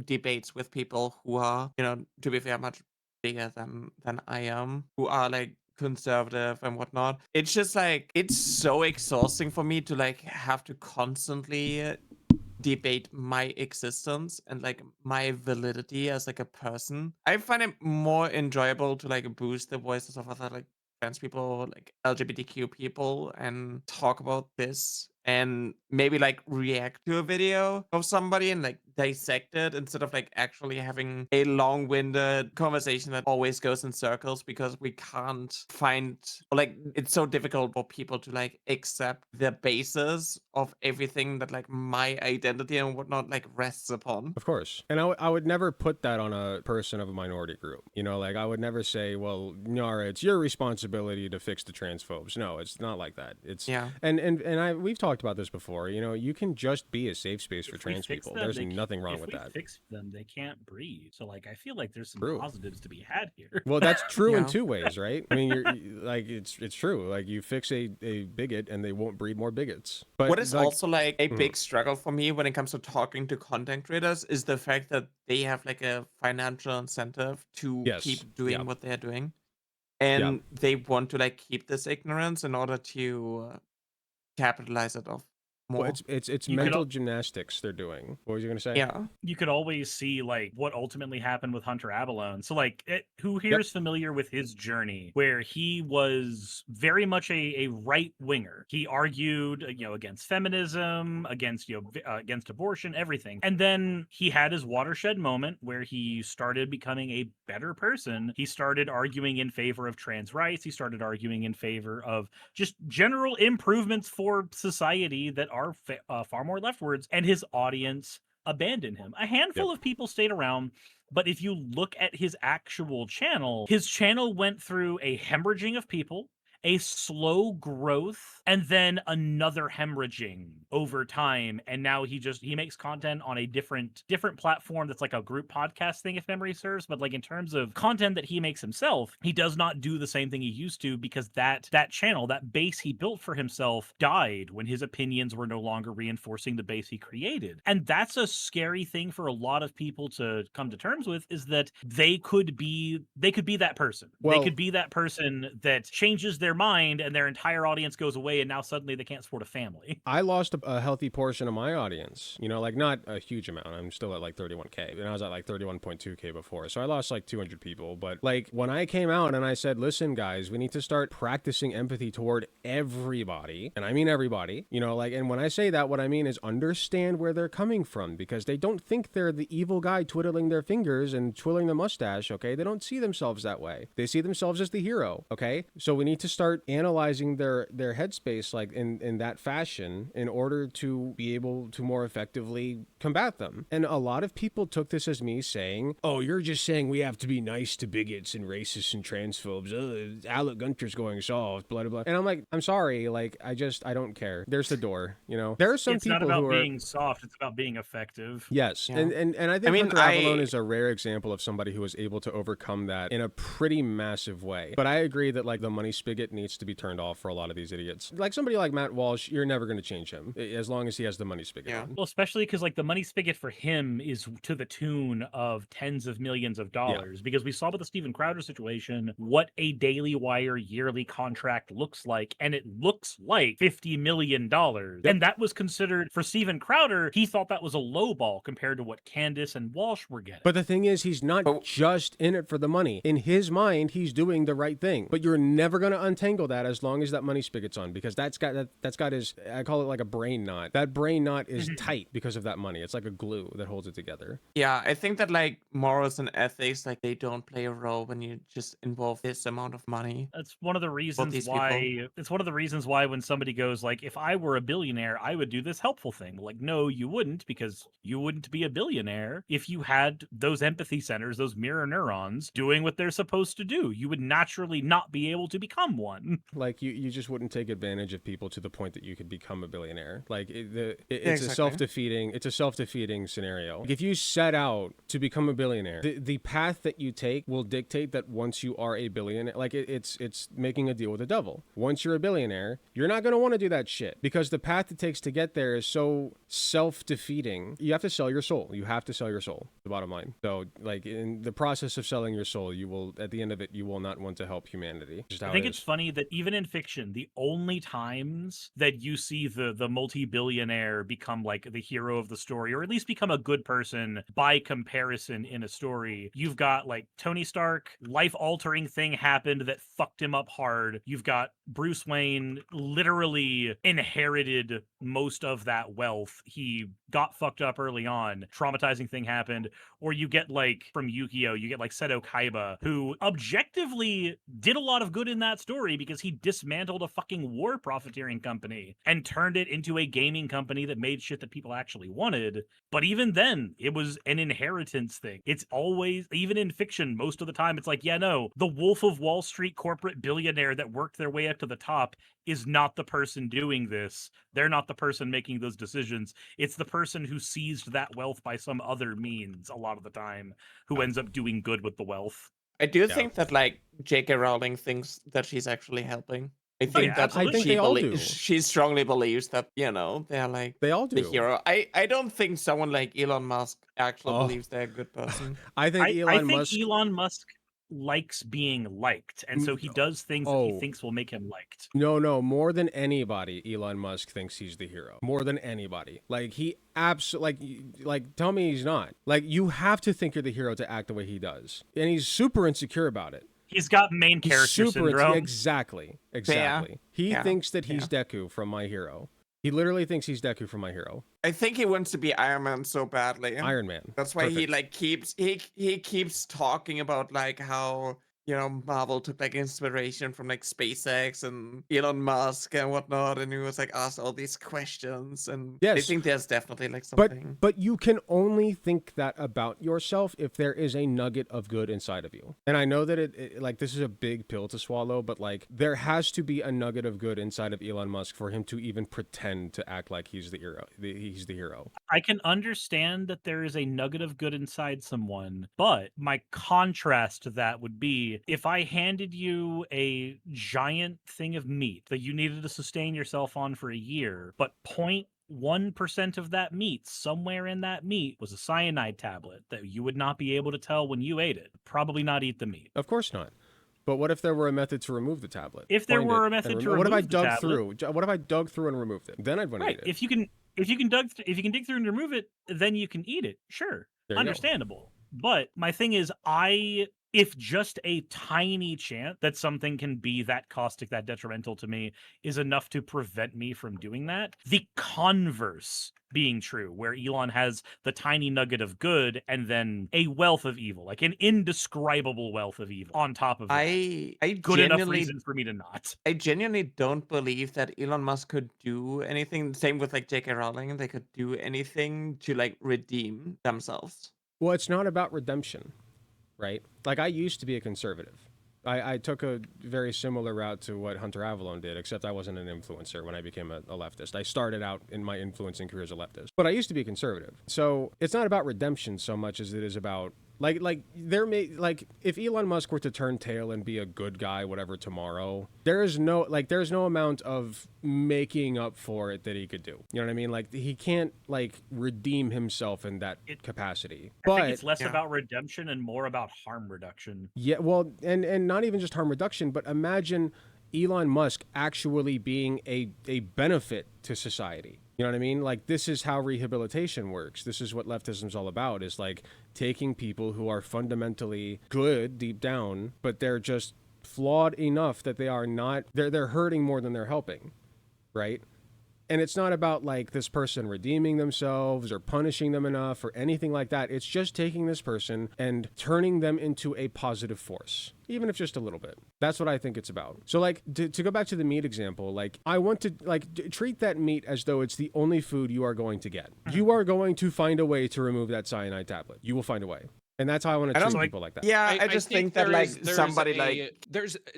Speaker 1: debates with people who are, you know, to be fair, much bigger than I am, who are like conservative and whatnot. It's just like, it's so exhausting for me to like have to constantly debate my existence and like my validity as like a person. I find it more enjoyable to like boost the voices of other like trans people, like LGBTQ people, and talk about this and maybe like react to a video of somebody and like dissect it instead of like actually having a long-winded conversation that always goes in circles because we can't find, or like it's so difficult for people to like accept the basis of everything that like my identity and whatnot like rests upon.
Speaker 3: Of course. And I would never put that on a person of a minority group. You know, like I would never say, well, Nyara, it's your responsibility to fix the transphobes. No, it's not like that. It's and we've talked talked about this before. You know, you can just be a safe space for trans people. There's nothing wrong with that.
Speaker 2: If we fix them, they can't breathe. So, like, I feel like there's some
Speaker 3: True.
Speaker 2: positives to be had here.
Speaker 3: Well, that's true in two ways, right? I mean, you're like, it's true. Like, you fix a bigot and they won't breed more bigots. But
Speaker 1: what is also like a big struggle for me when it comes to talking to content creators is the fact that they have like a financial incentive to keep doing what they're doing. And they want to like keep this ignorance in order to capitalize it off more.
Speaker 3: Well, it's mental gymnastics they're doing. What was you gonna say?
Speaker 1: Yeah,
Speaker 2: you could always see like what ultimately happened with Hunter Abalone. So like, who here is familiar with his journey, where he was very much a right winger. He argued, against feminism, against against abortion, everything, and then he had his watershed moment where he started becoming a better person. He started arguing in favor of trans rights. He started arguing in favor of just general improvements for society that are far more leftwards, and his audience abandoned him. A handful of people stayed around, but if you look at his actual channel, his channel went through a hemorrhaging of people, a slow growth, and then another hemorrhaging over time. And now he makes content on a different platform that's like a group podcast thing, if memory serves. But like in terms of content that he makes himself, he does not do the same thing he used to, because that channel, that base he built for himself, died when his opinions were no longer reinforcing the base he created. And that's a scary thing for a lot of people to come to terms with, is that they could be that person. They could be that person that changes their mind and their entire audience goes away, and now suddenly they can't support a family.
Speaker 3: I lost a healthy portion of my audience, like not a huge amount. I'm still at like 31K, and I was at like 31.2K before, so I lost like 200 people. But like when I came out and I said, listen guys, we need to start practicing empathy toward everybody, and I mean everybody, and when I say that, what I mean is understand where they're coming from, because they don't think they're the evil guy twiddling their fingers and twirling their mustache, okay? They don't see themselves that way. They see themselves as the hero, okay? So we need to start analyzing their headspace like in that fashion in order to be able to more effectively combat them. And a lot of people took this as me saying, oh, you're just saying we have to be nice to bigots and racists and transphobes. Alec Gunter's going soft, blah, blah, blah. And I'm like, I'm sorry, like, I don't care. There's the door, There are some people who are...
Speaker 2: It's not about being soft, it's about being effective.
Speaker 3: Yes, and I think Hunter Avalone is a rare example of somebody who was able to overcome that in a pretty massive way. But I agree that, like, the money spigot needs to be turned off for a lot of these idiots. Like somebody like Matt Walsh, you're never going to change him as long as he has the money spigot on.
Speaker 2: Well, especially because like the money spigot for him is to the tune of tens of millions of dollars, because we saw with the Steven Crowder situation what a Daily Wire yearly contract looks like, and it looks like $50 million. And that was considered, for Steven Crowder, he thought that was a low ball compared to what Candace and Walsh were getting.
Speaker 3: But the thing is, he's not just in it for the money. In his mind, he's doing the right thing. But you're never going to untangle that as long as that money spigot's on, because that's got his, I call it like a brain knot. That brain knot is tight because of that money. It's like a glue that holds it together.
Speaker 1: Yeah, I think that like morals and ethics, like they don't play a role when you just involve this amount of money.
Speaker 2: That's one of the reasons why it's one of the reasons why when somebody goes like, if I were a billionaire, I would do this helpful thing. Like, no, you wouldn't, because you wouldn't be a billionaire if you had those empathy centers, those mirror neurons doing what they're supposed to do. You would naturally not be able to become one.
Speaker 3: Like you just wouldn't take advantage of people to the point that you could become a billionaire. Like it's a self-defeating scenario. Like if you set out to become a billionaire, the path that you take will dictate that once you are a billionaire, like it's making a deal with the devil. Once you're a billionaire, you're not going to want to do that shit, because the path it takes to get there is so self-defeating. You have to sell your soul. You have to sell your soul, the bottom line. So like in the process of selling your soul, you will, at the end of it, you will not want to help humanity.
Speaker 2: I think it's funny that even in fiction, the only times that you see the multi-billionaire become like the hero of the story, or at least become a good person by comparison in a story, you've got like Tony Stark, life-altering thing happened that fucked him up hard. You've got Bruce Wayne literally inherited most of that wealth. He got fucked up early on. Traumatizing thing happened. Or you get like from Yu-Gi-Oh, you get like Seto Kaiba, who objectively did a lot of good in that story because he dismantled a fucking war profiteering company and turned it into a gaming company that made shit that people actually wanted. But even then, it was an inheritance thing. It's always, even in fiction, most of the time, it's like, yeah, no, the Wolf of Wall Street corporate billionaire that worked their way up to the top is not the person doing this. They're not the person making those decisions. It's the person who seized that wealth by some other means a lot of the time who ends up doing good with the wealth.
Speaker 1: I do think that like J.K. Rowling thinks that she's actually helping. I think
Speaker 2: yeah,
Speaker 1: that
Speaker 2: absolutely.
Speaker 3: I think they all do.
Speaker 1: She strongly believes that, you know, they're like
Speaker 3: They all do.
Speaker 1: the hero. I don't think someone like Elon Musk actually believes they're a good person.
Speaker 3: I think
Speaker 2: Elon Musk likes being liked, and so he does things that he thinks will make him liked.
Speaker 3: No, more than anybody, Elon Musk thinks he's the hero. More than anybody. Like, he absolutely, like, tell me he's not. Like, you have to think you're the hero to act the way he does. And he's super insecure about it.
Speaker 2: He's got main character syndrome.
Speaker 3: Exactly. He thinks that he's Deku from My Hero. He literally thinks he's Deku from My Hero.
Speaker 1: I think he wants to be Iron Man so badly.
Speaker 3: Iron Man.
Speaker 1: That's why he like keeps talking about like how, you know, Marvel took like inspiration from like SpaceX and Elon Musk and whatnot, and he was like asked all these questions, and I think there's definitely like something.
Speaker 3: But you can only think that about yourself if there is a nugget of good inside of you. And I know that it like this is a big pill to swallow, but like there has to be a nugget of good inside of Elon Musk for him to even pretend to act like he's the hero. He's the hero.
Speaker 2: I can understand that there is a nugget of good inside someone, but my contrast to that would be if I handed you a giant thing of meat that you needed to sustain yourself on for a year, but 0.1% of that meat, somewhere in that meat, was a cyanide tablet that you would not be able to tell when you ate it. Probably not eat the meat.
Speaker 3: Of course not. But what if there were a method to remove the tablet?
Speaker 2: If there were a method to remove
Speaker 3: what if I
Speaker 2: the
Speaker 3: dug
Speaker 2: tablet?
Speaker 3: through? What if I dug through and removed it? Then I'd want to eat it.
Speaker 2: If you can dig through and remove it, then you can eat it. Sure, understandable. But my thing is, if just a tiny chance that something can be that caustic, that detrimental to me is enough to prevent me from doing that, the converse being true, where Elon has the tiny nugget of good and then a wealth of evil, like an indescribable wealth of evil on top of that. Good enough reason for me to not.
Speaker 1: I genuinely don't believe that Elon Musk could do anything. Same with like J.K. Rowling, they could do anything to like redeem themselves.
Speaker 3: Well, it's not about redemption. Right? Like, I used to be a conservative. I took a very similar route to what Hunter Avalon did, except I wasn't an influencer when I became a leftist. I started out in my influencing career as a leftist. But I used to be a conservative. So it's not about redemption so much as it is about if Elon Musk were to turn tail and be a good guy, whatever, tomorrow, there's no amount of making up for it that he could do. You know what I mean? Like, he can't like redeem himself in that capacity.
Speaker 2: I think it's less about redemption and more about harm reduction.
Speaker 3: Yeah, well, and not even just harm reduction, but imagine Elon Musk actually being a benefit to society. You know what I mean? Like, this is how rehabilitation works. This is what leftism's all about, is like taking people who are fundamentally good deep down, but they're just flawed enough that they're hurting more than they're helping, right? And it's not about like this person redeeming themselves or punishing them enough or anything like that. It's just taking this person and turning them into a positive force, even if just a little bit. That's what I think it's about. So like to go back to the meat example, like I want to like treat that meat as though it's the only food you are going to get. You are going to find a way to remove that cyanide tablet. You will find a way. And that's how I want to treat people like that.
Speaker 1: Yeah, I just think that like somebody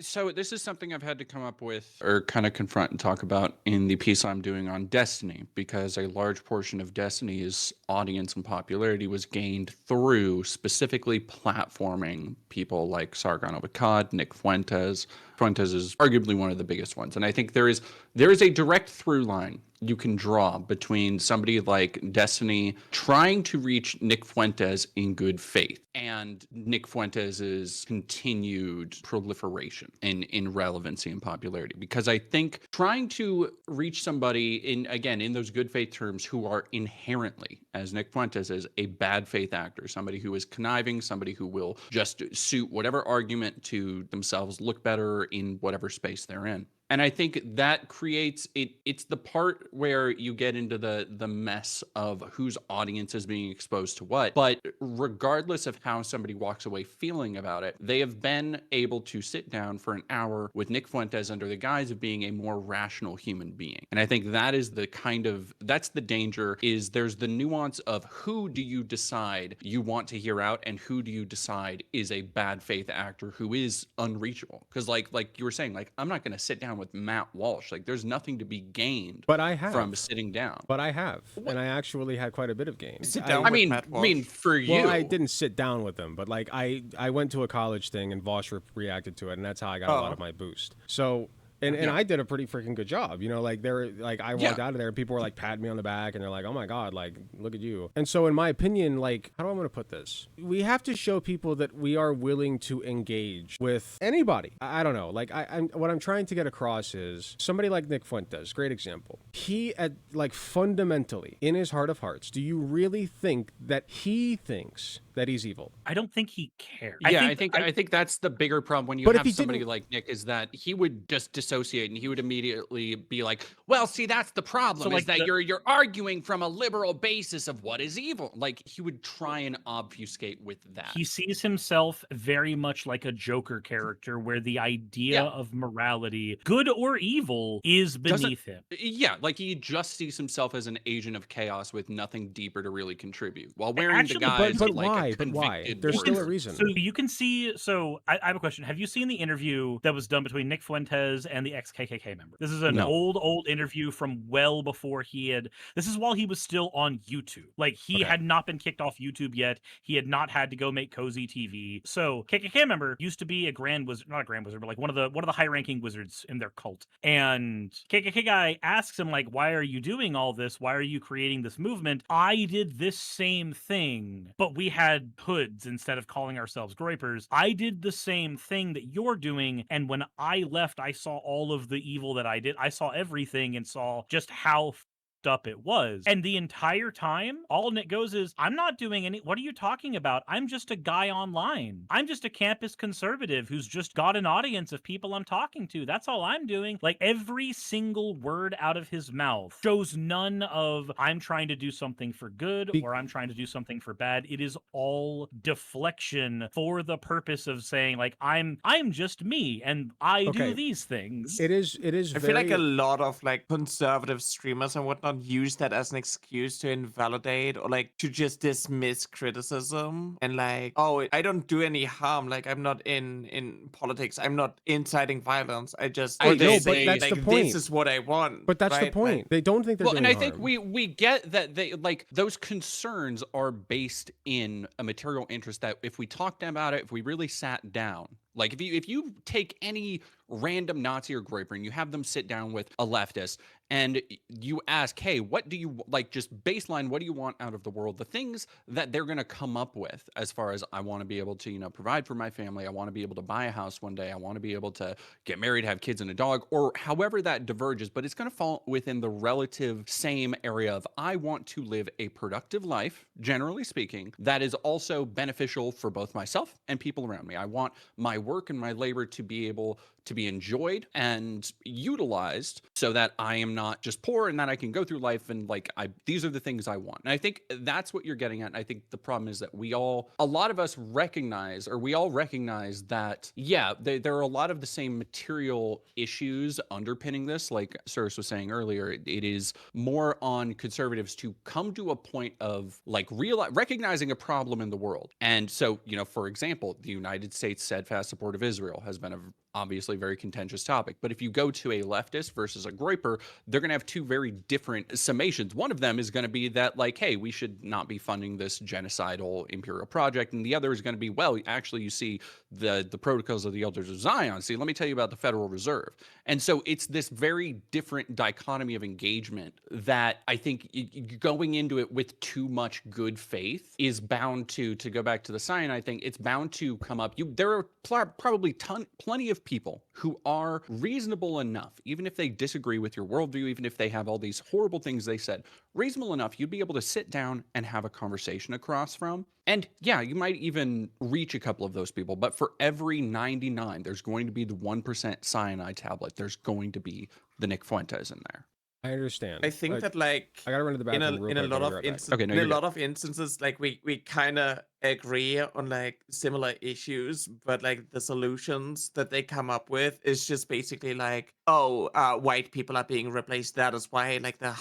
Speaker 4: so this is something I've had to come up with or kind of confront and talk about in the piece I'm doing on Destiny, because a large portion of Destiny's audience and popularity was gained through specifically platforming people like Sargon of Akkad, Nick Fuentes. Fuentes is arguably one of the biggest ones. And I think there is a direct through line you can draw between somebody like Destiny trying to reach Nick Fuentes in good faith and Nick Fuentes' continued proliferation in relevancy and popularity. Because I think trying to reach somebody in those good faith terms who are inherently, as Nick Fuentes is, a bad faith actor, somebody who is conniving, somebody who will just suit whatever argument to themselves look better in whatever space they're in. And I think that creates it's the part where you get into the mess of whose audience is being exposed to what. But regardless of how somebody walks away feeling about it, they have been able to sit down for an hour with Nick Fuentes under the guise of being a more rational human being. And I think that is that's the danger, is there's the nuance of who do you decide you want to hear out and who do you decide is a bad faith actor who is unreachable. Because like you were saying, like, I'm not going to sit down with with Matt Walsh. Like, there's nothing to be gained
Speaker 3: But I have.
Speaker 4: from sitting down.
Speaker 3: But I have. And I actually had quite a bit of gain.
Speaker 1: Sit down with Matt Walsh.
Speaker 4: For you.
Speaker 3: Well, I didn't sit down with him, but like I went to a college thing and Vosh reacted to it, and that's how I got a lot of my boost. So and I did a pretty freaking good job, you know, like I walked out of there and people were like patting me on the back and they're like, oh my God, like, look at you. And so in my opinion, like, how do I want to put this? We have to show people that we are willing to engage with anybody. I don't know. Like what I'm trying to get across is somebody like Nick Fuentes, great example. He fundamentally in his heart of hearts, do you really think that he thinks that he's evil?
Speaker 2: I don't think he cares.
Speaker 4: Yeah, I think that's the bigger problem when you have somebody like Nick, is that he would just dissociate and he would immediately be like, well, see, that's the problem, is that you're arguing from a liberal basis of what is evil. Like, he would try and obfuscate with that.
Speaker 2: He sees himself very much like a Joker character, where the idea of morality, good or evil, is beneath him.
Speaker 4: Yeah, like he just sees himself as an agent of chaos with nothing deeper to really contribute, while wearing the guise
Speaker 3: but
Speaker 4: of like
Speaker 3: why? But why? There's still a reason.
Speaker 2: So you can see. So I have a question. Have you seen the interview that was done between Nick Fuentes and the ex-KKK member? This is an old interview from well before he had. This is while he was still on YouTube. Like, he had not been kicked off YouTube yet. He had not had to go make cozy TV. So KKK member used to be a grand wizard, not a grand wizard, but like one of the high-ranking wizards in their cult. And KKK guy asks him, like, why are you doing all this? Why are you creating this movement? I did this same thing, but we had hoods instead of calling ourselves groypers. I did the same thing that you're doing, and when I left, I saw all of the evil that I did. I saw everything and saw just how up it was. And the entire time, all Nick goes is, I'm not doing any, what are you talking about? I'm just a guy online. I'm just a campus conservative who's just got an audience of people I'm talking to. That's all I'm doing. Like, every single word out of his mouth shows none of, I'm trying to do something for good or I'm trying to do something for bad. It is all deflection for the purpose of saying, like, I'm just me and I do these things.
Speaker 3: It is
Speaker 1: I feel like a lot of like conservative streamers and whatnot use that as an excuse to invalidate or like to just dismiss criticism and like, oh, I don't do any harm, like I'm not in politics, I'm not inciting violence, I just
Speaker 3: but that's
Speaker 1: like,
Speaker 3: the point.
Speaker 1: This is what I want.
Speaker 3: But that's the point. Like, they don't think they're doing
Speaker 4: and I
Speaker 3: harm.
Speaker 4: think we get that they like those concerns are based in a material interest that if we talked about it, if we really sat down, like if you take any random Nazi or groyper and you have them sit down with a leftist and you ask, hey, what do you like, just baseline, what do you want out of the world? The things that they're going to come up with as far as, I want to be able to, you know, provide for my family. I want to be able to buy a house one day. I want to be able to get married, have kids and a dog, or however that diverges, but it's going to fall within the relative same area of, I want to live a productive life, generally speaking, that is also beneficial for both myself and people around me. I want my work and my labor to be able to be enjoyed and utilized so that I am not just poor and that I can go through life and like, these are the things I want. And I think that's what you're getting at. And I think the problem is that a lot of us recognize that, yeah, there are a lot of the same material issues underpinning this. Like Cyrus was saying earlier, it is more on conservatives to come to a point of like recognizing a problem in the world. And so, you know, for example, the United States steadfast support of Israel has been a obviously very contentious topic. But if you go to a leftist versus a groyper, they're going to have two very different summations. One of them is going to be that like, hey, we should not be funding this genocidal imperial project. And the other is going to be, well, actually, you see the protocols of the elders of Zion. See, let me tell you about the Federal Reserve. And so it's this very different dichotomy of engagement that I think going into it with too much good faith is bound to go back to the cyanide thing, it's bound to come up. There are probably plenty of people who are reasonable enough, even if they disagree with your worldview, even if they have all these horrible things they said, reasonable enough, you'd be able to sit down and have a conversation across from. And yeah, you might even reach a couple of those people, but for every 99, there's going to be the 1% cyanide tablet. There's going to be the Nick Fuentes in there.
Speaker 3: I understand.
Speaker 1: I think that like
Speaker 3: I gotta run to the bathroom
Speaker 1: in a lot of instances, like we kind of agree on like similar issues, but like the solutions that they come up with is just basically like, oh, white people are being replaced. That is why like the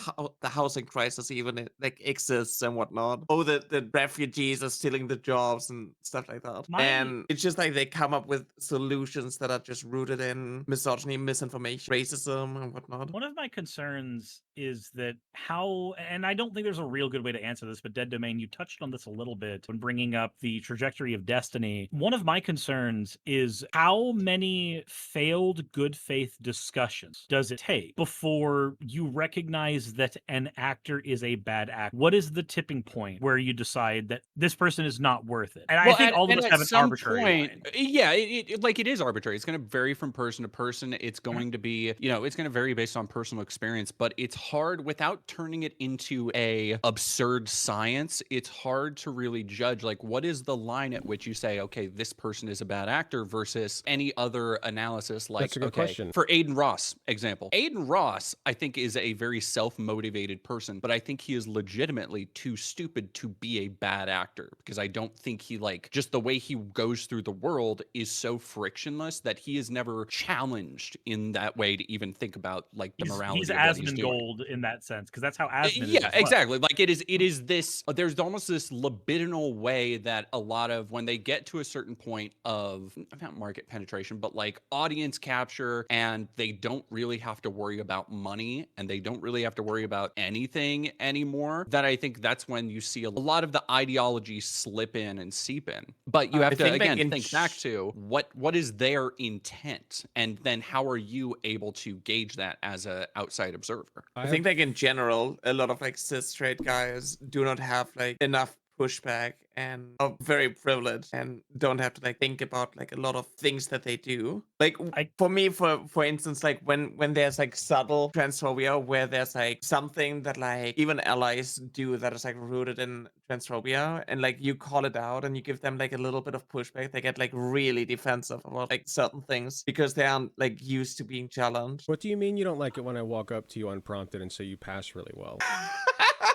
Speaker 1: housing crisis even like exists and whatnot. Oh, the refugees are stealing the jobs and stuff like that. And it's just like they come up with solutions that are just rooted in misogyny, misinformation, racism, and whatnot.
Speaker 2: One of my concerns is that and I don't think there's a real good way to answer this, but Dead Domain, you touched on this a little bit when bringing up the trajectory of destiny. One of my concerns is how many failed good faith discussions does it take before you recognize that an actor is a bad actor? What is the tipping point where you decide that this person is not worth it? And I think all of us have an arbitrary line.
Speaker 4: Yeah, it is arbitrary. It's going to vary from person to person. It's going to be, it's going to vary based on personal experience, but it's hard without turning it into a absurd science. It's hard to really judge, like, what is the line at which you say, okay, this person is a bad actor versus any other analysis. Like,
Speaker 3: that's a good question.
Speaker 4: For Aiden Ross example, Aiden Ross, I think, is a very self-motivated person, but I think he is legitimately too stupid to be a bad actor, because I don't think he, like, just the way he goes through the world is so frictionless that he is never challenged in that way to even think about like the morality
Speaker 2: he's
Speaker 4: of what he's doing.
Speaker 2: Gold in that sense, because that's how Asmund is.
Speaker 4: Yeah, exactly. Like it is this, there's almost this libidinal way that a lot of, when they get to a certain point of not market penetration, but like audience capture, and they don't really have to worry about money and they don't really have to worry about anything anymore, that I think that's when you see a lot of the ideology slip in and seep in. But you have to, again, think back to what is their intent, and then how are you able to gauge that as an outside observer?
Speaker 1: I think like in general, a lot of like cis straight guys do not have like enough pushback and are very privileged and don't have to like think about like a lot of things that they do. Like for me, for instance, like when there's like subtle transphobia where there's like something that like even allies do that is like rooted in transphobia, and like you call it out and you give them like a little bit of pushback, they get like really defensive about like certain things because they aren't like used to being challenged.
Speaker 3: What do you mean you don't like it when I walk up to you unprompted and say you pass really well?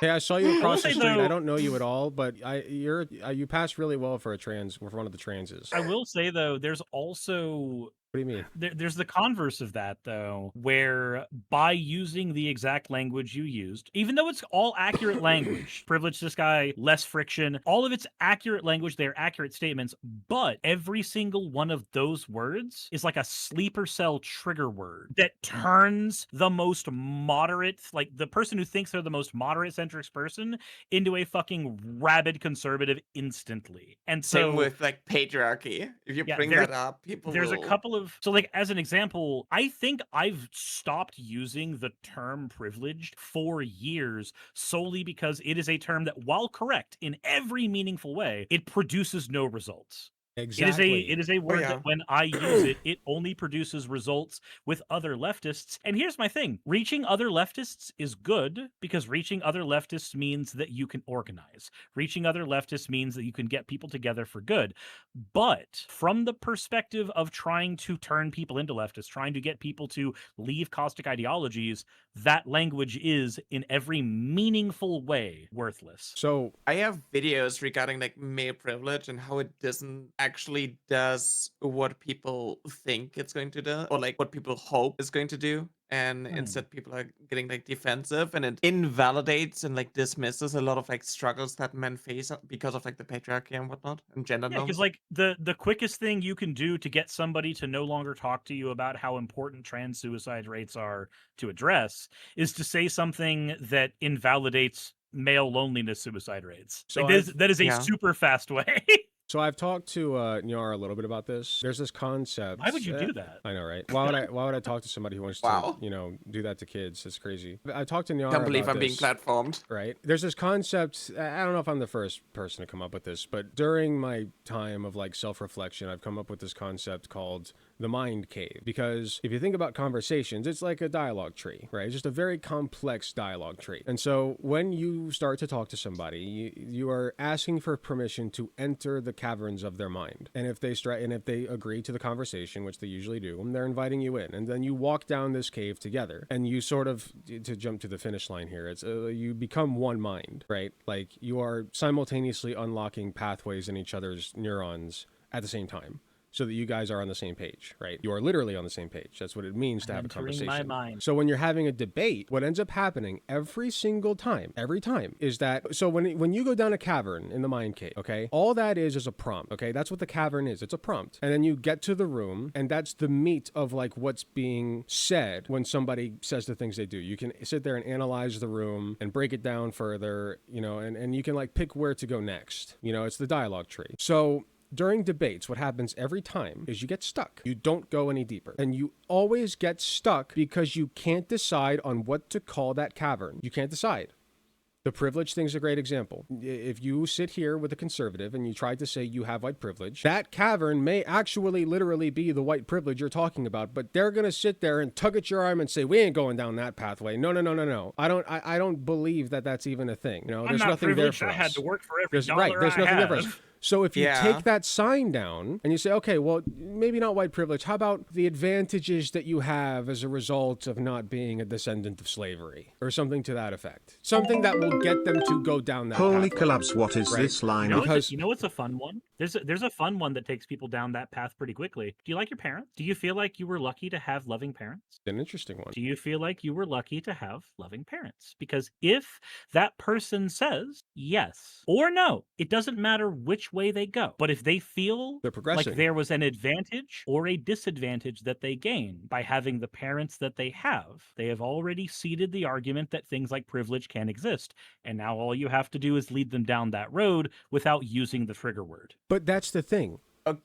Speaker 3: Hey, I saw you across the street. I don't know you at all, but you pass really well for one of the transes.
Speaker 2: I will say though, there's also
Speaker 3: What do you mean?
Speaker 2: There's the converse of that, though, where by using the exact language you used, even though it's all accurate language, privilege this guy, less friction, all of it's accurate language, they're accurate statements, but every single one of those words is like a sleeper cell trigger word that turns the most moderate, like the person who thinks they're the most moderate centrist person, into a fucking rabid conservative instantly. And so,
Speaker 1: same with like patriarchy. If you bring that up, people
Speaker 2: there's
Speaker 1: will...
Speaker 2: a couple of, so like as an example, I think I've stopped using the term privileged for years solely because it is a term that, while correct in every meaningful way, it produces no results.
Speaker 3: Exactly.
Speaker 2: It is a word that when I use it, it only produces results with other leftists. And here's my thing. Reaching other leftists is good because reaching other leftists means that you can organize. Reaching other leftists means that you can get people together for good. But from the perspective of trying to turn people into leftists, trying to get people to leave caustic ideologies, that language is in every meaningful way worthless.
Speaker 3: So
Speaker 1: I have videos regarding like male privilege and how it doesn't actually does what people think it's going to do, or like what people hope it's going to do, and instead people are getting like defensive, and it invalidates and like dismisses a lot of like struggles that men face because of like the patriarchy and whatnot and gender norms.
Speaker 2: Because like the quickest thing you can do to get somebody to no longer talk to you about how important trans suicide rates are to address is to say something that invalidates male loneliness suicide rates.
Speaker 3: So
Speaker 2: like that is a super fast way.
Speaker 3: So I've talked to Nyar a little bit about this. There's this concept.
Speaker 2: Why would you do that?
Speaker 3: I know, right? Why would I talk to somebody who wants to, do that to kids? It's crazy. I talked to Nyar.
Speaker 1: Can't believe
Speaker 3: about
Speaker 1: I'm being platformed.
Speaker 3: Right. There's this concept. I don't know if I'm the first person to come up with this, but during my time of like self-reflection, I've come up with this concept called the mind cave. Because if you think about conversations, it's like a dialogue tree, right? It's just a very complex dialogue tree. And so when you start to talk to somebody, you are asking for permission to enter the caverns of their mind. And if they agree to the conversation, which they usually do, they're inviting you in. And then you walk down this cave together, and you sort of, to jump to the finish line here, it's you become one mind, right? Like, you are simultaneously unlocking pathways in each other's neurons at the same time, so that you guys are on the same page, right? You are literally on the same page. That's what it means to have a conversation.
Speaker 2: My mind.
Speaker 3: So when you're having a debate, what ends up happening every time, is that, so when you go down a cavern in the mind cave, okay, all that is a prompt, okay? That's what the cavern is. It's a prompt. And then you get to the room, and that's the meat of like what's being said when somebody says the things they do. You can sit there and analyze the room and break it down further, you know, and you can like pick where to go next. You know, it's the dialogue tree. So during debates, what happens every time is you get stuck. You don't go any deeper. And you always get stuck because you can't decide on what to call that cavern. You can't decide. The privilege thing's a great example. If you sit here with a conservative and you try to say you have white privilege, that cavern may actually literally be the white privilege you're talking about, but they're going to sit there and tug at your arm and say, we ain't going down that pathway. No. I don't believe that that's even a thing. You know, there's nothing there for us.
Speaker 2: I had to work for every dollar
Speaker 3: right, there's nothing there for us. So if you
Speaker 1: Yeah.
Speaker 3: take that sign down and you say, okay, well, maybe not white privilege. How about the advantages that you have as a result of not being a descendant of slavery or something to that effect? Something that will get them to go down that
Speaker 5: Holy
Speaker 3: pathway.
Speaker 5: collapse, what is
Speaker 3: Right.
Speaker 5: this line?
Speaker 3: Because-
Speaker 2: You know what's a fun one? There's a fun one that takes people down that path pretty quickly. Do you like your parents? Do you feel like you were lucky to have loving parents?
Speaker 3: An interesting one.
Speaker 2: Do you feel like you were lucky to have loving parents? Because if that person says yes or no, it doesn't matter which way they go. But if they feel
Speaker 3: They're progressing.
Speaker 2: like there was an advantage or a disadvantage that they gain by having the parents that they have already ceded the argument that things like privilege can exist. And now all you have to do is lead them down that road without using the trigger word.
Speaker 3: But that's the thing.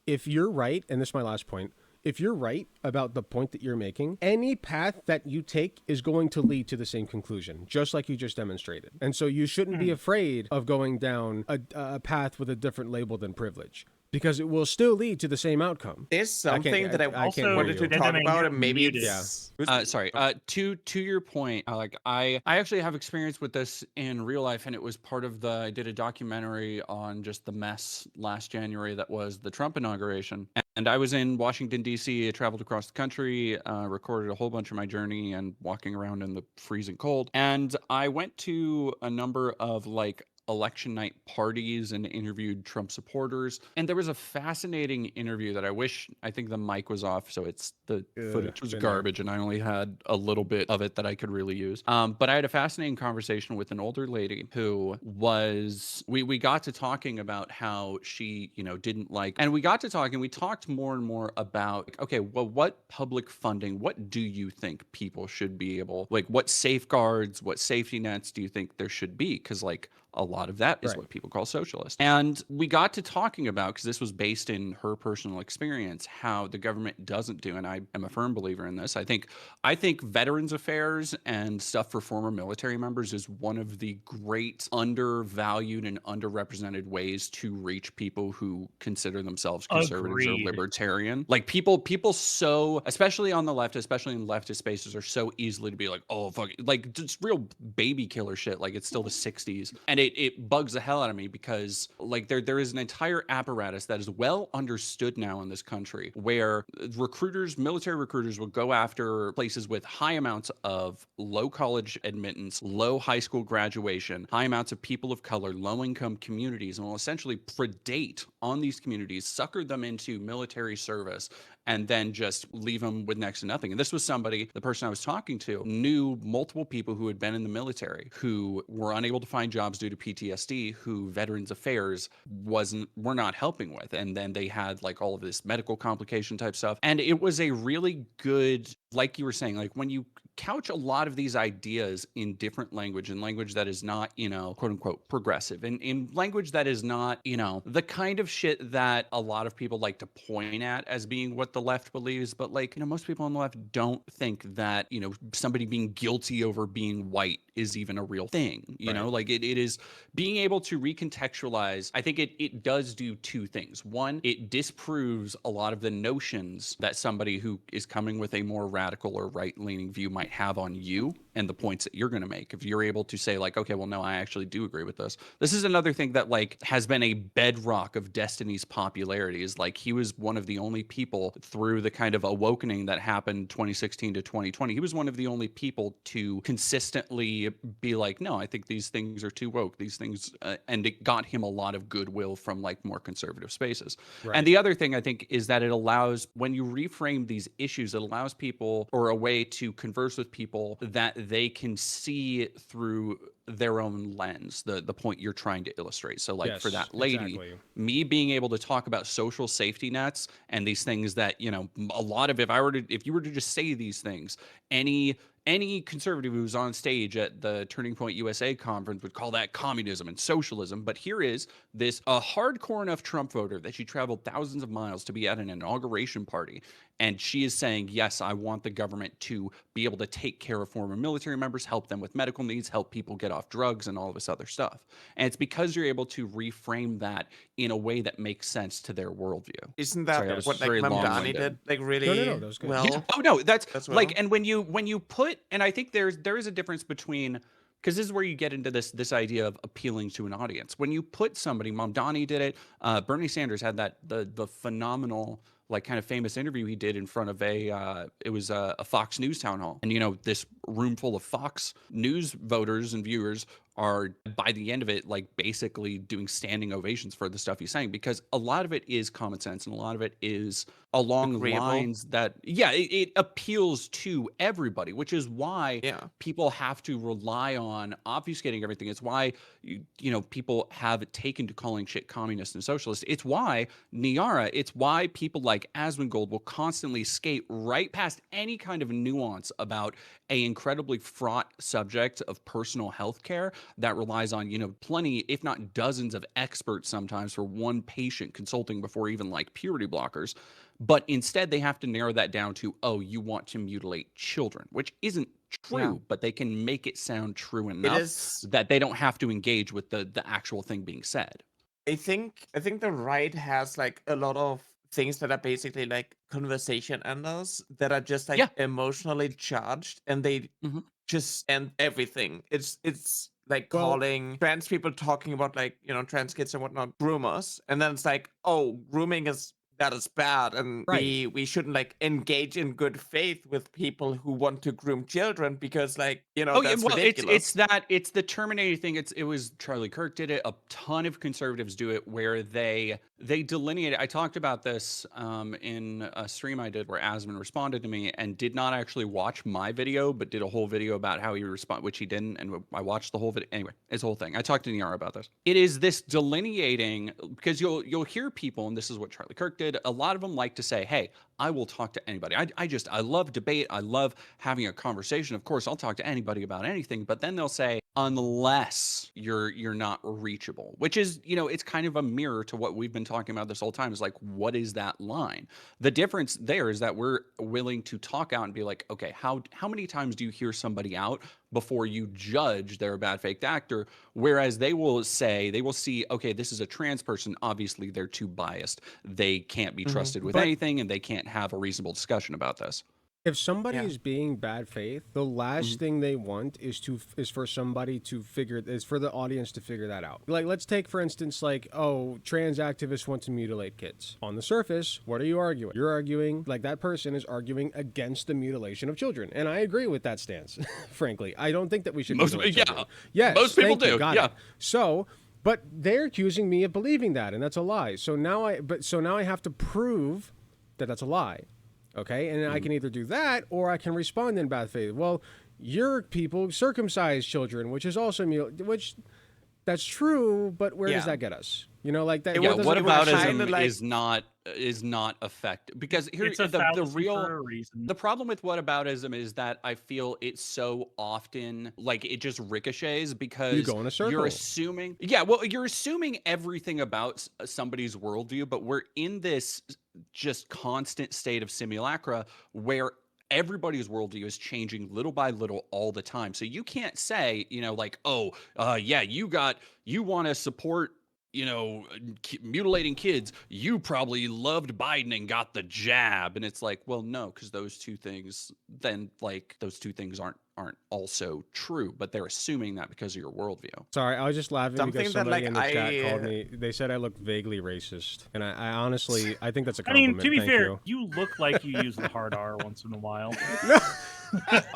Speaker 3: If you're right, and this is my last point, if you're right about the point that you're making, any path that you take is going to lead to the same conclusion, just like you just demonstrated. And so you shouldn't be afraid of going down a path with a different label than privilege, because it will still lead to the same outcome.
Speaker 1: There's something that I
Speaker 2: also
Speaker 1: wanted to talk about, and maybe
Speaker 2: muted.
Speaker 1: it's...
Speaker 4: Sorry. To your point, Alec, I actually have experience with this in real life, and it was part of I did a documentary on just the mess last January that was the Trump inauguration. And I was in Washington, D.C. I traveled across the country, recorded a whole bunch of my journey and walking around in the freezing cold. And I went to a number of like election night parties and interviewed Trump supporters. And there was a fascinating interview that I think the mic was off, so the footage was garbage, and I only had a little bit of it that I could really use. But I had a fascinating conversation with an older lady who we got to talking about how she, didn't like, and we got to talking, we talked more and more about, okay, well, what public funding, what do you think people should be able, like, what safeguards, what safety nets do you think there should be? Because, like, a lot of that is what people call socialist. And we got to talking about, because this was based in her personal experience, how the government doesn't do, and I am a firm believer in this. I think Veterans Affairs and stuff for former military members is one of the great undervalued and underrepresented ways to reach people who consider themselves conservatives or libertarian. Like people so, especially on the left, especially in leftist spaces, are so easily to be like, oh, fuck, like just real baby killer shit. Like it's still the 60s. And it bugs the hell out of me because like there is an entire apparatus that is well understood now in this country where military recruiters will go after places with high amounts of low college admittance, low high school graduation, high amounts of people of color, low income communities, and will essentially predate on these communities, sucker them into military service, and then just leave them with next to nothing. And this was the person I was talking to knew multiple people who had been in the military who were unable to find jobs due to PTSD, who Veterans Affairs were not helping with. And then they had like all of this medical complication type stuff. And it was a really good, like you were saying, like when you couch a lot of these ideas in different language, in language that is not, quote unquote, progressive, and in language that is not, the kind of shit that a lot of people like to point at as being what the left believes. But like, most people on the left don't think that, somebody being guilty over being white is even a real thing, like it is being able to recontextualize. I think it does do two things. One, it disproves a lot of the notions that somebody who is coming with a more radical or right-leaning view might might have on you and the points that you're going to make. If you're able to say like, okay, well, no, I actually do agree with this. This is another thing that like has been a bedrock of Destiny's popularity, is like he was one of the only people through the kind of awakening that happened 2016 to 2020. He was one of the only people to consistently be like, no, I think these things are too woke. These things, and it got him a lot of goodwill from like more conservative spaces.
Speaker 3: Right.
Speaker 4: And the other thing I think is that it allows, when you reframe these issues, it allows people, or a way to converse with people that they can see through their own lens, the point you're trying to illustrate. So like for that lady, me being able to talk about social safety nets and these things that, you know, a lot of, if you were to just say these things, any conservative who's on stage at the Turning Point USA conference would call that communism and socialism. But here is this a hardcore enough Trump voter that she traveled thousands of miles to be at an inauguration party. And she is saying, yes, I want the government to be able to take care of former military members, help them with medical needs, help people get off drugs and all of this other stuff. And it's because you're able to reframe that in a way that makes sense to their worldview.
Speaker 1: Isn't that what like Mamdani did? Like really
Speaker 3: no, that was good.
Speaker 1: well?
Speaker 4: Yeah. Oh no, that's
Speaker 1: well.
Speaker 4: like, and when you put, and I think there is a difference between, because this is where you get into this idea of appealing to an audience. When you put somebody, Mamdani did it, Bernie Sanders had that the phenomenal, like kind of famous interview he did in front of a Fox News town hall. And, you know, this room full of Fox News voters and viewers are, by the end of it, like basically doing standing ovations for the stuff he's saying, because a lot of it is common sense and a lot of it is along lines that, it appeals to everybody, which is why people have to rely on obfuscating everything. It's why, you know, people have taken to calling shit communist and socialist. It's why Niara, it's why people like Asmongold will constantly skate right past any kind of nuance about a incredibly fraught subject of personal health care that relies on, you know, plenty, if not dozens of experts sometimes for one patient consulting before even like puberty blockers. But instead they have to narrow that down to, oh, you want to mutilate children, which isn't true, but they can make it sound true enough that they don't have to engage with the actual thing being said.
Speaker 1: I think the right has like a lot of things that are basically like conversation enders that are just like emotionally charged, and they just end everything. It's like calling trans people talking about like, you know, trans kids and whatnot groomers, and then it's like, oh, grooming is bad, and we shouldn't like engage in good faith with people who want to groom children because, like, you know, that's ridiculous.
Speaker 4: It's the Terminator thing. It was Charlie Kirk did it. A ton of conservatives do it, where they delineate. I talked about this in a stream I did where Asman responded to me and did not actually watch my video, but did a whole video about how he responded, which he didn't, and I watched the whole video. Anyway, it's the whole thing. I talked to Niara about this. It is this delineating, because you'll hear people, and this is what Charlie Kirk did. A lot of them like to say, hey, I will talk to anybody. I love debate. I love having a conversation. Of course, I'll talk to anybody about anything. But then they'll say, unless you're not reachable, which is, you know, it's kind of a mirror to what we've been talking about this whole time, is like, what is that line? The difference there is that we're willing to talk out and be like, okay, how many times do you hear somebody out before you judge they're a bad faked actor? Whereas they will see, okay, this is a trans person. Obviously, they're too biased. They can't be trusted with anything, and they can't have a reasonable discussion about this.
Speaker 3: If somebody is being bad faith, the last thing they want is for the audience to figure that out. Like, let's take, for instance, like, oh, trans activists want to mutilate kids. On the surface, what are you arguing? You're arguing, like, that person is arguing against the mutilation of children. And I agree with that stance, frankly. I don't think that we should mutilate children. Yes,
Speaker 4: most people do.
Speaker 3: Got it. So, but they're accusing me of believing that, and that's a lie. So now I have to prove that that's a lie. Okay, and I can either do that, or I can respond in bad faith. Well, your people circumcise children, which is also which that's true, but where does that get us? You know, like that.
Speaker 4: Yeah, what aboutism is not effective, because here's the problem with whataboutism is that I feel it's so often like it just ricochets, because
Speaker 3: you go in a circle.
Speaker 4: You're assuming everything about somebody's worldview, but we're in this just constant state of simulacra where everybody's worldview is changing little by little all the time. So you can't say, you know, like, oh, you want to support you know, mutilating kids, you probably loved Biden and got the jab. And it's like, well, no, because those two things, then like those two things aren't also true, but they're assuming that because of your worldview.
Speaker 3: Sorry, I was just laughing
Speaker 1: Something
Speaker 3: because
Speaker 1: that,
Speaker 3: somebody
Speaker 1: like,
Speaker 3: in the chat called me. They said I look vaguely racist, and I honestly, I think that's a
Speaker 2: I mean,
Speaker 3: compliment.
Speaker 2: to be
Speaker 3: Thank
Speaker 2: fair,
Speaker 3: you.
Speaker 2: you look like you use the hard R once in a while.
Speaker 3: No.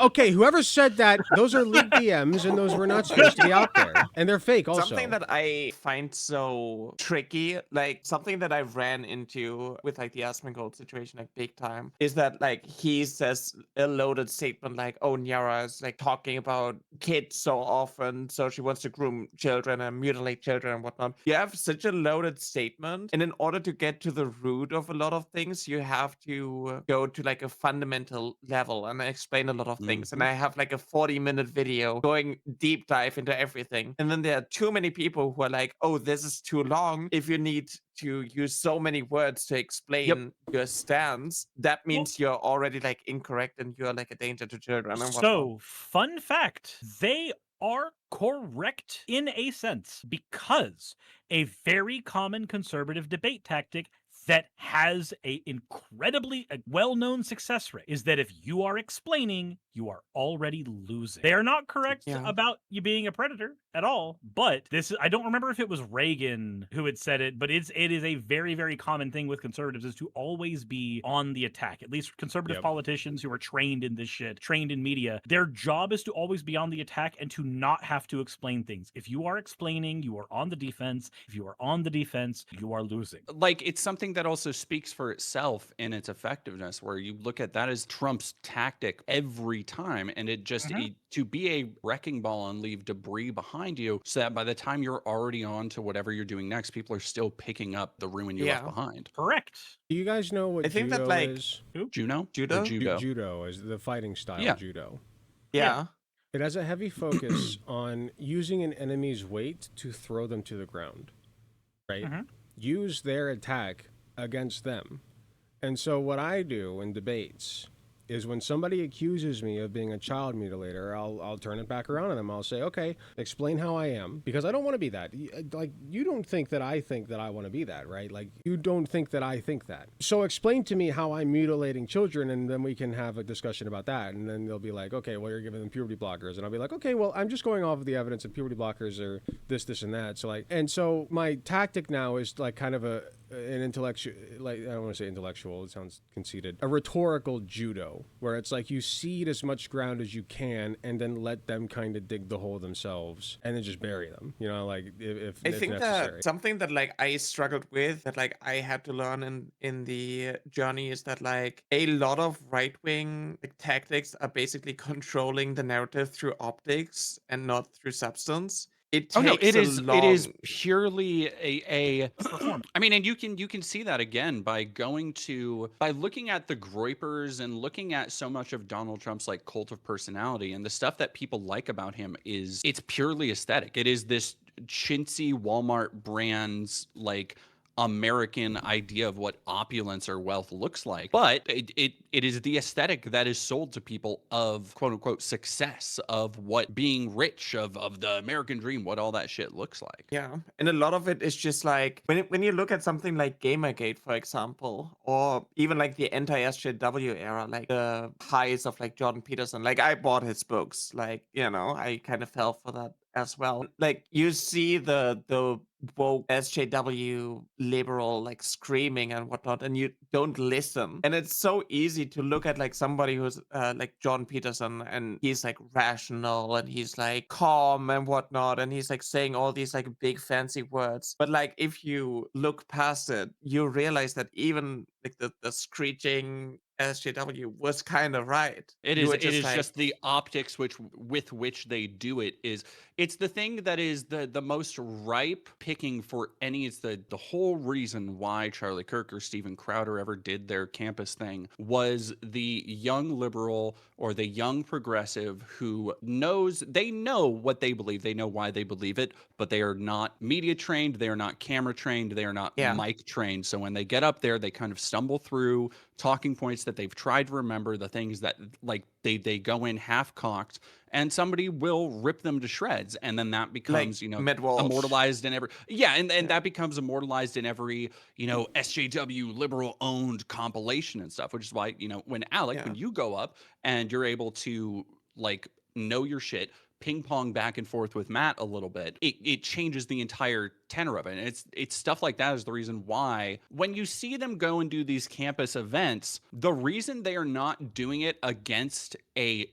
Speaker 3: Okay, whoever said that, those are leaked DMs, and those were not supposed to be out there, and they're fake. Also,
Speaker 1: something that I find so tricky, like something that I ran into with like the Asmongold situation, like big time, is that like he says a loaded statement like, "Oh, Nyara is like talking about kids so often, so she wants to groom children and mutilate children and whatnot." You have such a loaded statement, and in order to get to the root of a lot of things, you have to go to like a fundamental level and explain a lot of things. And I have like a 40-minute video going deep dive into everything. And then there are too many people who are like, "Oh, this is too long. If you need to use so many words to explain your stance, that means you're already like incorrect and you're like a danger to children and whatnot."
Speaker 2: So, fun fact, they are correct in a sense because a very common conservative debate tactic that has a incredibly well-known success rate is that if you are explaining, you are already losing. They are not correct about you being a predator at all, but this is, I don't remember if it was Reagan who had said it, but it is a very, very common thing with conservatives is to always be on the attack. At least conservative politicians who are trained in this shit, trained in media, their job is to always be on the attack and to not have to explain things. If you are explaining, you are on the defense. If you are on the defense, you are losing.
Speaker 4: Like, it's something that also speaks for itself in its effectiveness, where you look at that as Trump's tactic every time, and it just to be a wrecking ball and leave debris behind you, so that by the time you're already on to whatever you're doing next, people are still picking up the ruin you left behind.
Speaker 2: Correct.
Speaker 3: Do you guys know what
Speaker 1: I think
Speaker 3: judo
Speaker 1: that like
Speaker 3: is?
Speaker 4: Judo?
Speaker 1: Judo?
Speaker 3: Judo is the fighting style judo.
Speaker 1: Yeah.
Speaker 3: It has a heavy focus on using an enemy's weight to throw them to the ground, right? Use their attack against them. And so what I do in debates is when somebody accuses me of being a child mutilator, I'll turn it back around on them. I'll say, okay, explain how I am, because I don't want to be that. Like, you don't think that I want to be that, right? Like, you don't think that I think that. So explain to me how I'm mutilating children, and then we can have a discussion about that. And then they'll be like, okay, well, you're giving them puberty blockers. And I'll be like, okay, well, I'm just going off of the evidence that puberty blockers are this, and that. So like, and so my tactic now is like kind of an intellectual, like, I don't want to say intellectual, it sounds conceited, a rhetorical judo, where it's like you cede as much ground as you can and then let them kind of dig the hole themselves and then just bury them, you know, like if
Speaker 1: I think
Speaker 3: necessary.
Speaker 1: that something that like I struggled with, that like I had to learn in the journey, is that like a lot of right-wing like tactics are basically controlling the narrative through optics and not through substance. It takes
Speaker 4: it is purely I mean, and you can see that again by looking at the Groypers and looking at so much of Donald Trump's like cult of personality, and the stuff that people like about him it's purely aesthetic. It is this chintzy Walmart brands like American idea of what opulence or wealth looks like, but it is the aesthetic that is sold to people of quote unquote success, of what being rich, of the American dream, what all that shit looks like.
Speaker 1: Yeah, and a lot of it is just like when you look at something like Gamergate, for example, or even like the anti-SJW era, like the highs of like Jordan Peterson. Like, I bought his books, like, you know, I kind of fell for that as well. Like, you see the woke SJW liberal like screaming and whatnot, and you don't listen. And it's so easy to look at like somebody who's like John Peterson, and he's like rational and he's like calm and whatnot, and he's like saying all these like big fancy words. But like, if you look past it, you realize that even like the screeching SJW was kind of right.
Speaker 4: It is just the optics with which they do it it's the thing that is the most ripe picking for any. It's the whole reason why Charlie Kirk or Steven Crowder ever did their campus thing was the young liberal or the young progressive who they know what they believe, they know why they believe it, but they are not media trained, they are not camera trained, they are not mic trained. So when they get up there, they kind of stumble through talking points that they've tried to remember, the things that like they go in half-cocked, and somebody will rip them to shreds, and then that becomes, you know, immortalized in every and that becomes immortalized in every, you know, SJW liberal owned compilation and stuff, which is why, you know, when Alec, when you go up and you're able to like know your shit, ping pong back and forth with Matt a little bit, it changes the entire tenor of it. And it's stuff like that is the reason why when you see them go and do these campus events, the reason they are not doing it against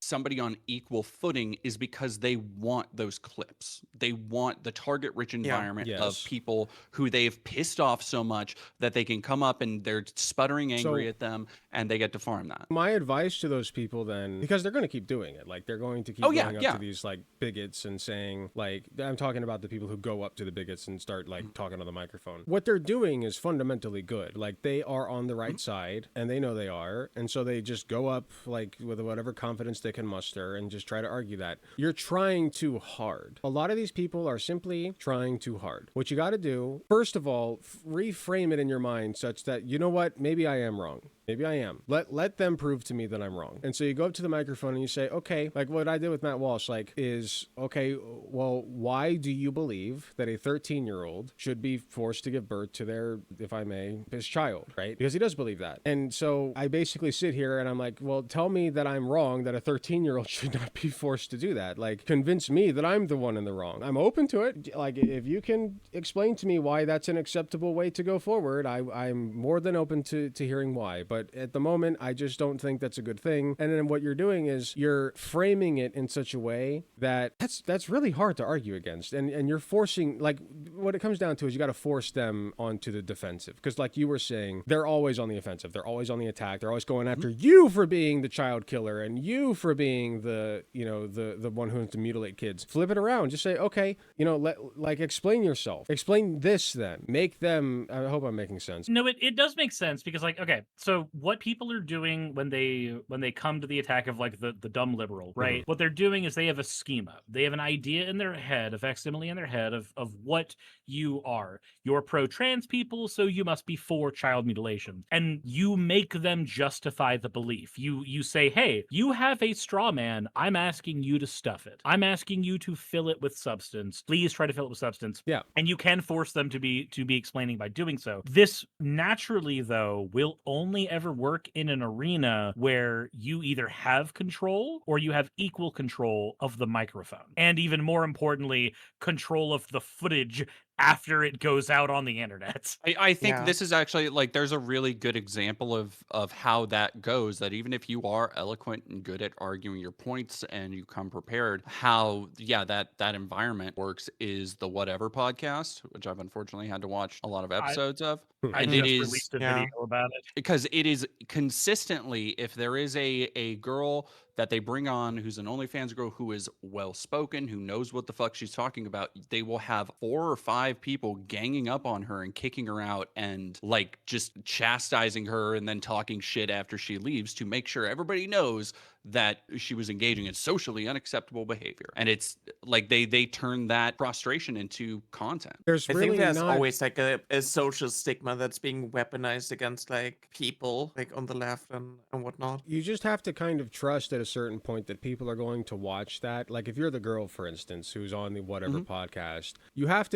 Speaker 4: somebody on equal footing is because they want those clips. They want the target rich environment of people who they've pissed off so much that they can come up and they're sputtering angry at them and they get to farm that.
Speaker 3: My advice to those people then, because they're going to keep doing it, like they're going to keep going up to these like bigots and saying, like, I'm talking about the people who go up to the bigots and start like talking on the microphone. What they're doing is fundamentally good. Like they are on the right side and they know they are. And so they just go up like with whatever confidence they can muster and just try to argue that. You're trying too hard. A lot of these people are simply trying too hard. What you got to do, first of all, reframe it in your mind such that, you know what, maybe I am wrong. Maybe I am. Let them prove to me that I'm wrong. And so you go up to the microphone and you say, okay, like what I did with Matt Walsh, like is, okay, well, why do you believe that a 13-year-old should be forced to give birth to their, if I may, his child, right? Because he does believe that. And so I basically sit here and I'm like, well, tell me that I'm wrong, that a 13-year-old should not be forced to do that. Like convince me that I'm the one in the wrong. I'm open to it. Like if you can explain to me why that's an acceptable way to go forward, I'm more than open to hearing why. But at the moment, I just don't think that's a good thing. And then what you're doing is you're framing it in such a way that that's really hard to argue against. And you're forcing, like, what it comes down to is you got to force them onto the defensive. Because like you were saying, they're always on the offensive. They're always on the attack. They're always going after you for being the child killer and you for being the, you know, the one who has to mutilate kids. Flip it around. Just say, okay, you know, explain yourself. Explain this then. Make them, I hope I'm making sense.
Speaker 2: No, it does make sense because like, okay, so what people are doing when they come to the attack of like the dumb liberal, right? What they're doing is they have a schema. They have an idea in their head, a facsimile in their head of what you are. You're pro-trans people, so you must be for child mutilation. And you make them justify the belief. You say, hey, you have a straw man. I'm asking you to stuff it. I'm asking you to fill it with substance. Please try to fill it with substance.
Speaker 3: Yeah.
Speaker 2: And you can force them to be explaining by doing so. This naturally, though, will only ever work in an arena where you either have control or you have equal control of the microphone. And even more importantly, control of the footage after it goes out on the internet.
Speaker 4: I think this is actually like there's a really good example of how that goes, that even if you are eloquent and good at arguing your points and you come prepared, how that environment works is the Whatever podcast, which I've unfortunately had to watch a lot of episodes of.
Speaker 2: I
Speaker 4: And
Speaker 2: just
Speaker 4: it is
Speaker 2: released a video about it.
Speaker 4: because it is consistently, if there is a girl that they bring on who's an OnlyFans girl who is well spoken, who knows what the fuck she's talking about, they will have 4 or 5 people ganging up on her and kicking her out and like just chastising her and then talking shit after she leaves to make sure everybody knows that she was engaging in socially unacceptable behavior. And it's like they turn that frustration into content.
Speaker 3: I think
Speaker 1: there's always like a social stigma that's being weaponized against like people like on the left and whatnot.
Speaker 3: You just have to kind of trust at a certain point that people are going to watch that. Like if you're the girl, for instance, who's on the Whatever podcast, you have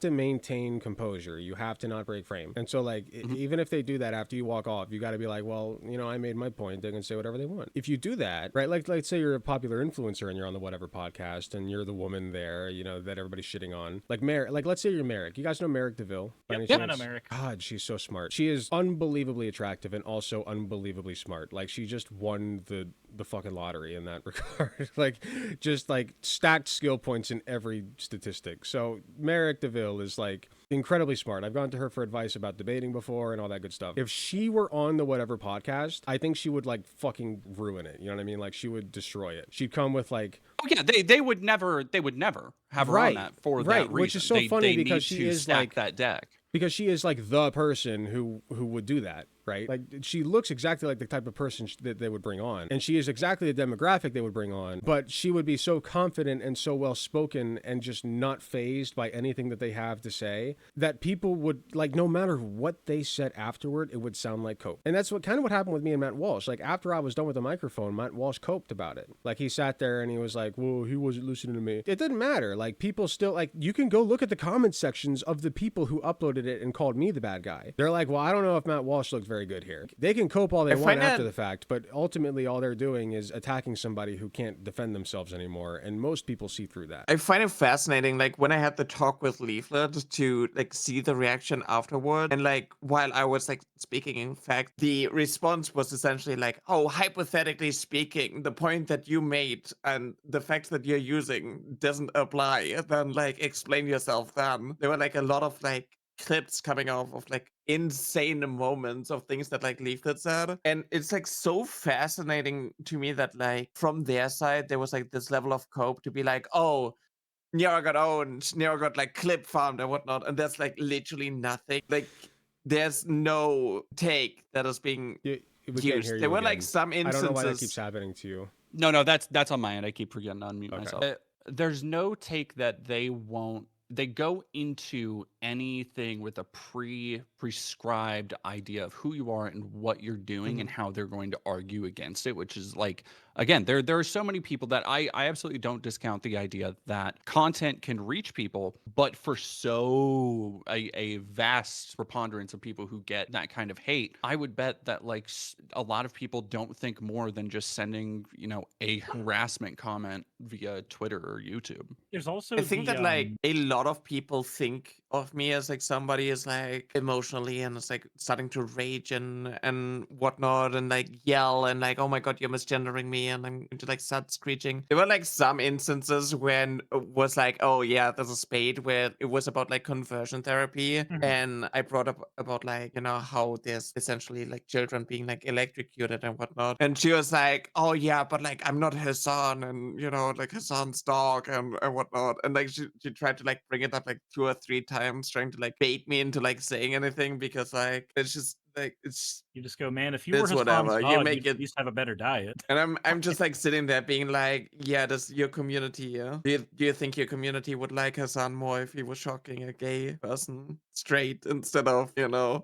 Speaker 3: to maintain composure. You have to not break frame. And so like even if they do that after you walk off, you got to be like, well, you know, I made my point. They can say whatever they want. If you do that, right? Like let's say you're a popular influencer and you're on the Whatever podcast and you're the woman there, you know, that everybody's shitting on. Like Merrick, like let's say you're Merrick. You guys know Merrick DeVille?
Speaker 2: Yep, I know Merrick.
Speaker 3: God, she's so smart. She is unbelievably attractive and also unbelievably smart. Like she just won the fucking lottery in that regard. Like just like stacked skill points in every statistic. So Merrick DeVille is like incredibly smart. I've gone to her for advice about debating before and all that good stuff. If she were on the Whatever podcast, I think she would like fucking ruin it. You know what I mean? Like she would destroy it. She'd come with like,
Speaker 4: oh yeah, they would never have her on that for that reason.
Speaker 3: Which is so funny because
Speaker 4: she
Speaker 3: is
Speaker 4: stack
Speaker 3: like
Speaker 4: that deck.
Speaker 3: Because she is like the person who would do that. right? Like, she looks exactly like the type of person that they would bring on. And she is exactly the demographic they would bring on. But she would be so confident and so well-spoken and just not fazed by anything that they have to say that people would, like, no matter what they said afterward, it would sound like cope. And that's what happened with me and Matt Walsh. Like, after I was done with the microphone, Matt Walsh coped about it. Like, he sat there and he was like, well, he wasn't listening to me. It didn't matter. Like, people still, like, you can go look at the comment sections of the people who uploaded it and called me the bad guy. They're like, well, I don't know if Matt Walsh looks very good here. They can cope all they want after the fact, but ultimately all they're doing is attacking somebody who can't defend themselves anymore, and most people see through that.
Speaker 1: I find it fascinating, like, when I had the talk with Leaflet, to, like, see the reaction afterward. And, like, while I was, like, speaking, in fact, the response was essentially like, oh, hypothetically speaking, the point that you made and the fact that you're using doesn't apply, then, like, explain yourself then. There were, like, a lot of, like, clips coming off of, like, insane moments of things that, like, Leaflet said. And it's, like, so fascinating to me that, like, from their side, there was, like, this level of cope to be like, oh, Niara got owned, Niara got, like, clip farmed and whatnot, and there's, like, literally nothing. Like, there's no take that is being
Speaker 3: We can't
Speaker 1: used.
Speaker 3: hear you
Speaker 1: There were,
Speaker 3: again.
Speaker 1: like, some
Speaker 3: I don't know why that keeps
Speaker 1: instances.
Speaker 3: happening to you.
Speaker 4: No, that's on my end. I keep forgetting to unmute
Speaker 3: Okay.
Speaker 4: myself. There's no take that they won't. They go into anything with a prescribed idea of who you are and what you're doing and how they're going to argue against it, which is like, again, there are so many people that I absolutely don't discount the idea that content can reach people, but for a vast preponderance of people who get that kind of hate, I would bet that, like, a lot of people don't think more than just sending, a harassment comment via Twitter or YouTube.
Speaker 2: There's also
Speaker 1: I think that, like, a lot of people think of me as, like, somebody is, like, emotionally and is, like, starting to rage and whatnot and, like, yell and, like, oh my god, you're misgendering me, and I'm going to, like, start screeching. There were, like, some instances when it was like, oh yeah, there's a spade where it was about, like, conversion therapy, and I brought up about, like, how there's essentially, like, children being, like, electrocuted and whatnot, and she was like, oh yeah, but, like, I'm not her son, and like, her son's dog and whatnot, and, like, she tried to, like, bring it up, like, 2 or 3 times, trying to, like, bait me into, like, saying anything, because, like, it's just, like,
Speaker 2: you just go, man, if you were
Speaker 1: it's
Speaker 2: his mom's
Speaker 1: whatever. You
Speaker 2: dog,
Speaker 1: make
Speaker 2: you'd
Speaker 1: it,
Speaker 2: at least have a better diet.
Speaker 1: and I'm just, like, sitting there being like, yeah, does your community, do you think your community would like her son more if he was shocking a gay person straight instead of,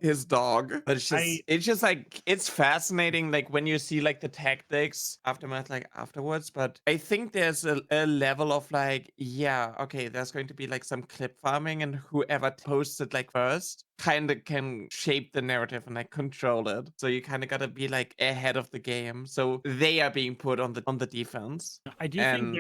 Speaker 1: his dog? But it's just like, it's fascinating, like, when you see, like, the tactics aftermath, like, afterwards. But I think there's a level of, like, yeah, okay, there's going to be, like, some clip farming, and whoever posts it, like, first kind of can shape the narrative and, like, control it. So you kind of got to be, like, ahead of the game, so they are being put on the defense.
Speaker 2: I do think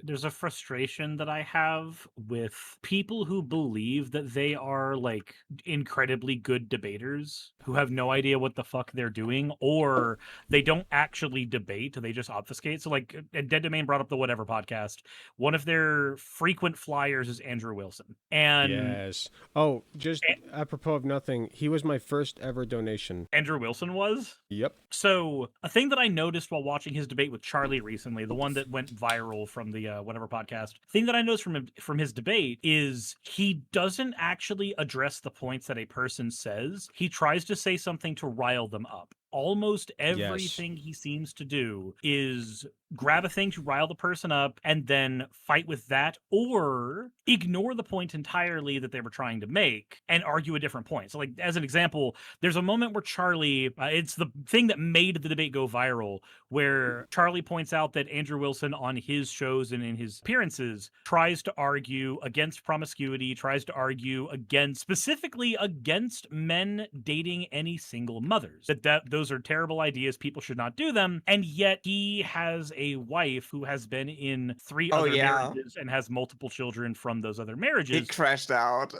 Speaker 2: there's a frustration that I have with people who believe that they are, like, incredibly good debaters who have no idea what the fuck they're doing, or they don't actually debate, they just obfuscate. So, like, Dead Domain brought up the Whatever podcast. One of their frequent flyers is Andrew Wilson. And
Speaker 3: yes. Oh, just apropos of nothing, he was my first ever donation.
Speaker 2: Andrew Wilson was?
Speaker 3: Yep.
Speaker 2: So, a thing that I noticed while watching his debate with Charlie recently, the one that went viral from the Whatever podcast, thing that I noticed from his debate is he doesn't actually address the points that a person says. He tries to say something to rile them up. Almost everything he seems to do is grab a thing to rile the person up and then fight with that, or ignore the point entirely that they were trying to make and argue a different point. So, like, as an example, there's a moment where Charlie, it's the thing that made the debate go viral, where Charlie points out that Andrew Wilson on his shows and in his appearances tries to argue against promiscuity, tries to argue specifically against men dating any single mothers. That those are terrible ideas, people should not do them, and yet he has a wife who has been in 3 other marriages and has multiple children from those other marriages.
Speaker 1: He crashed out.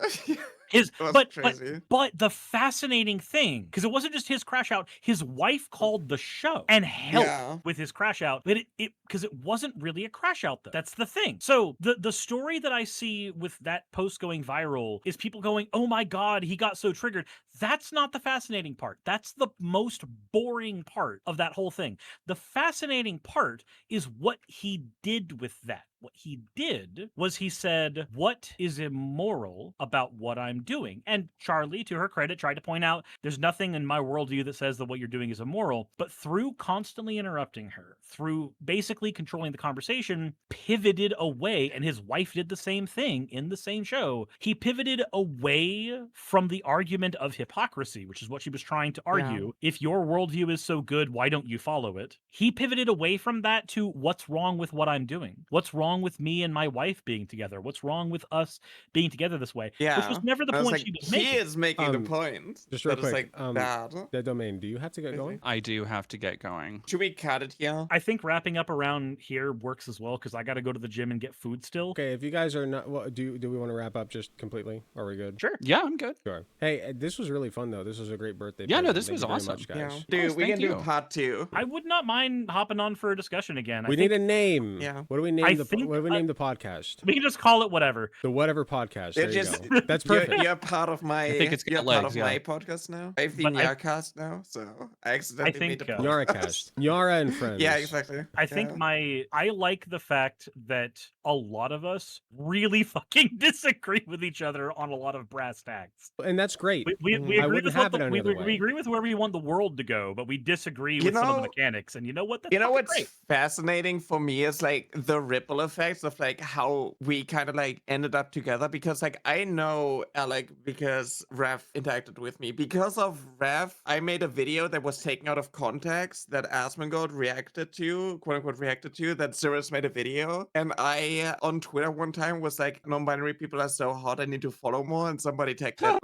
Speaker 2: But the fascinating thing, because it wasn't just his crash out, his wife called the show and helped with his crash out, but because it wasn't really a crash out, though. That's the thing. So the story that I see with that post going viral is people going, oh my god, he got so triggered. That's not the fascinating part. That's the most boring part of that whole thing. The fascinating part is what he did with that. What he did was he said, what is immoral about what I'm doing? And Charlie, to her credit, tried to point out there's nothing in my worldview that says that what you're doing is immoral. But through constantly interrupting her, through basically controlling the conversation, pivoted away, and his wife did the same thing in the same show. He pivoted away from the argument of hypocrisy, which is what she was trying to argue. Yeah. If your worldview is so good, why don't you follow it? He pivoted away from that to what's wrong with what I'm doing? What's wrong with me and my wife being together? What's wrong with us being together this way?
Speaker 1: Yeah.
Speaker 2: Which was never the point she was making.
Speaker 1: He is making the point.
Speaker 3: Just real quick,
Speaker 1: bad.
Speaker 3: Dead Domain, do you have to get going?
Speaker 4: I do have to get going.
Speaker 1: Should we cut it here?
Speaker 2: I think wrapping up around here works as well, because I got to go to the gym and get food still.
Speaker 3: Okay, if you guys are not, well, do we want to wrap up just completely? Are we good?
Speaker 2: Sure.
Speaker 4: Yeah, I'm good.
Speaker 3: Sure. Hey, this was really fun though. This was a great birthday.
Speaker 4: Yeah,
Speaker 3: present.
Speaker 4: no, this
Speaker 3: Thank
Speaker 4: was
Speaker 3: you very
Speaker 4: awesome.
Speaker 3: much, guys.
Speaker 1: Yeah. Dude, we can
Speaker 4: you.
Speaker 1: do part 2.
Speaker 2: I would not mind hopping on for a discussion again.
Speaker 3: We need a name.
Speaker 1: Yeah.
Speaker 3: What do we name what do we name the podcast?
Speaker 2: We can just call it whatever.
Speaker 3: The whatever podcast. There you go. That's perfect.
Speaker 1: You're part of my.
Speaker 4: I think it's
Speaker 1: you're
Speaker 4: legs,
Speaker 1: part of my podcast now. I have the Nyarcast now, so I accidentally made the podcast.
Speaker 3: Nyaracast. Nyara and friends.
Speaker 1: Yeah, exactly.
Speaker 2: I think I like the fact that a lot of us really fucking disagree with each other on a lot of brass tacks.
Speaker 3: And that's great.
Speaker 2: We agree with we agree with where we want the world to go, but we disagree with some of the mechanics. And you know what? That's
Speaker 1: what's
Speaker 2: great.
Speaker 1: Fascinating for me is like the ripple effects of like how we kind of like ended up together, because like I know Alec because Rev interacted with me. Because of Rev, I made a video that was taken out of context that Asmongold reacted to, quote unquote reacted to, that Cirrus made a video. And I on Twitter one time was like, non-binary people are so hot, I need to follow more, and somebody tagged that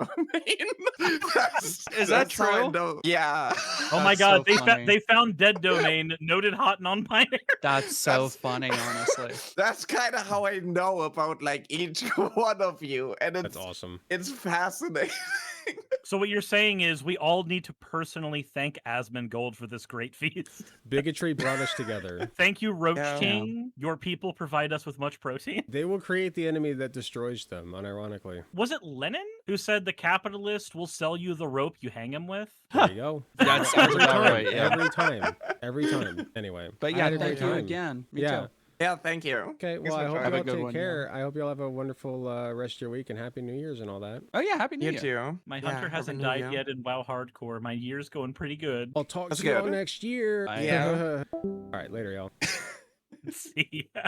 Speaker 4: Is that true?
Speaker 1: Yeah.
Speaker 2: Oh my god, they found Dead Domain, noted hot non-binary.
Speaker 4: That's so funny, honestly.
Speaker 1: That's kind of how I know about like each one of you, and
Speaker 3: that's awesome.
Speaker 1: It's fascinating.
Speaker 2: So what you're saying is we all need to personally thank Asmongold for this great feast.
Speaker 3: Bigotry brought us together.
Speaker 2: Thank you, Roach King. Your people provide us with much protein.
Speaker 3: They will create the enemy that destroys them, unironically.
Speaker 2: Was it Lenin who said the capitalist will sell you the rope you hang him with?
Speaker 3: There you go.
Speaker 4: That's every time. Right, yeah.
Speaker 3: Every time. Anyway.
Speaker 4: But yeah, thank you again. Me too.
Speaker 1: Yeah, thank you.
Speaker 3: Okay, well, I hope you all take care. I hope you all have a wonderful rest of your week and Happy New Year's and all that.
Speaker 4: Oh, yeah, Happy New Year.
Speaker 1: You too.
Speaker 2: My hunter hasn't died yet in WoW Hardcore. My year's going pretty good.
Speaker 3: I'll talk to you all next year.
Speaker 1: Yeah.
Speaker 3: All right, later, y'all.
Speaker 2: See ya.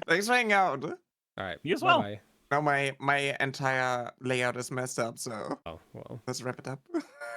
Speaker 1: Thanks for hanging out.
Speaker 3: All right.
Speaker 2: You as well.
Speaker 3: Bye.
Speaker 1: Now my entire layout is messed up, so let's wrap it up.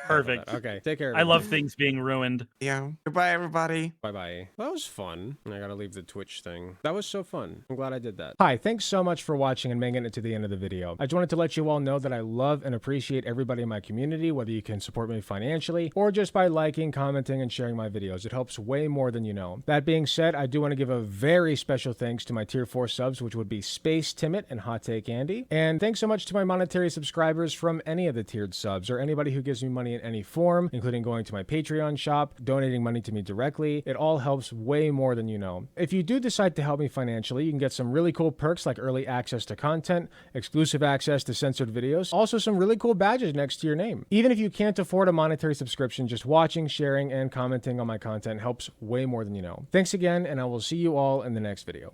Speaker 2: Perfect.
Speaker 3: Okay, take care.
Speaker 2: I love things being ruined.
Speaker 1: Yeah. Goodbye, everybody.
Speaker 3: Bye-bye. That was fun. I gotta leave the Twitch thing. That was so fun. I'm glad I did that. Hi, thanks so much for watching and making it to the end of the video. I just wanted to let you all know that I love and appreciate everybody in my community, whether you can support me financially or just by liking, commenting, and sharing my videos. It helps way more than you know. That being said, I do want to give a very special thanks to my tier 4 subs, which would be Space Timid and Hot Take Andy. And thanks so much to my monetary subscribers from any of the tiered subs or anybody who gives me money in any form, including going to my Patreon shop, donating money to me directly. It all helps way more than you know. If you do decide to help me financially, you can get some really cool perks like early access to content, exclusive access to censored videos, also some really cool badges next to your name. Even if you can't afford a monetary subscription, just watching, sharing, and commenting on my content helps way more than you know. Thanks again, and I will see you all in the next video.